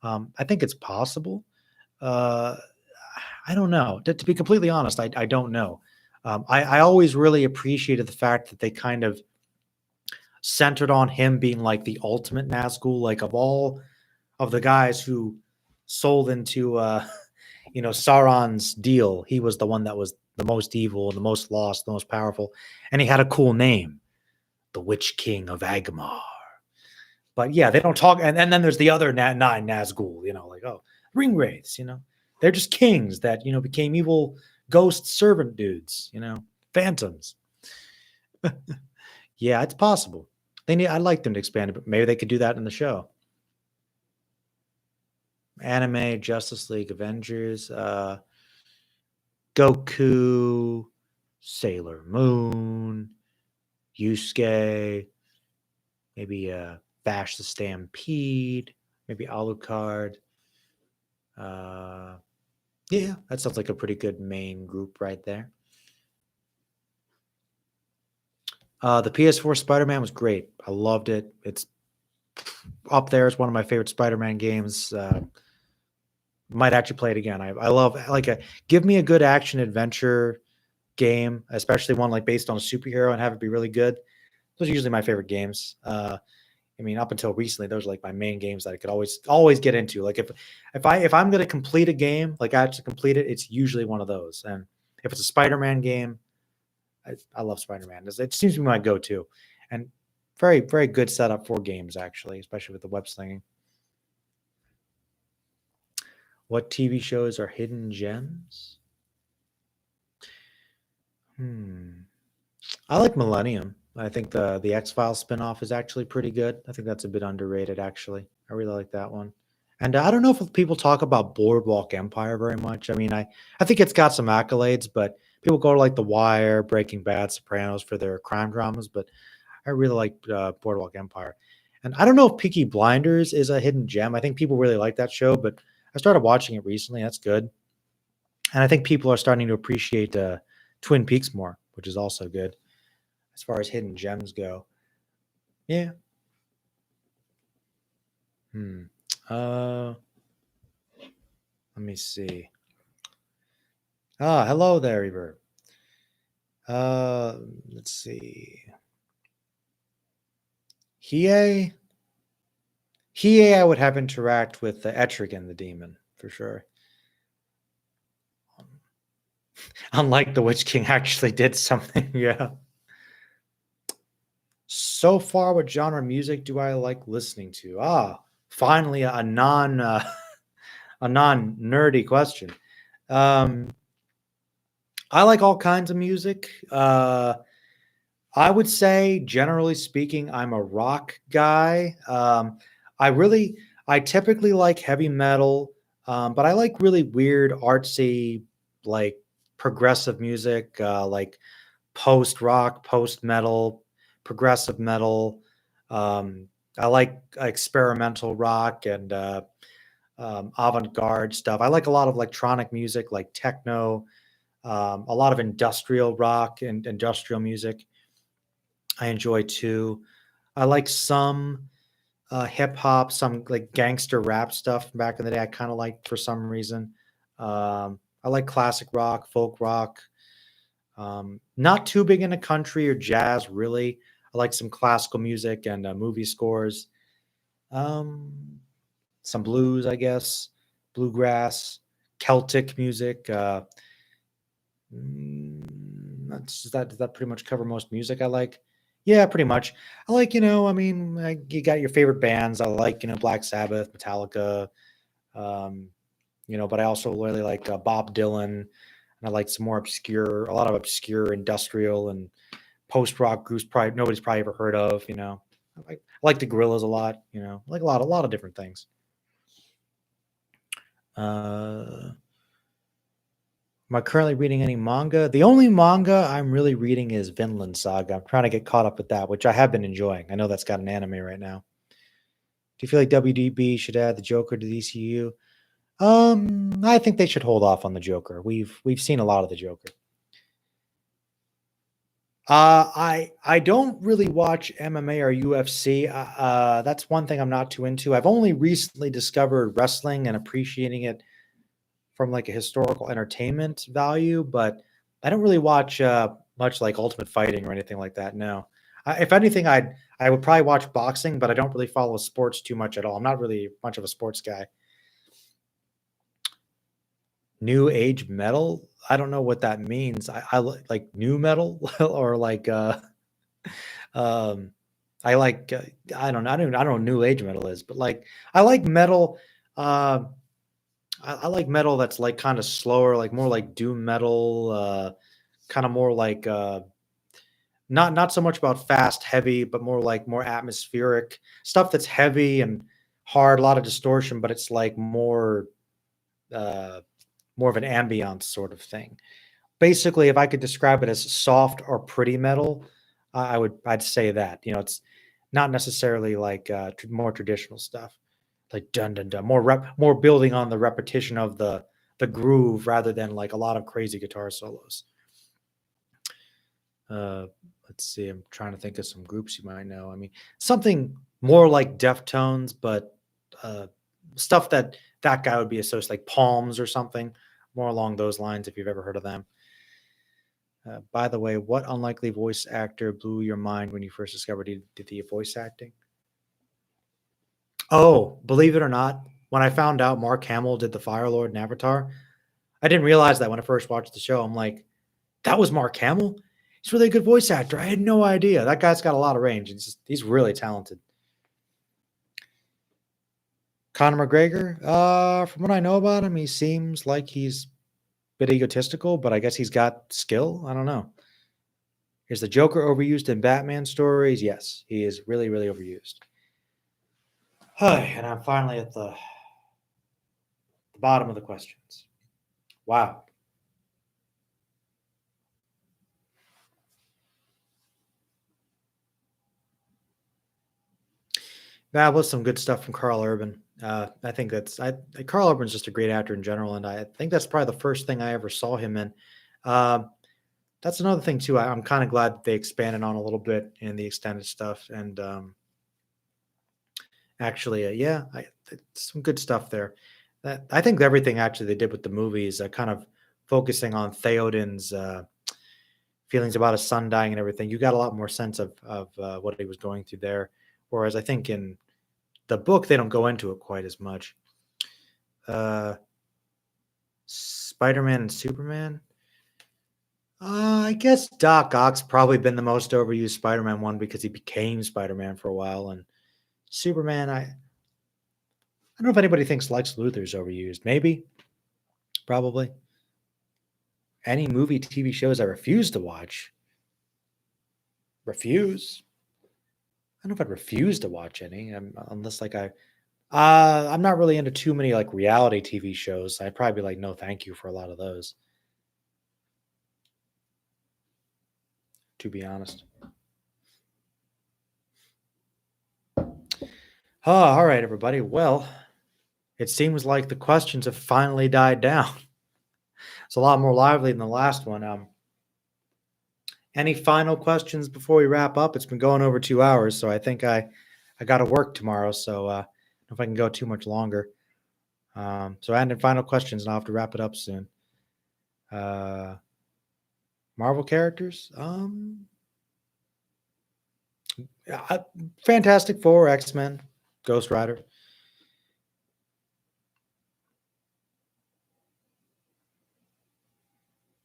I think it's possible. Uh, I don't know. To be completely honest, I don't know. I always really appreciated the fact that they kind of centered on him being like the ultimate Nazgul, like of all of the guys who sold into Sauron's deal, he was the one that was the most evil, the most lost, the most powerful, and he had a cool name, the Witch King of Agmar. But yeah, they don't talk, and then there's the other nine Nazgul, like ring wraiths, they're just kings that became evil ghost servant dudes, phantoms. Yeah, it's possible. I'd like them to expand it, but maybe they could do that in the show. Anime, Justice League, Avengers, Goku, Sailor Moon, Yusuke, maybe Bash the Stampede, maybe Alucard. Yeah, that sounds like a pretty good main group right there. The PS4 Spider-Man was great. I loved it. It's up there. It's one of my favorite Spider-Man games. Might actually play it again. I love give me a good action adventure game, especially one like based on a superhero and have it be really good. Those are usually my favorite games. I mean, up until recently, those are like my main games that I could always get into. Like if I'm gonna complete a game, like I have to complete it, it's usually one of those. And if it's a Spider-Man game, I love Spider-Man. It seems to be my go-to, and very very good setup for games actually, especially with the web slinging. What TV shows are hidden gems? I like Millennium. I think the X-Files spinoff is actually pretty good. I think that's a bit underrated, actually. I really like that one. And I don't know if people talk about Boardwalk Empire very much. I mean, I think it's got some accolades, but people go to like The Wire, Breaking Bad, Sopranos for their crime dramas. But I really like Boardwalk Empire. And I don't know if Peaky Blinders is a hidden gem. I think people really like that show, but I started watching it recently. That's good. And I think people are starting to appreciate Twin Peaks more, which is also good as far as hidden gems go. Yeah. Hmm. Uh, let me see. Hello there, Reverb. Uh, let's see. Hiei. Hiei, I would have interact with the Etrigan, the demon, for sure. Unlike the Witch King actually did something, yeah. So far, what genre of music do I like listening to? Finally, a non a non nerdy question. Um, I like all kinds of music. I would say, generally speaking, I'm a rock guy. I really, I typically like heavy metal, but I like really weird, artsy, like progressive music, like post rock, post metal, progressive metal. Um, I like experimental rock and avant garde stuff. I like a lot of electronic music, like techno, a lot of industrial rock and industrial music. I enjoy too. I like some hip hop, some like gangster rap stuff from back in the day. I kind of like for some reason. I like classic rock, folk rock. Not too big into country or jazz, really. I like some classical music and movie scores. Um, some blues, I guess, bluegrass, Celtic music. Does that pretty much cover most music I like? Yeah, pretty much. I like, I mean, you got your favorite bands. I like, Black Sabbath, Metallica, um, but I also really like Bob Dylan. And I like some more a lot of obscure industrial and post rock groups probably nobody's probably ever heard of. I like the Gorillas a lot. I like a lot of different things. Uh, Am I currently reading any manga? The only manga I'm really reading is Vinland Saga. I'm trying to get caught up with that, which I have been enjoying. I know that's got an anime right now. Do you feel like WDB should add the Joker to the ECU? I think they should hold off on the Joker. We've seen a lot of the Joker. I don't really watch MMA or UFC. That's one thing I'm not too into. I've only recently discovered wrestling and appreciating it from like a historical entertainment value, but I don't really watch much like Ultimate Fighting or anything like that. No, if anything, I would probably watch boxing, but I don't really follow sports too much at all. I'm not really much of a sports guy. New age metal? I don't know what that means. Like new metal or like um I like I don't know. I don't know what new age metal is, but like I like metal. Uh, I like metal that's like kind of slower, like more like doom metal, kind of more like not so much about fast, heavy, but more like more atmospheric stuff that's heavy and hard, a lot of distortion, but it's like uh, more of an ambiance sort of thing. Basically, if I could describe it as soft or pretty metal, I'd say that. It's not necessarily like more traditional stuff, like dun dun dun, more building on the repetition of the groove rather than like a lot of crazy guitar solos. Uh, let's see. I'm trying to think of some groups you might know. I mean, something more like Deftones, but uh, stuff that guy would be associated, like Palms or something, more along those lines. If you've ever heard of them. By the way, what unlikely voice actor blew your mind when you first discovered he did the voice acting? Oh, believe it or not, when I found out Mark Hamill did the Fire Lord in Avatar, I didn't realize that when I first watched the show. I'm like, that was Mark Hamill. He's a really good voice actor. I had no idea. That guy's got a lot of range. He's really talented. Conor McGregor, from what I know about him, he seems like he's a bit egotistical, but I guess he's got skill. I don't know. Is the Joker overused in Batman stories? Yes, he is really, really overused. Hi, and I'm finally at the bottom of the questions. Wow. That was some good stuff from Carl Urban. I think Carl Urban's just a great actor in general, and I think that's probably the first thing I ever saw him in. Um, that's another thing too. I'm kind of glad that they expanded on a little bit in the extended stuff, and actually, some good stuff there. I think everything actually they did with the movies, kind of focusing on Theoden's feelings about his son dying and everything. You got a lot more sense of what he was going through there. Whereas I think in the book they don't go into it quite as much. Spider-Man and Superman. I guess Doc Ock's probably been the most overused Spider-Man one because he became Spider-Man for a while, and Superman. I don't know if anybody thinks Lex Luthor's overused. Maybe, probably. Any movie, TV shows I refuse to watch. Refuse. I don't know if I'd refuse to watch any, unless like I'm not really into too many like reality TV shows. I'd probably be like, no, thank you for a lot of those. To be honest. Oh, all right, everybody. Well, it seems like the questions have finally died down. It's a lot more lively than the last one. Any final questions before we wrap up? It's been going over 2 hours, so I think I got to work tomorrow, so I don't know if I can go too much longer. So any final questions, and I'll have to wrap it up soon. Marvel characters? Fantastic Four, X-Men, Ghost Rider.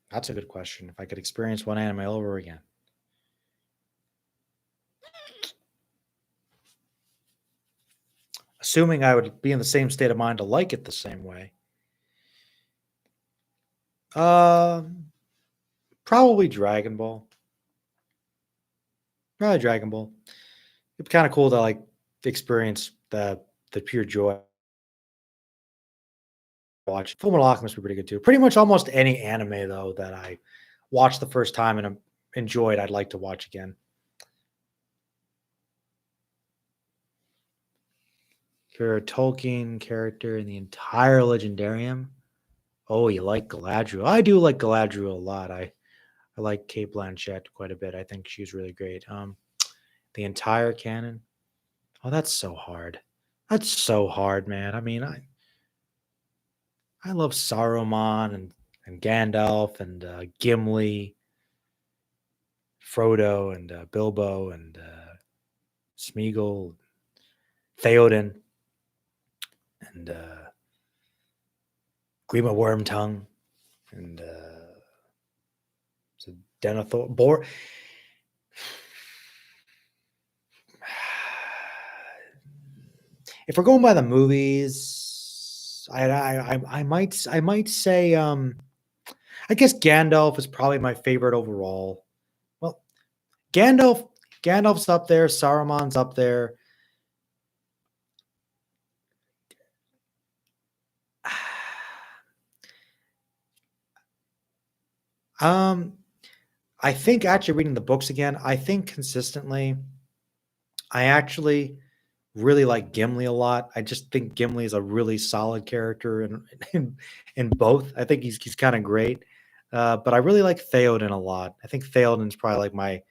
That's a good question. If I could experience one anime all over again. Assuming I would be in the same state of mind to like it the same way. Probably Dragon Ball. Probably Dragon Ball. It'd be kind of cool to like experience the pure joy. Watch Fullmetal Alchemist would be pretty good too. Pretty much almost any anime though that I watched the first time and enjoyed, I'd like to watch again. You're a Tolkien character in the entire Legendarium. Oh, you like Galadriel? I do like Galadriel a lot. I like Kate Blanchett quite a bit. I think she's really great. The entire canon. Oh, that's so hard. That's so hard, man. I mean, I love Saruman and Gandalf and Gimli, Frodo and Bilbo and Smeagol, Theoden, and Grima Wormtongue, and Denethor. If we're going by the movies, I might say I guess Gandalf is probably my favorite overall. Well, Gandalf's up there, Saruman's up there. I think actually reading the books again, I think consistently, I actually really like Gimli a lot. I just think Gimli is a really solid character in both. I think he's kind of great. But I really like Theoden a lot. I think Theoden's probably like my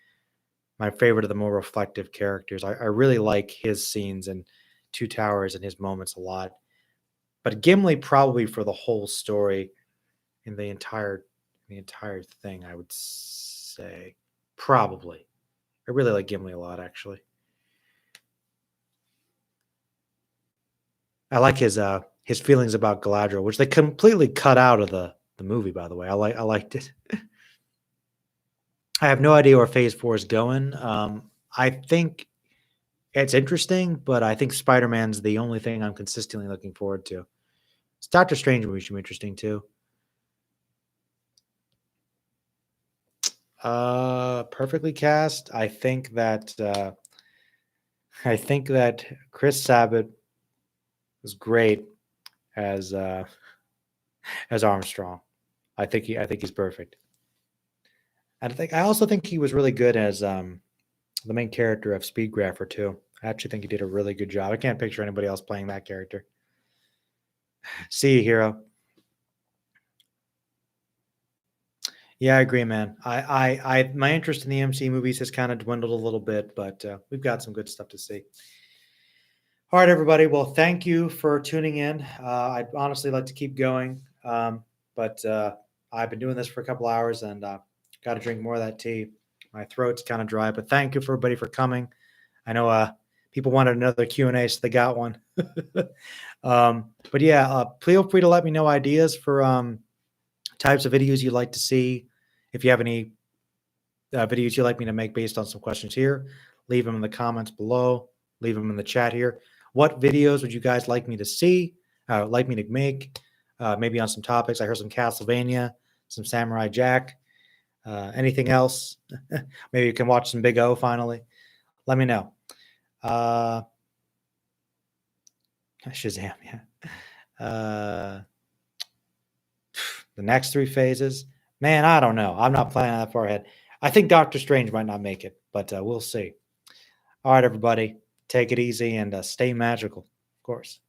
favorite of the more reflective characters. I really like his scenes in Two Towers and his moments a lot. But Gimli probably for the whole story in the entire thing, I would say probably. I really like Gimli a lot, actually. I like his feelings about Galadriel, which they completely cut out of the movie, by the way. I liked it. I have no idea where Phase 4 is going. I think it's interesting, but I think Spider-Man's the only thing I'm consistently looking forward to. Doctor Strange movie should be interesting too. Perfectly cast. I think that Chris Sabat was great as Armstrong. I think he's perfect. And I also think he was really good as the main character of Speedgrapher too. I actually think he did a really good job. I can't picture anybody else playing that character. See you, hero. Yeah, I agree, man. My interest in the MC movies has kind of dwindled a little bit, but we've got some good stuff to see. All right, everybody. Well, thank you for tuning in. I'd honestly like to keep going, but I've been doing this for a couple hours and got to drink more of that tea. My throat's kind of dry, but thank you for everybody for coming. I know people wanted another Q&A, so they got one. But yeah, feel free to let me know ideas for types of videos you'd like to see. If you have any videos you'd like me to make based on some questions here, leave them in the comments below. Leave them in the chat here. What videos would you guys like me to see? Like me to make? Maybe on some topics. I heard some Castlevania, some Samurai Jack. Anything else? Maybe you can watch some Big O finally. Let me know. Shazam, yeah. The next 3 phases, man, I don't know. I'm not planning that far ahead. I think Doctor Strange might not make it, but we'll see. All right, everybody, take it easy and stay magical, of course.